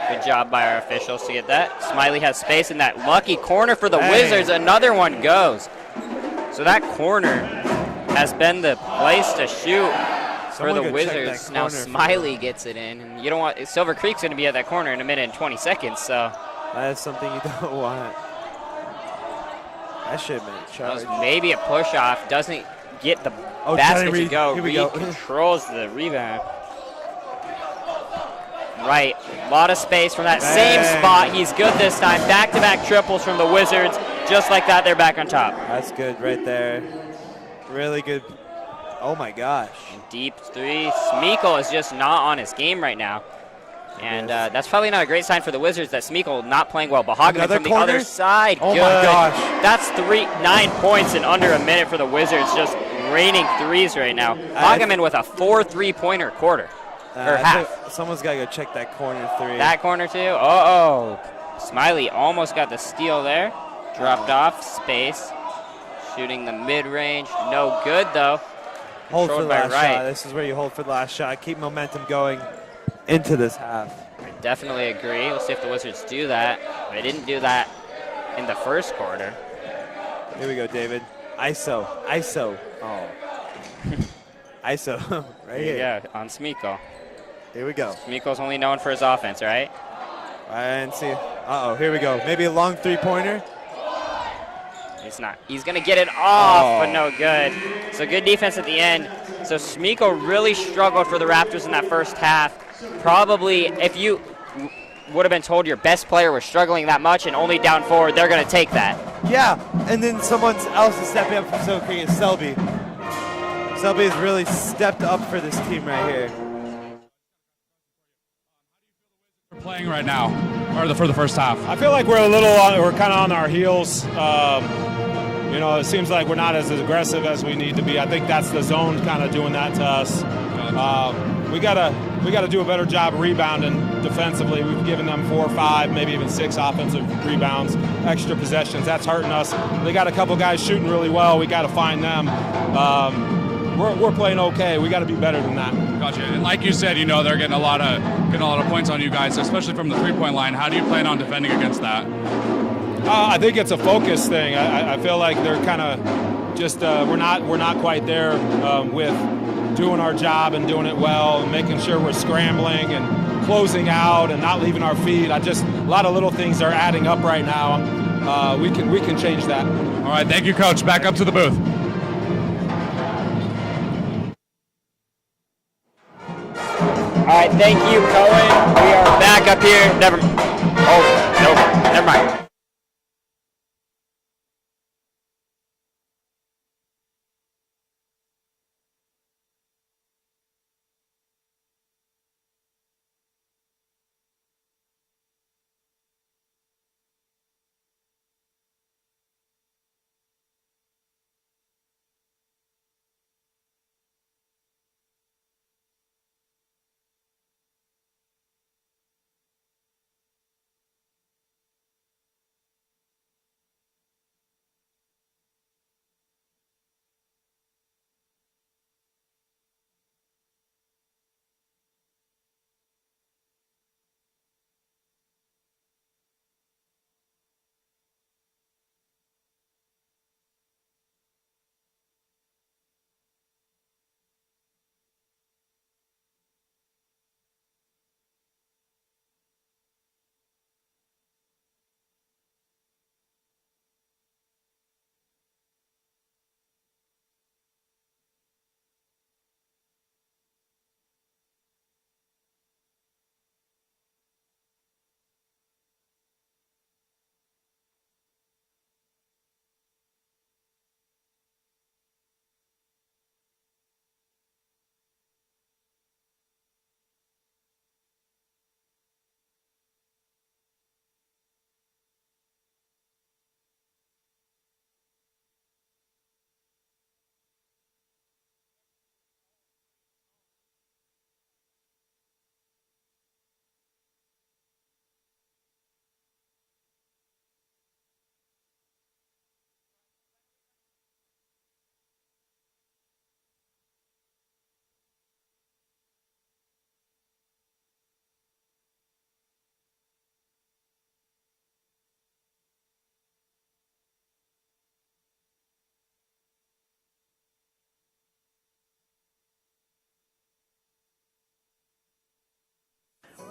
Good job by our officials to get that. Smiley has space in that lucky corner for the Wizards. Another one goes. So that corner has been the place to shoot for the Wizards. Now Smiley gets it in. And you don't want Silver Creek's going to be at that corner in 1 minute and 20 seconds. So that is something you don't want. That should have been a charge. Maybe a push off. Doesn't get the basket to go. Reed controls the rebound. Right, a lot of space from that same spot. He's good this time. Back-to-back triples from the Wizards. Just like that, they're back on top. That's good right there. Really good. Oh, my gosh. And deep three. Smeekle is just not on his game right now. And that's probably not a great sign for the Wizards that Smeekle not playing well. Bahagman from the other side. Oh, good. my gosh. That's 9 points in under a minute for the Wizards. Just raining threes right now. Bahagman with a 4 3-pointer quarter. Or half. Someone's got to go check that corner 3. That corner too? Uh-oh. Smiley almost got the steal there. Dropped off, space. Shooting the mid-range. No good, though. Hold for the last shot. This is where you hold for the last shot. Keep momentum going into this half. I definitely agree. We'll see if the Wizards do that. They didn't do that in the first quarter. Here we go, David. ISO. ISO. Oh. ISO. Right here. Yeah, on Smeekle. Here we go. Smeekle's only known for his offense, right? And see. Uh-oh, here we go. Maybe a long three-pointer. He's not. He's going to get it off, but no good. So good defense at the end. So Smeekle really struggled for the Raptors in that first half. Probably, if you would have been told your best player was struggling that much and only down 4, they're going to take that. Yeah, and then someone else is stepping up for Silver Creek is Selby. Selby has really stepped up for this team right here. We're playing right now, or for the first half. I feel like we're we're kind of on our heels. You know, it seems like we're not as aggressive as we need to be. I think that's the zone kind of doing that to us. We gotta do a better job rebounding defensively. We've given them 4 or 5, maybe even 6 offensive rebounds, extra possessions. That's hurting us. They got a couple guys shooting really well. We got to find them. We're playing okay. We got to be better than that. Gotcha. And like you said, you know they're getting a lot of points on you guys, especially from the three-point line. How do you plan on defending against that? I think it's a focus thing. I feel like they're kind of just we're not quite there with doing our job and doing it well and making sure we're scrambling and closing out and not leaving our feet. A lot of little things are adding up right now. We can change that. All right, thank you, Coach. Back up to the booth. All right, thank you, Cohen. We are back up here. Never mind.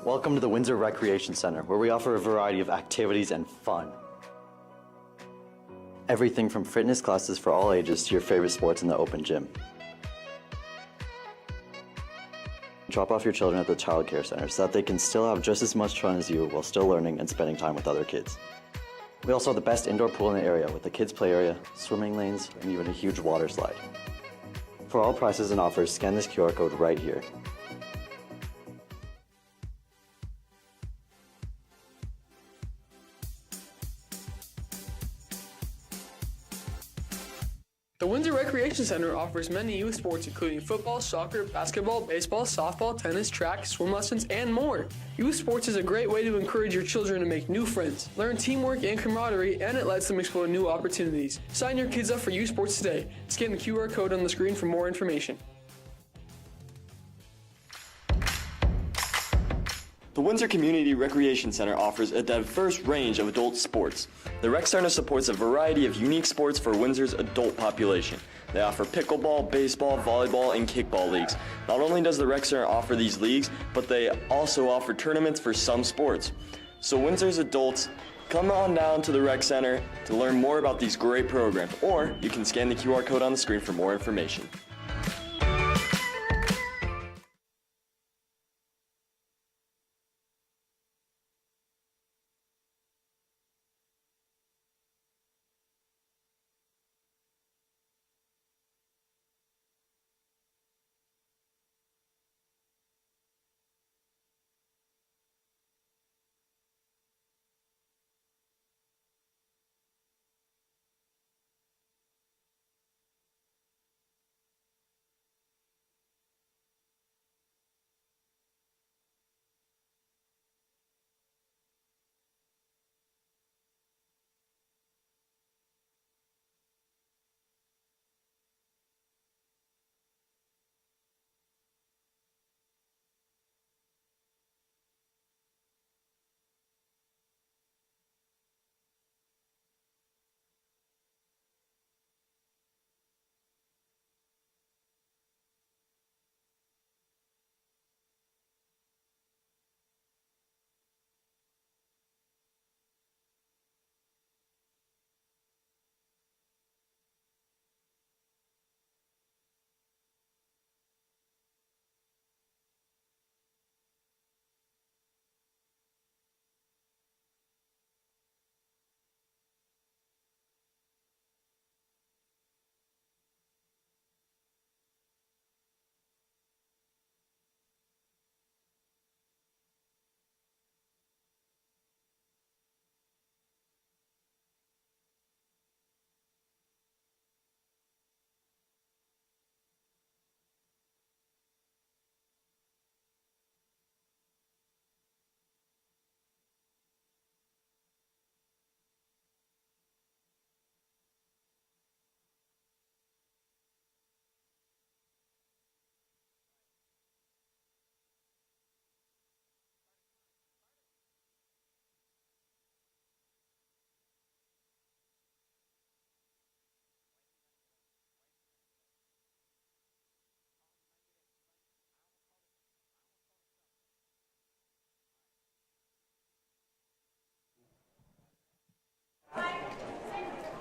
Welcome to the Windsor Recreation Center, where we offer a variety of activities and fun. Everything from fitness classes for all ages to your favorite sports in the open gym. Drop off your children at the child care center so that they can still have just as much fun as you while still learning and spending time with other kids. We also have the best indoor pool in the area with a kids play area, swimming lanes, and even a huge water slide. For all prices and offers, scan this QR code right here. The Windsor Recreation Center offers many youth sports including football, soccer, basketball, baseball, softball, tennis, track, swim lessons, and more. Youth sports is a great way to encourage your children to make new friends, learn teamwork and camaraderie, and it lets them explore new opportunities. Sign your kids up for youth sports today. Scan the QR code on the screen for more information. The Windsor Community Recreation Center offers a diverse range of adult sports. The Rec Center supports a variety of unique sports for Windsor's adult population. They offer pickleball, baseball, volleyball, and kickball leagues. Not only does the Rec Center offer these leagues, but they also offer tournaments for some sports. So Windsor's adults, come on down to the Rec Center to learn more about these great programs, or you can scan the QR code on the screen for more information.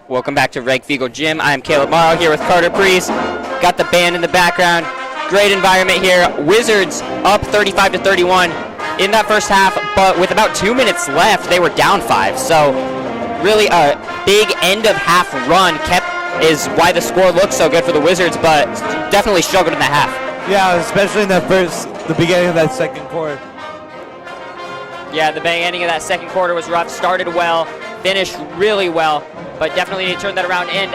Welcome back to Reg Fiegel Gym. I'm Caleb Morrow here with Carter Priest. Got the band in the background. Great environment here. Wizards up 35-31 in that first half, but with about 2 minutes left, they were down 5. So really a big end of half run is why the score looks so good for the Wizards, but definitely struggled in the half. Yeah, especially in the beginning of that second quarter. Yeah, the beginning of that second quarter was rough. Started well, finished really well, but definitely need to turn that around. And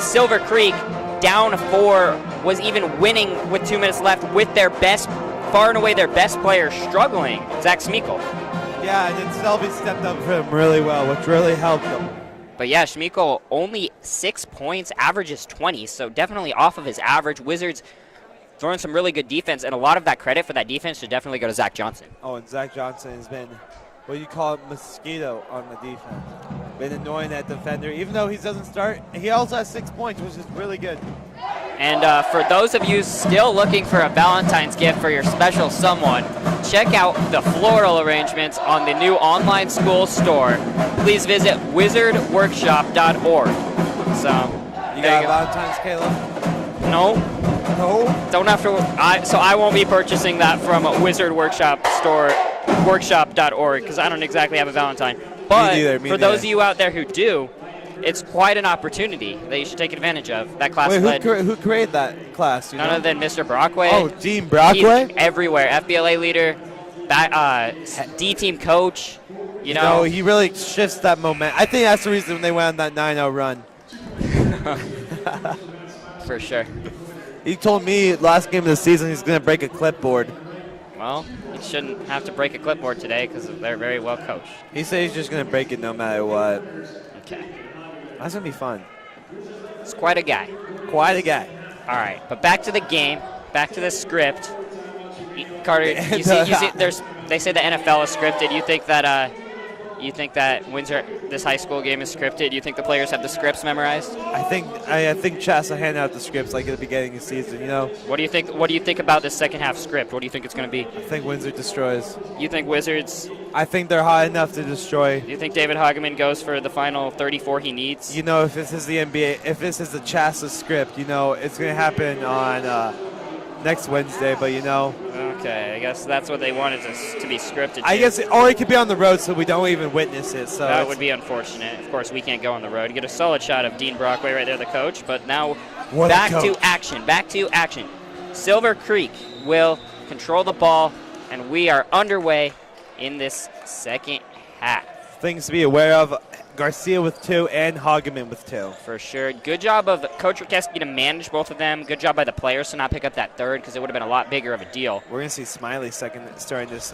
Silver Creek down 4 was even winning with 2 minutes left with their best, far and away their best player struggling, Zach Schmeekel. Yeah, and then Selby stepped up for him really well, which really helped him. But yeah, Schmeekel only 6 points, averages 20, so definitely off of his average. Wizards throwing some really good defense, and a lot of that credit for that defense should definitely go to Zach Johnson. Oh, and Zach Johnson has been what you call a mosquito on the defense. Been annoying that defender. Even though he doesn't start, he also has 6 points, which is really good. And for those of you still looking for a Valentine's gift for your special someone, check out the floral arrangements on the new online school store. Please visit wizardworkshop.org. So, You got Valentine's, Caleb? No. No? Don't have to. So I won't be purchasing that from Wizard Workshop store, workshop.org, because I don't exactly have a Valentine. But for those of you out there who do, it's quite an opportunity that you should take advantage of. That class led who created that class? none other than Mr. Brockway. Oh, Dean Brockway? He's everywhere. FBLA leader, D-team coach. You know, he really shifts that moment. I think that's the reason they went on that 9-0 run. For sure. He told me last game of the season he's going to break a clipboard. Well, he shouldn't have to break a clipboard today because they're very well coached. He said he's just going to break it no matter what. Okay. That's going to be fun. It's quite a guy. Quite a guy. All right, but back to the game, back to the script. Carter, you see, they say the NFL is scripted. You think that Windsor, this high school game, is scripted? You think the players have the scripts memorized? I think Chas will hand out the scripts like at the beginning of the season. You know. What do you think? What do you think about this second half script? What do you think it's going to be? I think Windsor destroys. You think Wizards? I think they're high enough to destroy. Do you think David Hageman goes for the final 34 he needs? You know, if this is the NBA, if this is the Chas script, you know, it's going to happen on next Wednesday. But you know. Okay, I guess that's what they wanted to be scripted. I guess, or it could be on the road, so we don't even witness it. So that would be unfortunate. Of course, we can't go on the road. You get a solid shot of Dean Brockway right there, the coach. But now, back to action. Back to action. Silver Creek will control the ball, and we are underway in this second half. Things to be aware of: Garcia with 2 and Hageman with 2. For sure. Good job of Coach Rakeski to manage both of them. Good job by the players to not pick up that third because it would have been a lot bigger of a deal. We're going to see Smiley starting this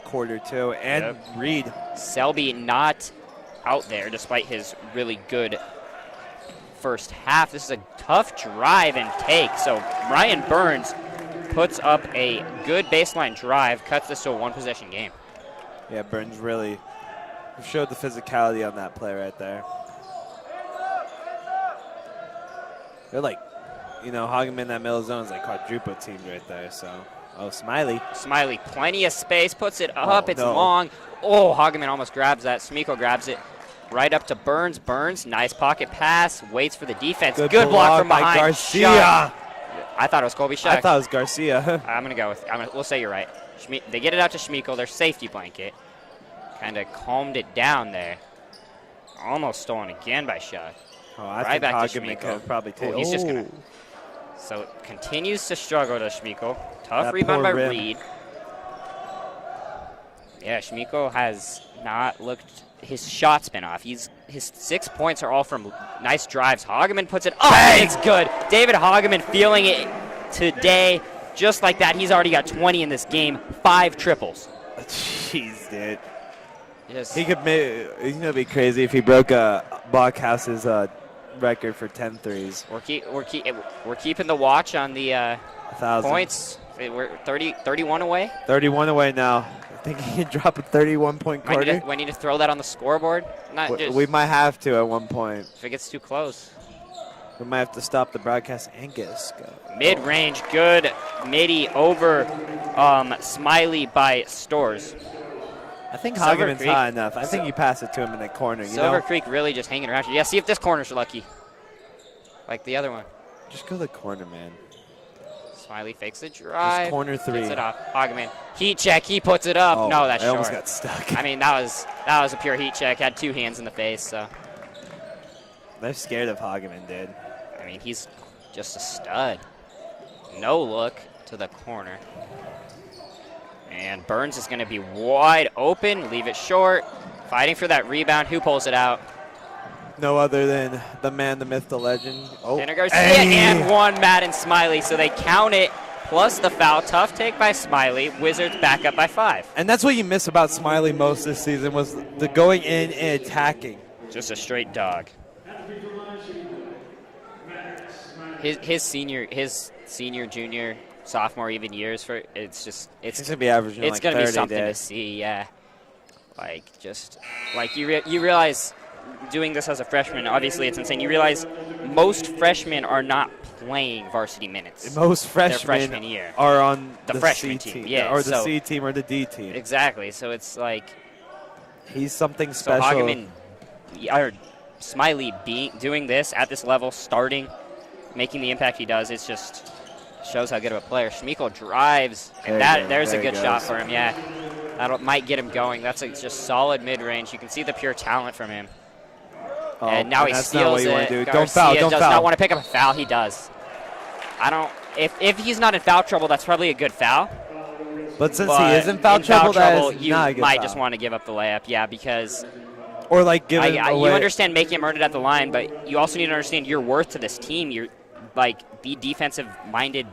quarter too, and Reed. Selby not out there despite his really good first half. This is a tough drive and take. So Ryan Burns puts up a good baseline drive, cuts this to a one-possession game. Yeah, Burns really showed the physicality on that play right there. They're like, you know, Hageman in that middle zone is like quadruple teamed right there. So, Smiley. Smiley, plenty of space, puts it up. It's long. Oh, Hageman almost grabs that. Smiko grabs it right up to Burns. Burns, nice pocket pass, waits for the defense. Good block from behind. Garcia. Shuck. I thought it was Colby Shuck. I thought it was Garcia. I'm gonna go with. We'll say you're right. They get it out to Schmeiko, their safety blanket. Kind of calmed it down there. Almost stolen again by Shuck. Oh, I think Hageman could probably take. He's just gonna. So continues to struggle to Schmeiko. Tough rebound by Reed. Yeah, Schmeiko has not looked. His shot's been off. His 6 points are all from nice drives. Hageman puts it up. And it's good. David Hageman feeling it today. Just like that, he's already got 20 in this game. 5 triples. Jeez, dude. Yes. He could make. He's gonna be crazy if he broke Bockhouse's record for 10 threes. We're keeping the watch on the points. We're 31 away. 31 away now. I think he can drop a 31-point quarter. We need to throw that on the scoreboard. We might have to at one point. If it gets too close. We might have to stop the broadcast and get a scope. Mid-range, good midi over Smiley by Stores. I think Hageman's high enough. I think you pass it to him in the corner. Silver Creek really just hanging around. Yeah, see if this corner's lucky. Like the other one. Just go to the corner, man. Smiley fakes the drive. Just corner 3. Gets it off. Hageman. Heat check. He puts it up. Oh, no, that's short. almost got stuck. I mean, that was a pure heat check. Had 2 hands in the face. So. They're scared of Hageman, dude. I mean, he's just a stud. No look to the corner. And Burns is going to be wide open. Leave it short. Fighting for that rebound. Who pulls it out? No other than the man, the myth, the legend. Oh, Tanner Garcia and one Madden Smiley. So they count it plus the foul. Tough take by Smiley. Wizards back up by 5. And that's what you miss about Smiley most this season was the going in and attacking. Just a straight dog. His senior, junior, sophomore, even years for it's gonna be averaging. It's like gonna 30 be something days. to see, yeah. You realize doing this as a freshman, obviously it's insane. You realize most freshmen are not playing varsity minutes. Most their freshmen freshman year. are on the the freshman C team. team, Yeah, or the so C team or the D team. Exactly. So it's like he's something so special. Hageman, or Smiley doing this at this level, starting, making the impact he does, it's just shows how good of a player. Schmeickel drives, and there's a good shot for him. Yeah, that might get him going. That's just solid mid-range. You can see the pure talent from him. Oh, and now he steals it. Do. Garcia Don't foul. Don't does foul. not want to pick up a foul. He does. I don't. If he's not in foul trouble, that's probably a good foul. But since he is in foul trouble, that is you not a good might foul. just want to give up the layup. Yeah, because or like give him you away. understand making him earn it at the line, but you also need to understand your worth to this team. You're like be defensive-minded,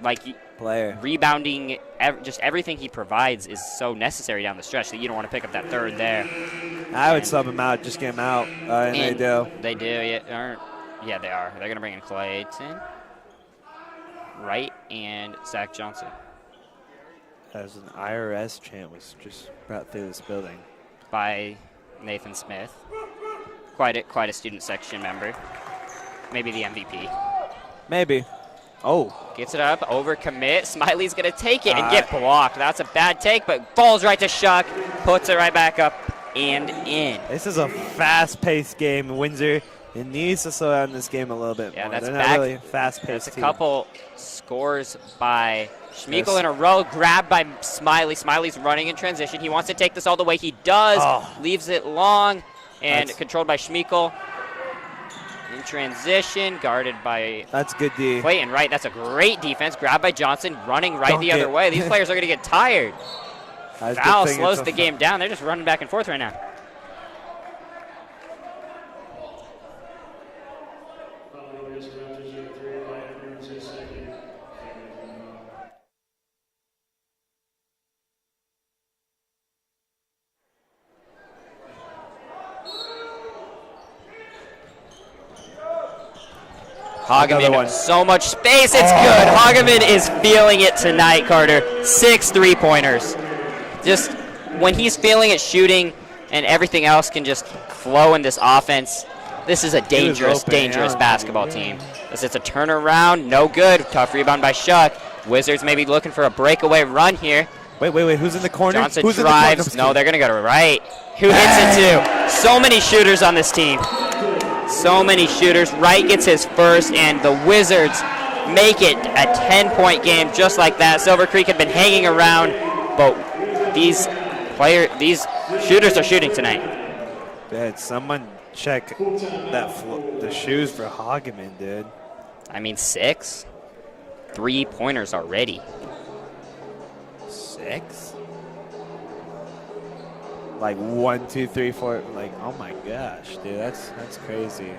like player. Rebounding, just everything he provides is so necessary down the stretch that you don't want to pick up that third there. I would sub him out, just get him out, and they do. They do, yeah. Yeah, they are. They're going to bring in Clayton, Wright, and Zach Johnson. As an IRS chant was just brought through this building. By Nathan Smith. Quite a student section member. Maybe the MVP. Maybe. Oh. Gets it up, overcommit. Smiley's going to take it and get blocked. That's a bad take, but falls right to Shuck. Puts it right back up and in. This is a fast-paced game. Windsor, it needs to slow down this game a little bit more. That's They're back. not really fast-paced There's a team. couple scores by Schmeickel in a row, grabbed by Smiley. Smiley's running in transition. He wants to take this all the way. He does. Leaves it long and controlled by Schmeickel. In transition, guarded by That's good D. Clayton Wright. That's a great defense. Grabbed by Johnson, running right the other way. These players are going to get tired. Foul slows the game down. They're just running back and forth right now. Hageman, so much space, it's good. Hageman is feeling it tonight, Carter. 6 3-pointers. Just when he's feeling it shooting and everything else can just flow in this offense, this is a dangerous basketball team. As it's a turnaround, no good. Tough rebound by Shuck. Wizards maybe looking for a breakaway run here. Wait, who's in the corner? Johnson who's drives. In the corner? No, they're going to go to Wright. Who hits it too? So many shooters on this team. So many shooters. Wright gets his first, and the Wizards make it a 10-point game just like that. Silver Creek had been hanging around, but these shooters are shooting tonight. Dude, someone check the shoes for Hageman, dude. I mean, 6 3-pointers already. 6? Like 1, 2, 3, 4. Like, oh my gosh, dude, that's crazy.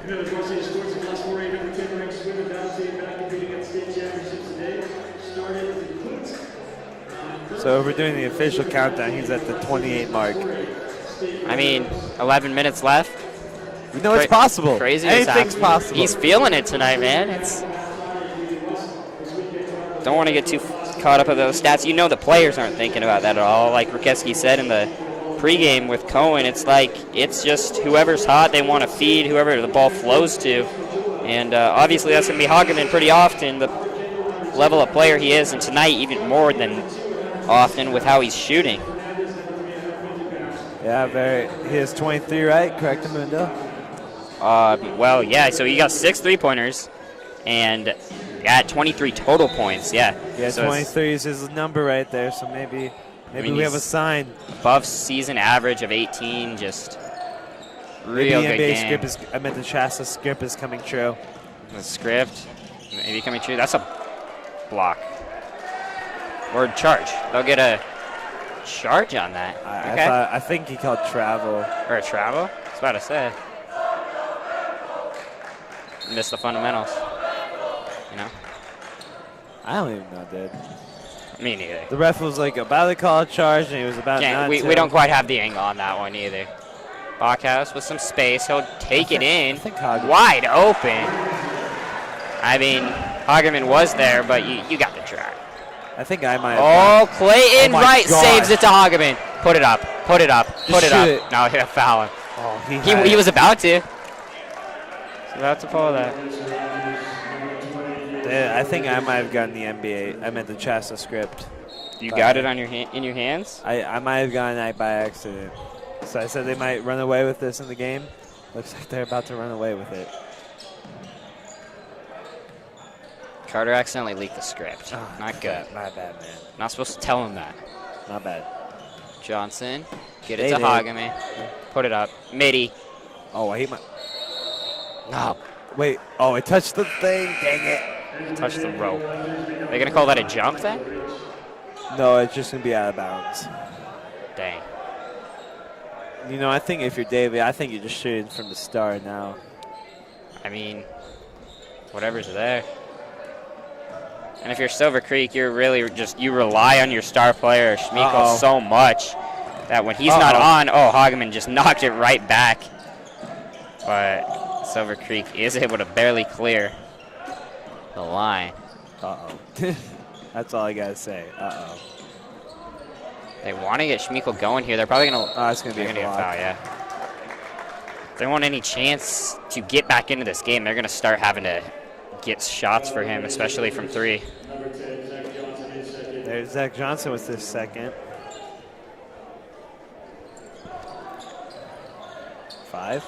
Another varsity sports in Class 4A number 10 ranked swim and balance team back competing at state championships today. Started with the Coots. So if we're doing the official countdown, he's at the 28 mark. I mean, 11 minutes left. You know it's possible. Crazy. Anything's possible. He's feeling it tonight, man. Don't want to get too caught up with those stats. You know the players aren't thinking about that at all. Like Rakeski said in the pregame with Cohen, it's like it's just whoever's hot they want to feed, whoever the ball flows to. And obviously that's going to be Hageman pretty often, the level of player he is, and tonight even more than often with how he's shooting. Yeah, he has 23, right? Correct, Amundo? Well, yeah, so he got 6 3-pointers and got 23 total points, yeah. Yeah, so 23 is his number right there, so maybe we have a sign. Above season average of 18, just real good NBA game. script I meant the Shasta script is coming true. The script maybe coming true. That's a block. Or charge. They'll get a charge on that. I think he called travel. Or a travel? I was about to say. Missed the fundamentals. You know? I don't even know, dude. Me neither. The ref was like about to call a charge, and he was about not we to. don't quite have the angle on that one either. Bachhaus with some space. He'll take it in. Wide open. I mean, Hageman was there, but you got the track. I think I might have Clayton Wright gosh. saves it to Hageman. Put it up. Put it up. Put it up. shoot. No, he got foul. Oh, He was about to. He's about to pull that. I think I might have gotten the NBA. I meant the Chassa script. You got it on your in your hands? I might have gotten that by accident. So I said they might run away with this in the game. Looks like they're about to run away with it. Carter accidentally leaked the script. Not good. My bad, man. Not supposed to tell him that. Not bad. Johnson, get it to Hageman. Put it up. Midi. Oh, I hate my... No. Wait. Oh, it touched the thing. Dang it. Touch the rope. Are they going to call that a jump then? No, it's just going to be out of bounds. Dang. You know, I think if you're David, I think you're just shooting from the start now. I mean, whatever's there. And if you're Silver Creek, you're really just, you rely on your star player, Schmeiko, so much that when he's not on, Hageman just knocked it right back. But Silver Creek is able to barely clear the line. That's all I got to say. They want to get Schmeiko going here. They're probably going to. Oh, it's going to be a foul, yeah. If they want any chance to get back into this game, they're going to start having to get shots for him, especially from three. There's Zach Johnson with this second. 5.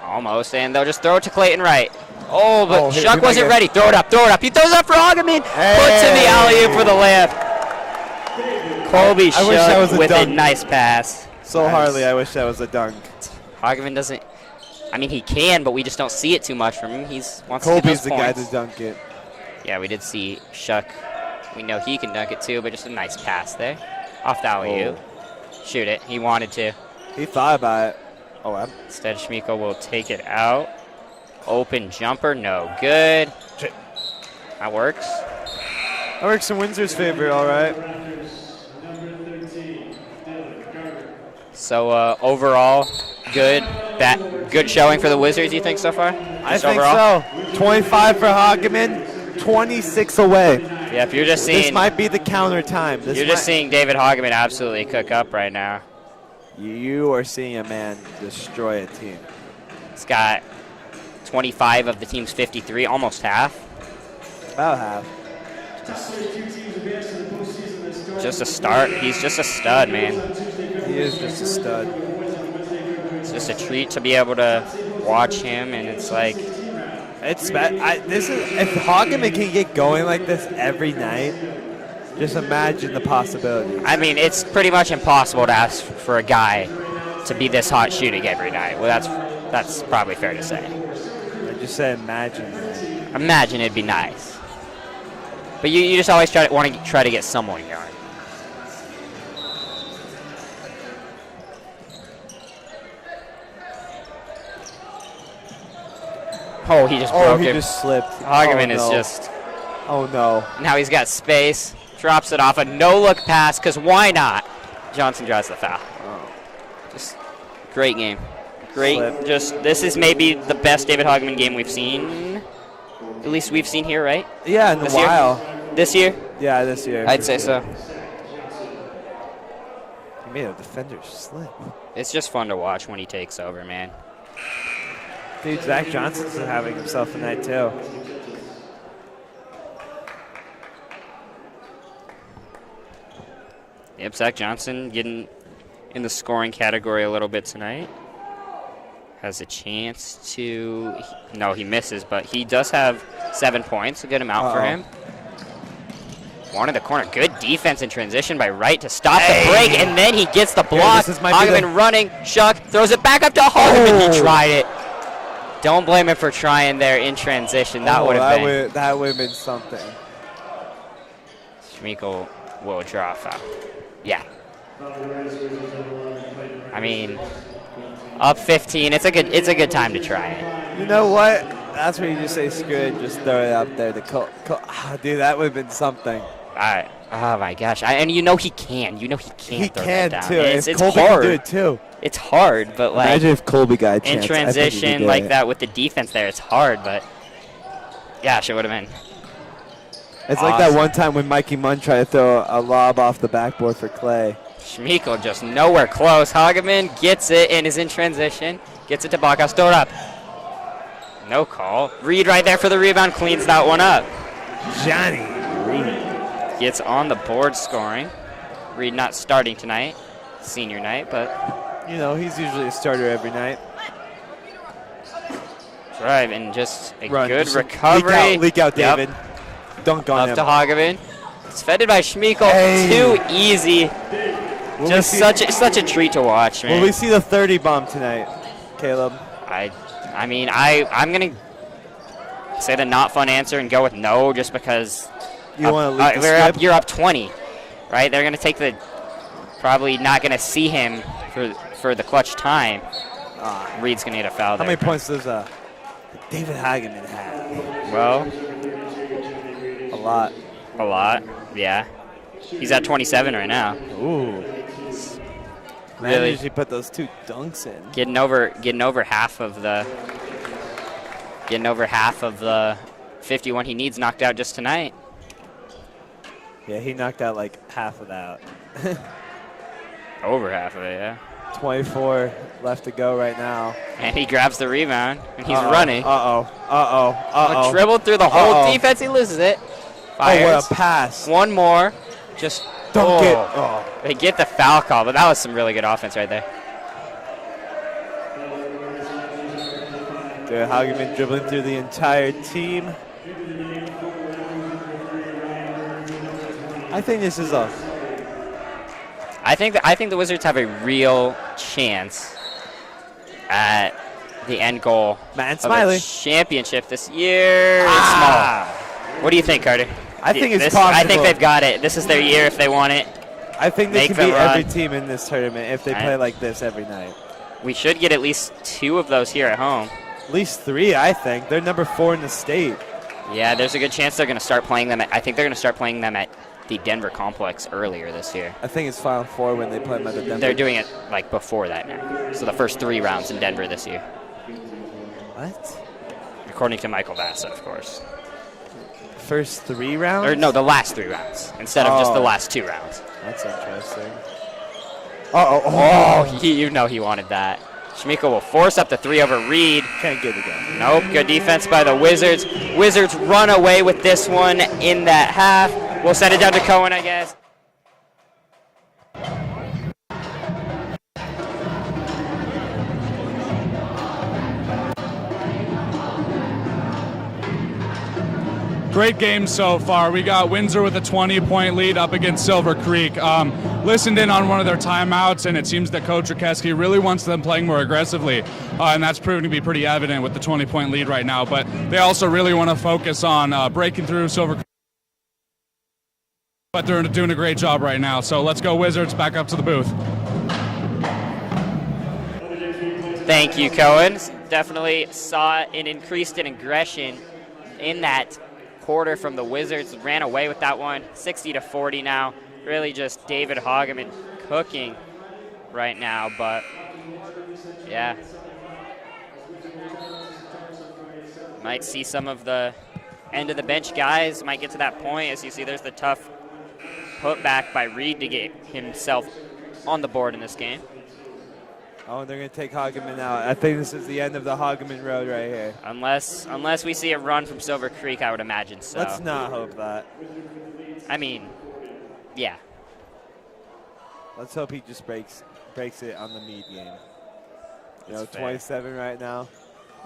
Almost, and they'll just throw it to Clayton Wright. Oh, but here Shuck wasn't ready. Throw it up, throw it up. He throws it up for Hageman. Puts in the alley-oop for the layup. Colby Shuck with a nice pass. So Harley, I wish that was a dunk. Hageman doesn't. I mean, he can, but we just don't see it too much from him. He's wants Colby's to the get those guy to dunk it. Yeah, we did see Shuck. We know he can dunk it too, but just a nice pass there. Off the alley-oop. Shoot it. He wanted to. He thought about it. Instead, Schmeiko will take it out. Open jumper, no good. That works. That works in Windsor's favor, all right. So overall, good. Good showing for the Wizards, you think, so far? I think so. 25 for Hageman, 26 away. Yeah, if you're just seeing... This might be the counter time. You're just seeing David Hageman absolutely cook up right now. You are seeing a man destroy a team. He's got 25 of the team's 53, almost half. About half. Just a start. He's just a stud, man. He is just a stud. It's just a treat to be able to watch him, and it's like... It's if Hageman can get going like this every night, just imagine the possibilities. I mean, it's pretty much impossible to ask for a guy to be this hot shooting every night. Well, that's probably fair to say. I just said imagine. Imagine it'd be nice. But you just always want to try to get someone going. Oh, he just broke it. He just slipped. Hageman is just... Oh, no. Now he's got space. Drops it off. A no-look pass, because why not? Johnson draws the foul. Just great game. Great. This is maybe the best David Hageman game we've seen. At least we've seen here, right? Yeah, in a while. This year? Yeah, this year. I'd say so. He made a defender slip. It's just fun to watch when he takes over, man. Dude, Zach Johnson's having himself a night, too. Yep, Zach Johnson getting in the scoring category a little bit tonight. Has a chance to... No, he misses, but he does have 7 points. A good amount for him. One in the corner. Good defense in transition by Wright to stop the break, and then he gets the block. Hageman running. Shuck throws it back up to Hageman. He tried it. Don't blame him for trying there in transition. That would have been... That would have been something. Schmeiko will draw a foul. Yeah. I mean, up 15. It's a good time to try it. You know what? That's where you just say screw it, just throw it up there. Dude, that would have been something. Oh my gosh! And you know he can. You know he can. He throw can that down. too. It's Colby hard. can do it too. It's hard, but like imagine if Colby got a chance. In transition like that with the defense there, it's hard. But gosh, it would have been It's like that one time when Mikey Munn tried to throw a lob off the backboard for Clay. Schmeickel just nowhere close. Hageman gets it and is in transition. Gets it to Bacchus. Throw it up. No call. Reed right there for the rebound. Cleans that one up. Johnny Reed gets on the board scoring. Reed not starting tonight. Senior night, but... You know, he's usually a starter every night. Drive and just a Run. good Just recovery. Leak out David. Dunk on him. Up to Hageman. It's fended by Schmeickel. Hey. Too easy. Just such a treat to watch, man. Will we see the 30 bomb tonight, Caleb? I mean, I'm going to say the not fun answer and go with no, just because you want to lead the script? You're up 20, right? They're going to take the probably not going to see him for the clutch time. Reed's going to get a foul. How many points does David Hageman have? Well, a lot. A lot, yeah. He's at 27 right now. Ooh. Man, Really usually put those 2 dunks in. Getting over half of the 51 he needs knocked out just tonight. Yeah, he knocked out like half of that. Over half of it, yeah. 24 left to go right now. And he grabs the rebound, and he's running. Dribbled through the whole defense, he loses it. Fires. Oh, what a pass. One more. Just dunk it. Oh. They get the foul call, but that was some really good offense right there. Dude, Hageman dribbling through the entire team. I think this is a... I think the Wizards have a real chance at the end goal Matt of a championship this year. It's small. What do you think, Carter? I think it's possible. I think they've got it. This is their year if they want it. I think they Make can beat them every run. team in this tournament if they play like this every night. We should get at least 2 of those here at home. At least 3, I think. They're number 4 in the state. Yeah, there's a good chance they're going to start playing them. I think they're going to start playing them at the Denver complex earlier this year. I think it's Final Four when they play them at the Denver. They're doing it like before that now. So the first 3 rounds in Denver this year. What? According to Michael Vassa, of course. First 3 rounds? Or no, the last 3 rounds instead of just the last 2 rounds. That's interesting. You know he wanted that. Schmeickel will force up the 3 over Reed. Can't get it again. Nope, good defense by the Wizards. Wizards run away with this one in that half. We'll send it down to Cohen, I guess. Great game so far. We got Windsor with a 20-point lead up against Silver Creek. Listened in on one of their timeouts, and it seems that Coach Rakeski really wants them playing more aggressively, and that's proven to be pretty evident with the 20-point lead right now. But they also really want to focus on breaking through Silver Creek. But they're doing a great job right now. So let's go Wizards, back up to the booth. Thank you, Cohen. Definitely saw an increased in aggression in that quarter from the Wizards. Ran away with that one, 60-40 now. Really just David Hageman cooking right now, but yeah. Might see some of the end of the bench guys might get to that point. As you see, there's the tough put back by Reed to get himself on the board in this game. Oh, they're going to take Hageman out. I think this is the end of the Hageman road right here. Unless we see a run from Silver Creek, I would imagine so. Let's not hope that. I mean, yeah. Let's hope he just breaks it on the Meade game. You know, That's fair. 27 right now.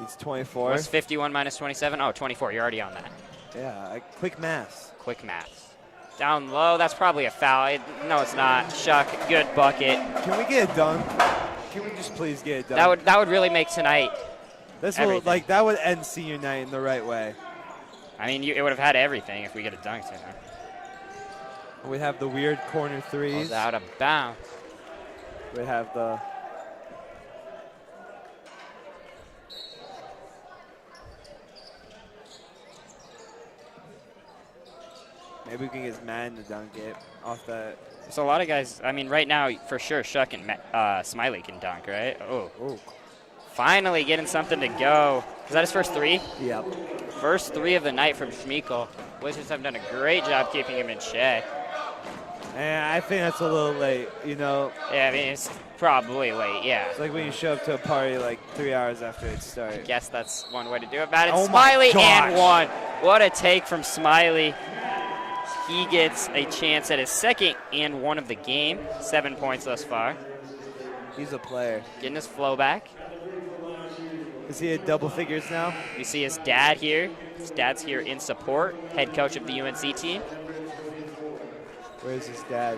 He's 24. What's 51 minus 27? Oh, 24. You're already on that. Yeah, quick math. Quick math. Down low, that's probably a foul. No, it's not. Shuck, good bucket. Can we get it done? Can we just please get it done? That would really make tonight. That would end senior night in the right way. I mean, it would have had everything if we get a dunk tonight. We have the weird corner threes. Goes out of bounds. We have the... Maybe we can get Madden to dunk it off that. There's a lot of guys. I mean, right now, for sure, Shuck and Smiley can dunk, right? Oh. Finally getting something to go. Is that his first 3? Yep. First 3 of the night from Schmeickel. Wizards have done a great job keeping him in check. And I think that's a little late, you know. Yeah, I mean, it's probably late, yeah. It's like when you show up to a party like 3 hours after it started. I guess that's one way to do it. About it. Oh Smiley my gosh. and one. What a take from Smiley. He gets a chance at his second and one of the game. 7 points thus far. He's a player. Getting his flow back. Is he at double figures now? You see his dad here. His dad's here in support, head coach of the UNC team. Where's his dad?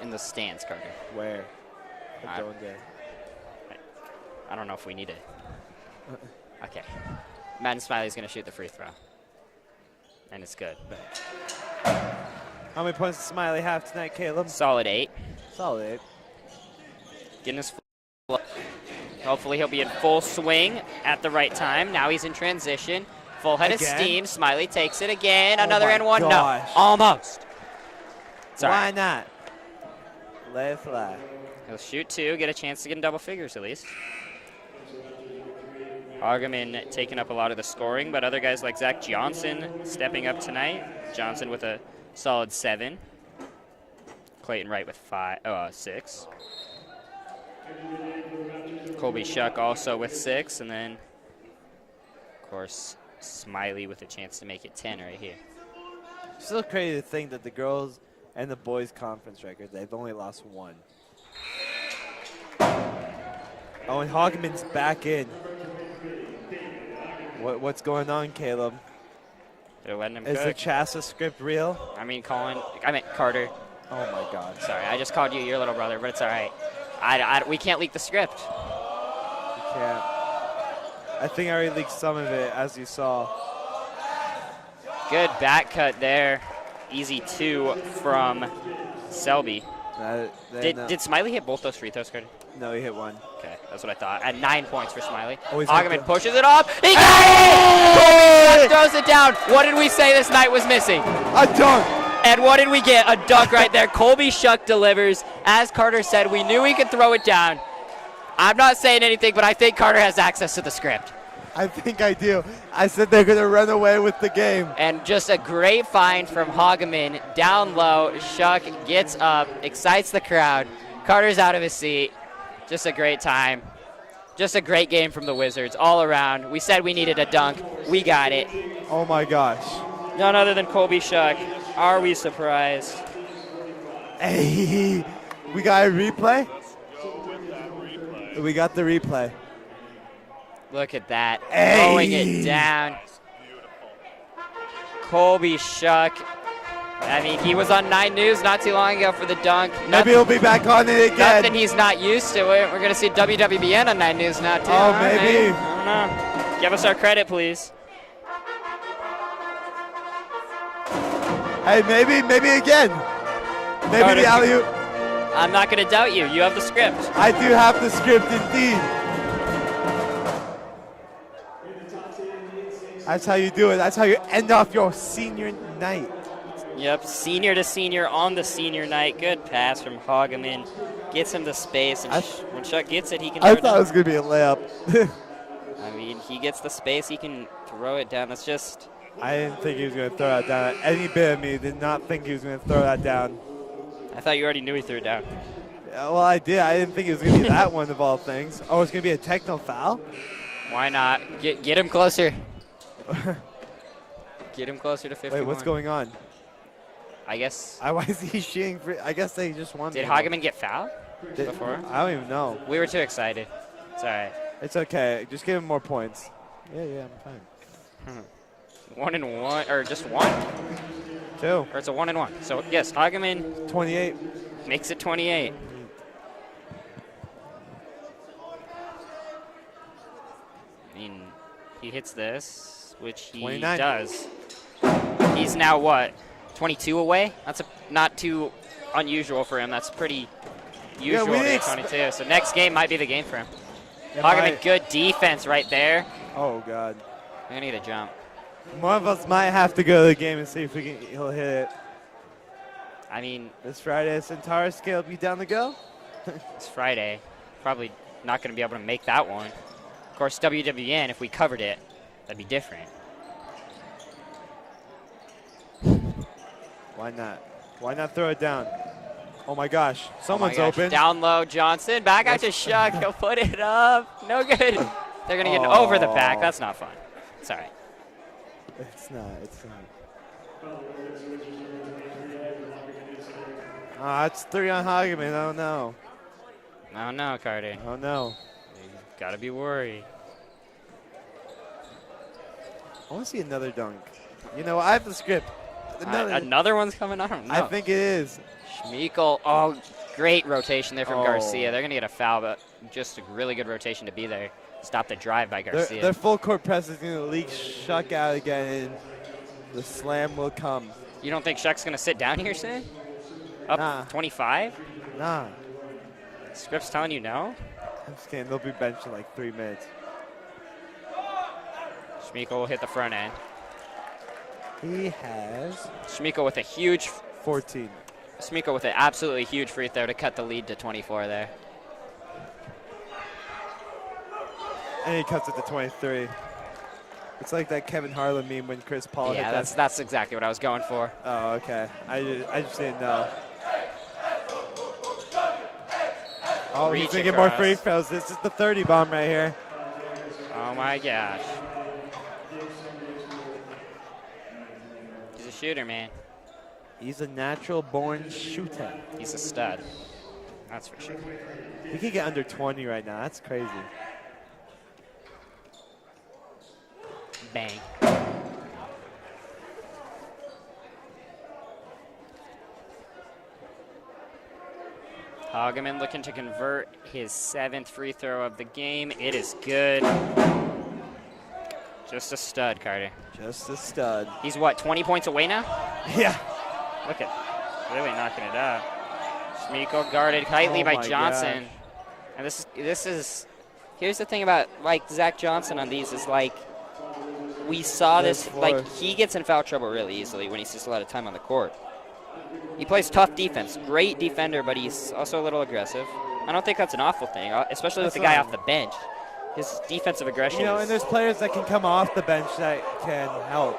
In the stands, Carter. Where? I don't know if we need it. Okay. Madden Smiley's going to shoot the free throw. And it's good. How many points does Smiley have tonight, Caleb? Solid 8. Solid 8. Getting his flow. Hopefully he'll be in full swing at the right time. Now he's in transition. Full head of steam. Smiley takes it again. Another and one. Gosh. No. Almost. Why not? Let it fly. He'll shoot 2, get a chance to get in double figures at least. Hageman taking up a lot of the scoring, but other guys like Zach Johnson stepping up tonight. Johnson with a solid 7. Clayton Wright with 6. Colby Shuck also with 6, and then, of course, Smiley with a chance to make it 10 right here. Still crazy to think that the girls and the boys conference record, they've only lost 1. Oh, and Hageman's back in. What's going on, Caleb? They're letting him Is cook. the Chassa script real? I mean, Carter. Oh my God. Sorry, I just called you your little brother, but it's all right. We can't leak the script. You can't. I think I already leaked some of it, as you saw. Good back cut there. Easy 2 from Selby. Did Smiley hit both those free throws, Carter? No, he hit 1. Okay, that's what I thought. At 9 points for Smiley. Oh, Hageman pushes it off. He got it! Throws it down. What did we say this night was missing? A dunk. And what did we get? A dunk right there. Colby Shuck delivers. As Carter said, we knew he could throw it down. I'm not saying anything, but I think Carter has access to the script. I think I do. I said they're going to run away with the game. And just a great find from Hageman. Down low, Shuck gets up, excites the crowd. Carter's out of his seat. Just a great time. Just a great game from the Wizards all around. We said we needed a dunk. We got it. Oh, my gosh. None other than Colby Shuck. Are we surprised? Hey, we got a replay? We got the replay. Look at that. Hey. Throwing it down. Colby Shuck. I mean, he was on 9 News not too long ago for the dunk. Maybe he'll be back on it again. Nothing he's not used to. We're going to see WWBN on 9 News now, too. Oh, maybe. Right. I don't know. Give us our credit, please. Hey, maybe again. Maybe the alley-oop. I'm not going to doubt you. You have the script. I do have the script, indeed. That's how you do it. That's how you end off your senior night. Yep, senior to senior on the senior night. Good pass from Hageman. Gets him the space, and when Shuck gets it, he can throw I it thought down. it was going to be a layup. I mean, he gets the space, he can throw it down. That's just... I didn't think he was going to throw that down. Any bit of me did not think he was going to throw that down. I thought you already knew he threw it down. Yeah, well, I did. I didn't think it was going to be that one of all things. Oh, it's going to be a techno foul? Why not? Get him closer. Get him closer to 51. Wait, what's going on? I guess. Why is he shooting free? I guess they just won. Did Hageman get fouled before? I don't even know. We were too excited. It's all right. It's okay. Just give him more points. Yeah, I'm fine. 1 and 1, or just 1? 2. Or it's a 1 and 1. So yes, Hageman 28 makes it 28. I mean, he hits this, which he 29. does. He's now what? 22 away? That's not too unusual for him. That's pretty usual to be 22. So next game might be the game for him. Hageman, good defense right there. Oh, God. I need a jump. One of us might have to go to the game and see if he'll hit it. I mean, this Friday, Centaur scale be down to go? It's Friday. Probably not going to be able to make that one. Of course, WWN, if we covered it, that'd be different. Why not? Why not throw it down? Oh my gosh, someone's open. Down low, Johnson. Back out to Shuck. He'll put it up. No good. They're going to get over the back. That's not fun. It's all right. It's not. It's not. It's 3 on Hageman. Oh no. Oh no, Carter. Oh no. You gotta be worried. I want to see another dunk. You know, I have the script. Another one's coming? I don't know. I think it is. Schmeickel. Oh, great rotation there from Garcia. They're going to get a foul, but just a really good rotation to be there. Stop the drive by Garcia. Their full court press is going to leak Shuck out again, and the slam will come. You don't think Shuck's going to sit down here, Sid? Up 25? Nah. Script's telling you no? I'm just kidding. They'll be benched in like 3 minutes. Schmeickel will hit the front end. He has Schmeickel with a huge 14. Schmeickel with an absolutely huge free throw to cut the lead to 24 there. And he cuts it to 23. It's like that Kevin Harlan meme when Chris Paul hit that. That's exactly what I was going for. Oh, okay. I just didn't know. Oh, he's going to get more free throws. This is the 30 bomb right here. Oh, my gosh. He's a shooter, man. He's a natural-born shooter. He's a stud. That's for sure. He can get under 20 right now. That's crazy. Bang. Hageman looking to convert his 7th free throw of the game. It is good. Just a stud, Carter. Just a stud. He's what, 20 points away now? Yeah. Look at really knocking it out. Schmeickel guarded tightly by Johnson. God. And this is here's the thing about like Zach Johnson on these is like we saw this like he gets in foul trouble really easily when he sees a lot of time on the court. He plays tough defense, great defender, but he's also a little aggressive. I don't think that's an awful thing, especially with the guy off the bench. His defensive aggression. You know, and there's players that can come off the bench that can help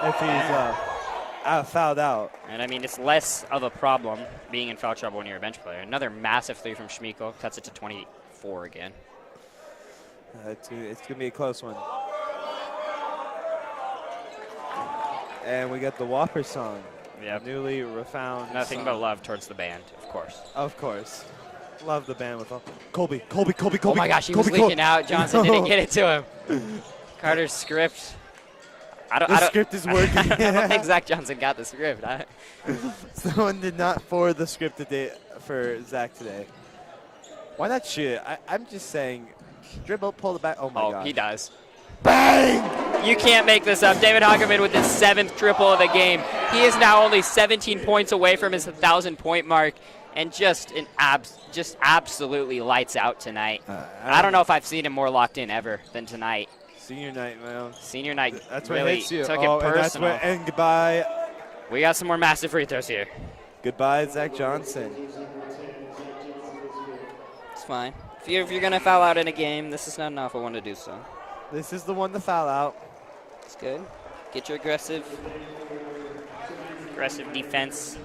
if he's fouled out. And I mean, it's less of a problem being in foul trouble when you're a bench player. Another massive 3 from Schmeickel cuts it to 24 again. It's going to be a close one. And we got the Whopper song. Yep. Newly refound. Nothing song. but love towards the band, of course. Of course. Love the band with all. Colby. Oh my gosh, he was leaking out. Johnson didn't get it to him. Carter's script. The script is working. I don't think Zach Johnson got the script. Someone did not forward the script today for Zach today. Why not shoot it? I'm just saying, dribble, pull the back. Oh my God. He does. Bang! You can't make this up. David Hageman with his 7th triple of the game. He is now only 17 points away from his 1,000-point mark, and just absolutely lights out tonight. I don't know if I've seen him more locked in ever than tonight. Senior night, man. Senior night. That's really what hits you. Took it personal. And goodbye. We got some more massive free throws here. Goodbye, Zach Johnson. It's fine. If you're gonna foul out in a game, this is not an awful one to do so. This is the one to foul out. It's good. Get your aggressive defense.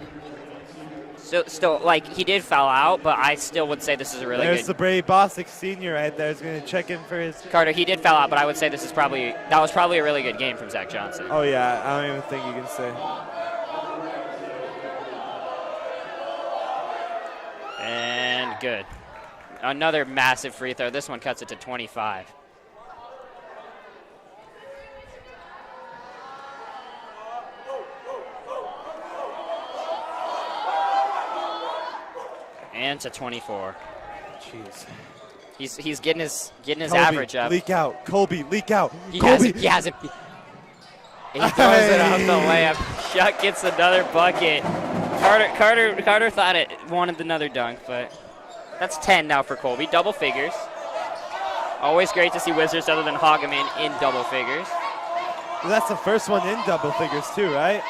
Still, like, he did foul out, but I still would say this is a really good. There's the Brady Bostic senior right there. He's going to check in for his. Carter, he did foul out, but I would say that was probably a really good game from Zach Johnson. Oh, yeah. I don't even think you can say. And good. Another massive free throw. This one cuts it to 25. And to 24. Jeez. He's getting his Colby, average up. Leak out. Colby, leak out. He has it. He throws it out the layup. Shuck gets another bucket. Carter thought it wanted another dunk, but that's 10 now for Colby. Double figures. Always great to see Wizards other than Hageman in double figures. Well, that's the first one in double figures too, right?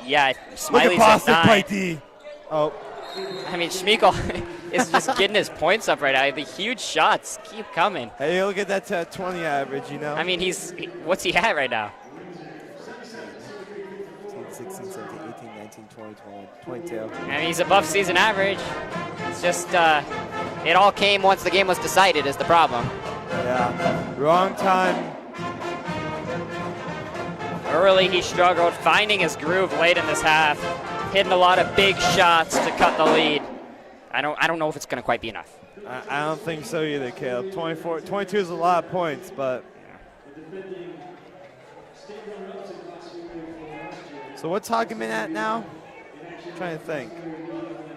Yeah. Smiley's Look at at 9. by D. Oh. I mean, Schmeickel is just getting his points up right now. The huge shots keep coming. Hey, look at that 20 average, you know. I mean, what's he at right now? 16, 17, 18, 19, 20, 21, 22. And he's above season average. It's just, it all came once the game was decided is the problem. Yeah, wrong time. Early he struggled, finding his groove late in this half, hitting a lot of big shots to cut the lead. I don't know if it's going to quite be enough. I don't think so either, Caleb. 22 is a lot of points, but. So what's Hageman at now? I'm trying to think.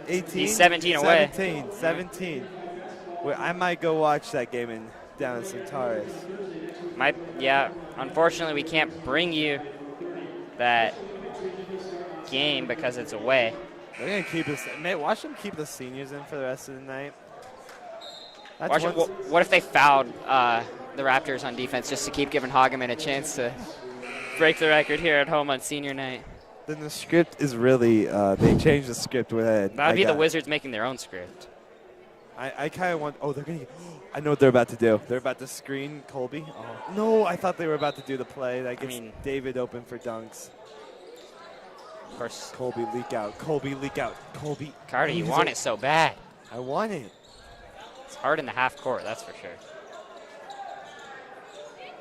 18? He's 17 away. 17. Wait, I might go watch that game down in Centaurus. Yeah, unfortunately we can't bring you that game because it's away. They're going to keep us. Watch them keep the seniors in for the rest of the night. What if they fouled the Raptors on defense just to keep giving Hageman a chance to break the record here at home on senior night? Then the script is really, they changed the script with it. That would be the Wizards making their own script. I kind of want, they're going to, I know what they're about to do. They're about to screen Colby. Oh, no, I thought they were about to do the play that gets David open for dunks. Of course. Colby leak out. Colby. Carter, you want it so bad. I want it. It's hard in the half court, that's for sure.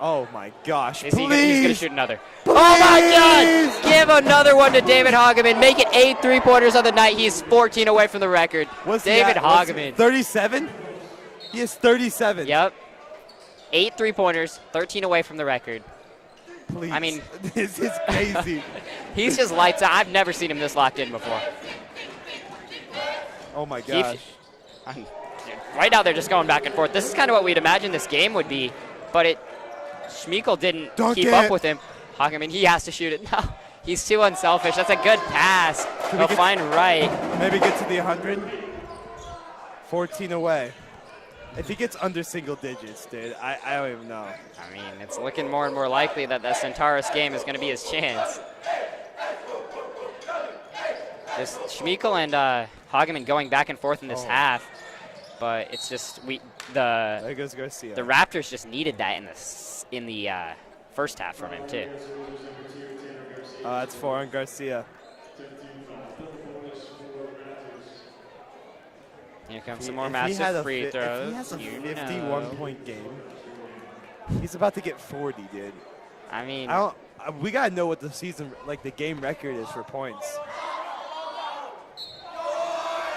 Oh my gosh, he's going to shoot another. Please. Oh my God! Give another one to David Hageman. Make it 8 3-pointers on the night. He's 14 away from the record. David Hageman. 37? He is 37. Yep. 8 3-pointers, 13 away from the record. Please. I mean, this is crazy. He's just lights out. I've never seen him this locked in before. Oh my gosh. Right now they're just going back and forth. This is kind of what we'd imagine this game would be, but Schmeichel didn't keep up with him. Hageman, he has to shoot it now. He's too unselfish. That's a good pass. He'll find right. Maybe get to the 100. 14 away. If he gets under single digits, dude, I don't even know. I mean, it's looking more and more likely that the Centaurus game is going to be his chance. Just Schmeichel and Hageman going back and forth in this half, but it's just there goes Garcia. The Raptors just needed that in the first half from him too. That's 4 on Garcia. Here comes some more massive free throws. If he has a 51-point game, he's about to get 40, dude. I mean, we gotta know what the the game record is for points.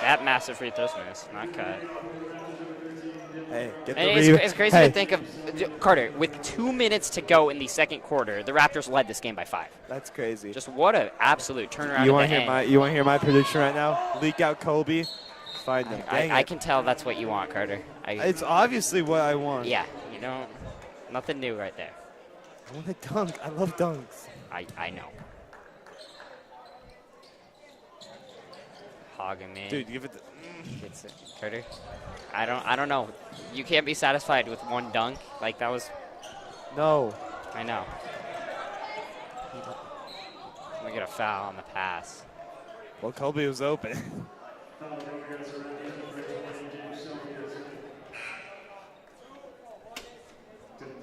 That massive free throws miss, not cut. Hey, get the it's crazy to think of, Carter, with 2 minutes to go in the second quarter, the Raptors led this game by 5. That's crazy. Just what an absolute turnaround. You want to hear my prediction right now? Leak out Colby. Find them. I can tell that's what you want, Carter. It's obviously what I want. Yeah, you don't. Nothing new right there. I want to dunk. I love dunks. I know. Hageman. Dude, give it. Gets it. Carter. I don't know. You can't be satisfied with one dunk. Like that was. No. I know. We get a foul on the pass. Well, Colby was open.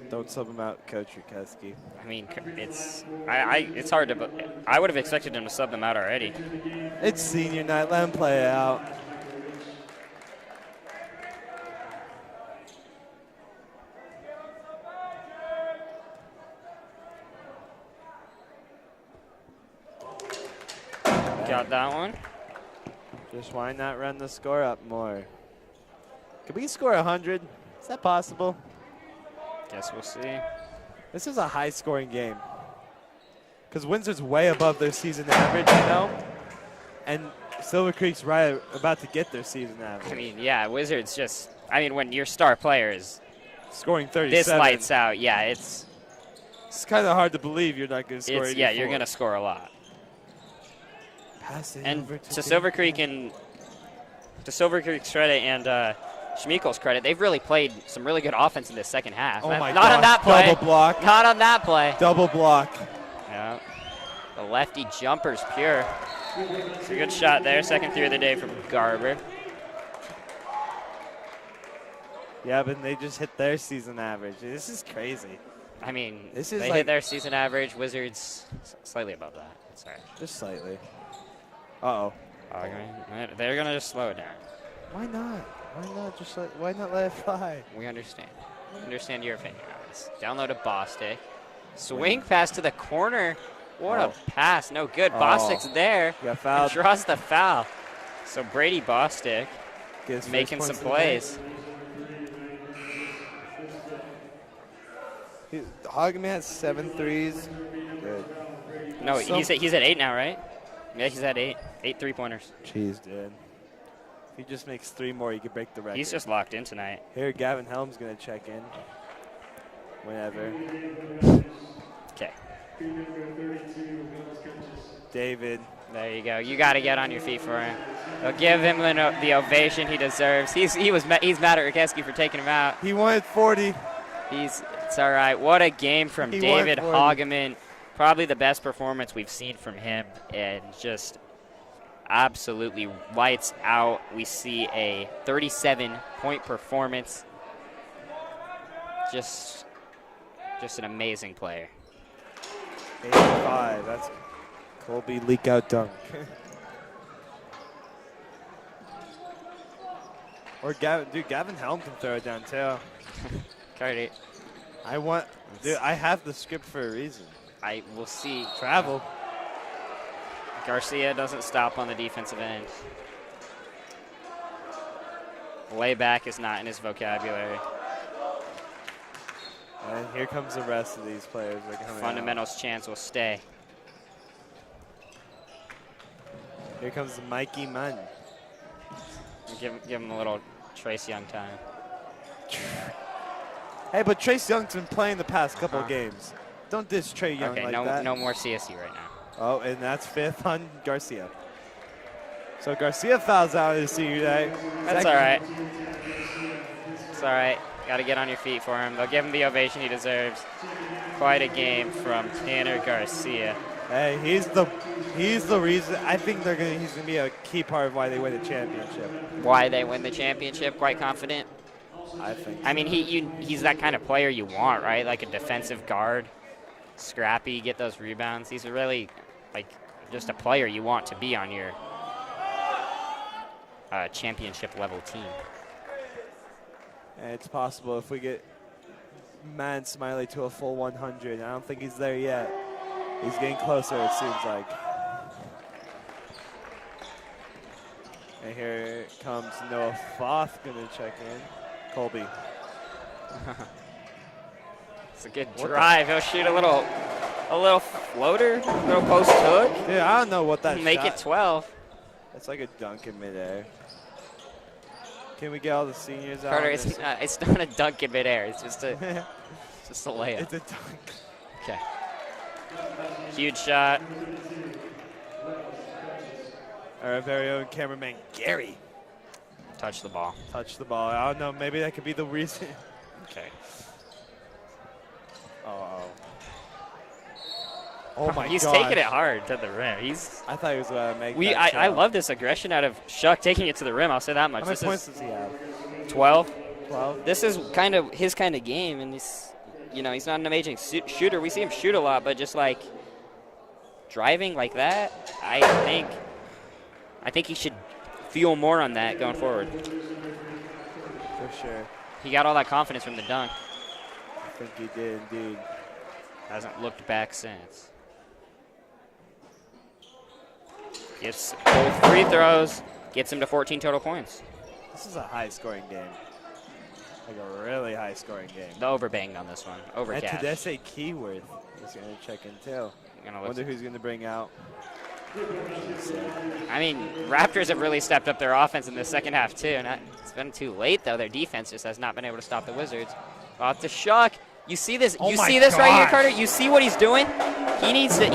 Don't sub him out, Coach Rukeski. I mean, it's hard to. I would have expected him to sub them out already. It's senior night. Let him play it out. Got that one. Just why not run the score up more? Could we score 100? Is that possible? Guess we'll see. This is a high-scoring game. Because Windsor's way above their season average, you know? And Silver Creek's right about to get their season average. I mean, yeah, Wizards just, when your star player is scoring 37. This lights out, yeah, it's kind of hard to believe you're not going to score 84. Yeah, you're going to score a lot. Pass it and over to Silver Creek to Silver Creek's credit and Schmeichel's credit, they've really played some really good offense in this second half. Oh my Not on that play. Double block. Not on that play. Double block. Yeah. The lefty jumper's pure. It's a good shot there. Second three of the day from Garber. Yeah, but they just hit their season average. This is crazy. I mean, This is they like- hit their season average. Wizards slightly above that. Sorry. Just slightly. Uh-oh. They're going to just slow it down. Why not? Why not let it fly? We understand. We understand your opinion on this. Down low to Bostic. Swing pass to the corner. What a pass. No good. Bostic's there. Got fouled. Draws the foul. So Brady Bostic Gets making first some points in the plays. Hogman has 7 threes. Good. No, he's at 8 now, right? Yeah, he's at 8. 8 3-pointers. Jeez, dude. If he just makes 3 more, he could break the record. He's just locked in tonight. Here, Gavin Helm's going to check in. Whenever. Okay. David. There you go. You got to get on your feet for him. They'll give him the ovation he deserves. He's mad at Rakeski for taking him out. He wanted 40. It's all right. What a game from David Hageman. Probably the best performance we've seen from him, and just absolutely lights out. We see a 37-point performance. Just an amazing player. 85. That's Colby leak out dunk. Or Gavin Helm can throw it down too. Cardi. I have the script for a reason. I will see. Travel. Garcia doesn't stop on the defensive end. Layback is not in his vocabulary. And here comes the rest of these players. Fundamentals chance will stay. Here comes Mikey Munn. Give him a little Trace Young time. Hey, but Trace Young's been playing the past couple of games. Don't diss Trey Young like that. No more CSU right now. Oh, and that's 5th on Garcia. So Garcia fouls out his senior day. That's all right. It's all right. Got to get on your feet for him. They'll give him the ovation he deserves. Quite a game from Tanner Garcia. Hey, he's the reason. I think he's gonna be a key part of why they win the championship. Why they win the championship? Quite confident. I think. I mean, he's that kind of player you want, right? Like a defensive guard, scrappy, get those rebounds. He's really like just a player you want to be on your championship level team. And it's possible if we get Man Smiley to a full 100. I don't think he's there yet. He's getting closer, it seems like. And here comes Noah Foth going to check in. Colby. It's a good drive. He'll shoot a little floater, a little post hook. Yeah, I don't know what that Make shot. it 12. That's like a dunk in midair. Can we get all the seniors out? Carter, it's not a dunk in midair. It's just a layup. It's a dunk. Okay. Huge shot. Our very own cameraman, Gary. Touch the ball. Touch the ball. I don't know. Maybe that could be the reason. Okay. Oh my He's gosh. taking it hard to the rim. I thought he was going to make that I shot. love this aggression out of Shuck taking it to the rim. I'll say that much. How many points does he have? 12. 12. This is kind of his kind of game, and he's not an amazing shooter. We see him shoot a lot, but just like driving like that, I think he should feel more on that going forward. For sure. He got all that confidence from the dunk. I think he did indeed. Hasn't looked back since. Gets both free throws, gets him to 14 total points. This is a high-scoring game. Like a really high-scoring game. The overbanged on this one. Over And cash. Tedesse Keyworth is going to check in too. Wonder who's going to bring out. I mean, Raptors have really stepped up their offense in the second half too. It's been too late though. Their defense just has not been able to stop the Wizards. Off the Shuck. You see this? Oh you my see this right here, gosh. Carter? You see what he's doing? He needs to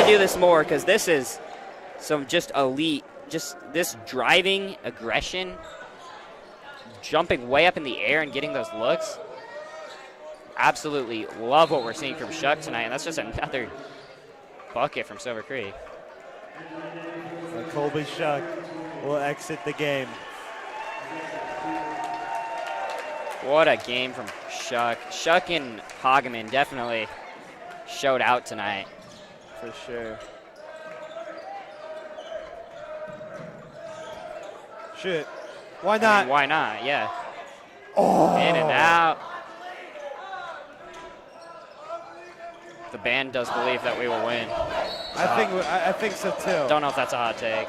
do this more because this is some just elite, just this driving aggression, jumping way up in the air and getting those looks. Absolutely love what we're seeing from Shuck tonight, and that's just another bucket from Silver Creek. And Colby Shuck will exit the game. What a game from Shuck. Shuck and Hageman definitely showed out tonight. For sure. Shit. Why not? I mean, why not? Yeah. Oh. In and out. The band does believe that we will win. I think so too. Don't know if that's a hot take.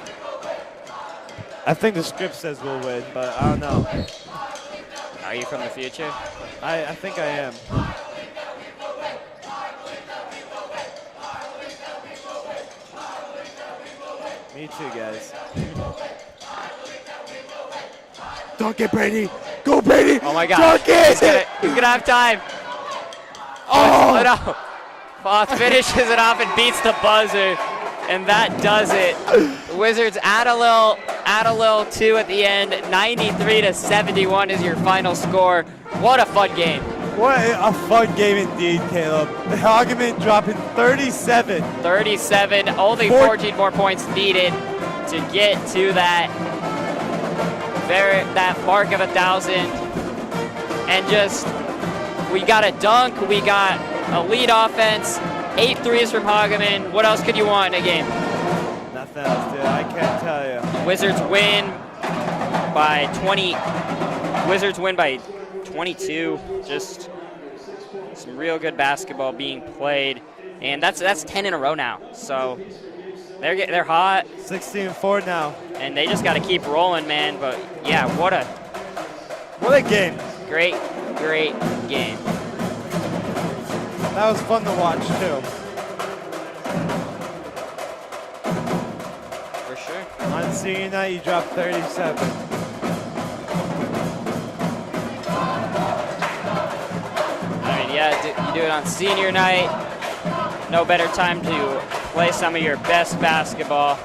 I think the script says we'll win, but I don't know. Are you from the future? I think I am. Me too, guys. Dunk it, Brady. Go, Brady. Oh my God. Dunk it. He's gonna have time. Oh no. Foss finishes it off and beats the buzzer, and that does it. The Wizards add a little two at the end. 93-71 is your final score. What a fun game. What a fun game indeed, Caleb. Hageman dropping 37. 37, only 14 more points needed to get to that mark of 1,000. And just, we got a dunk, we got a lead offense, 8 threes from Hageman. What else could you want in a game? Nothing else, dude. I can't tell you. Wizards win by 20. Wizards win by 22. Just some real good basketball being played, and that's 10 in a row now. So they're hot. 16-4 now. And they just got to keep rolling, man. But yeah, what a game. Great game. That was fun to watch too. For sure. On senior night, you dropped 37. I mean, yeah, you do it on senior night. No better time to play some of your best basketball.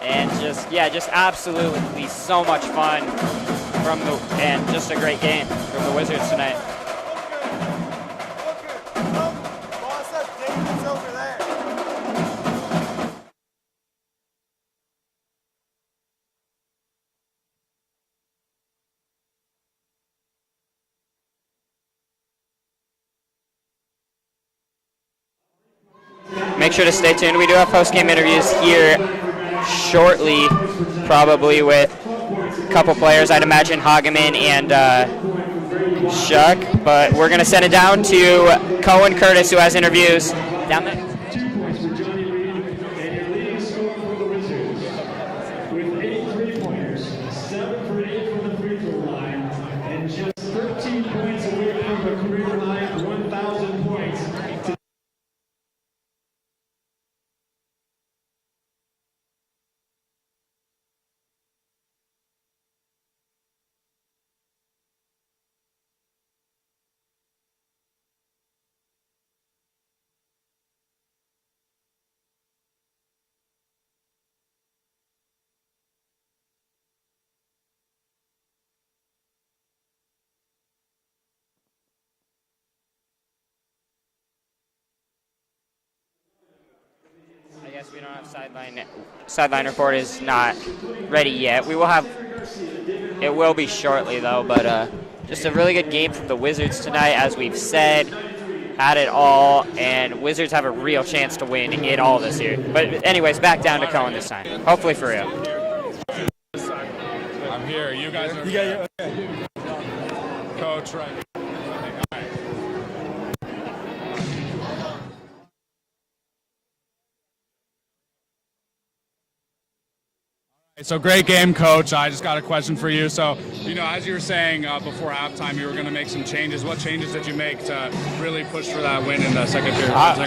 And just absolutely so much fun and just a great game from the Wizards tonight. Make sure to stay tuned. We do have post-game interviews here shortly, probably with a couple players. I'd imagine Hageman and Shuck, but we're going to send it down to Cohen Curtis, who has interviews down there. With 8 3-pointers, 7 for 8 from the free throw line, and just 13 points away from the career high of 1,000 points. I guess we don't have sideline. Sideline report is not ready yet. We will have. It will be shortly though. But just a really good game from the Wizards tonight, as we've said. Had it all, and Wizards have a real chance to win it all this year. But anyways, back down to Cohen this time. Hopefully for real. I'm here. You guys are here. Okay. Coach, right. So great game, Coach. I just got a question for you. So, as you were saying before halftime, you were going to make some changes. What changes did you make to really push for that win in the second half?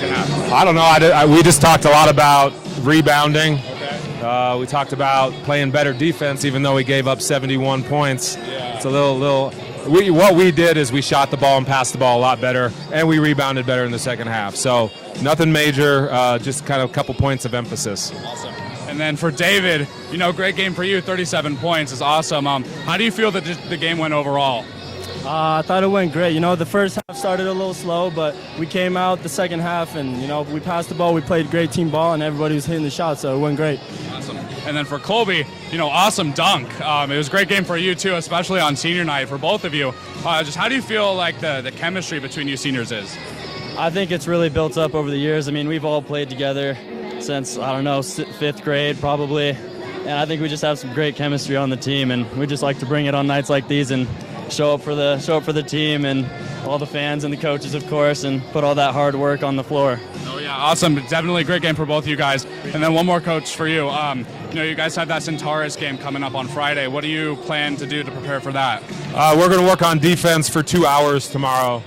I don't know. We just talked a lot about rebounding. Okay. We talked about playing better defense, even though we gave up 71 points. Yeah. It's a little. What we did is we shot the ball and passed the ball a lot better, and we rebounded better in the second half. So nothing major, just kind of a couple points of emphasis. Awesome. And then for David, great game for you. 37 points is awesome. How do you feel that the game went overall? I thought it went great. The first half started a little slow, but we came out the second half and, we passed the ball. We played great team ball, and everybody was hitting the shots, so it went great. Awesome. And then for Colby, awesome dunk. It was a great game for you too, especially on senior night for both of you. Just how do you feel like the chemistry between you seniors is? I think it's really built up over the years. I mean, we've all played together since, I don't know, 5th grade probably. And I think we just have some great chemistry on the team, and we just like to bring it on nights like these and show up for the team and all the fans and the coaches, of course, and put all that hard work on the floor. Oh yeah, awesome! Definitely a great game for both of you guys. And then one more, coach, for you. You guys have that Centaurus game coming up on Friday. What do you plan to do to prepare for that? We're going to work on defense for 2 hours tomorrow.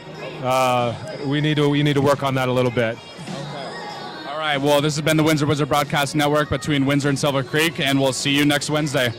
We need to work on that a little bit. All right. Well, this has been the Windsor Wizard Broadcast Network between Windsor and Silver Creek, and we'll see you next Wednesday.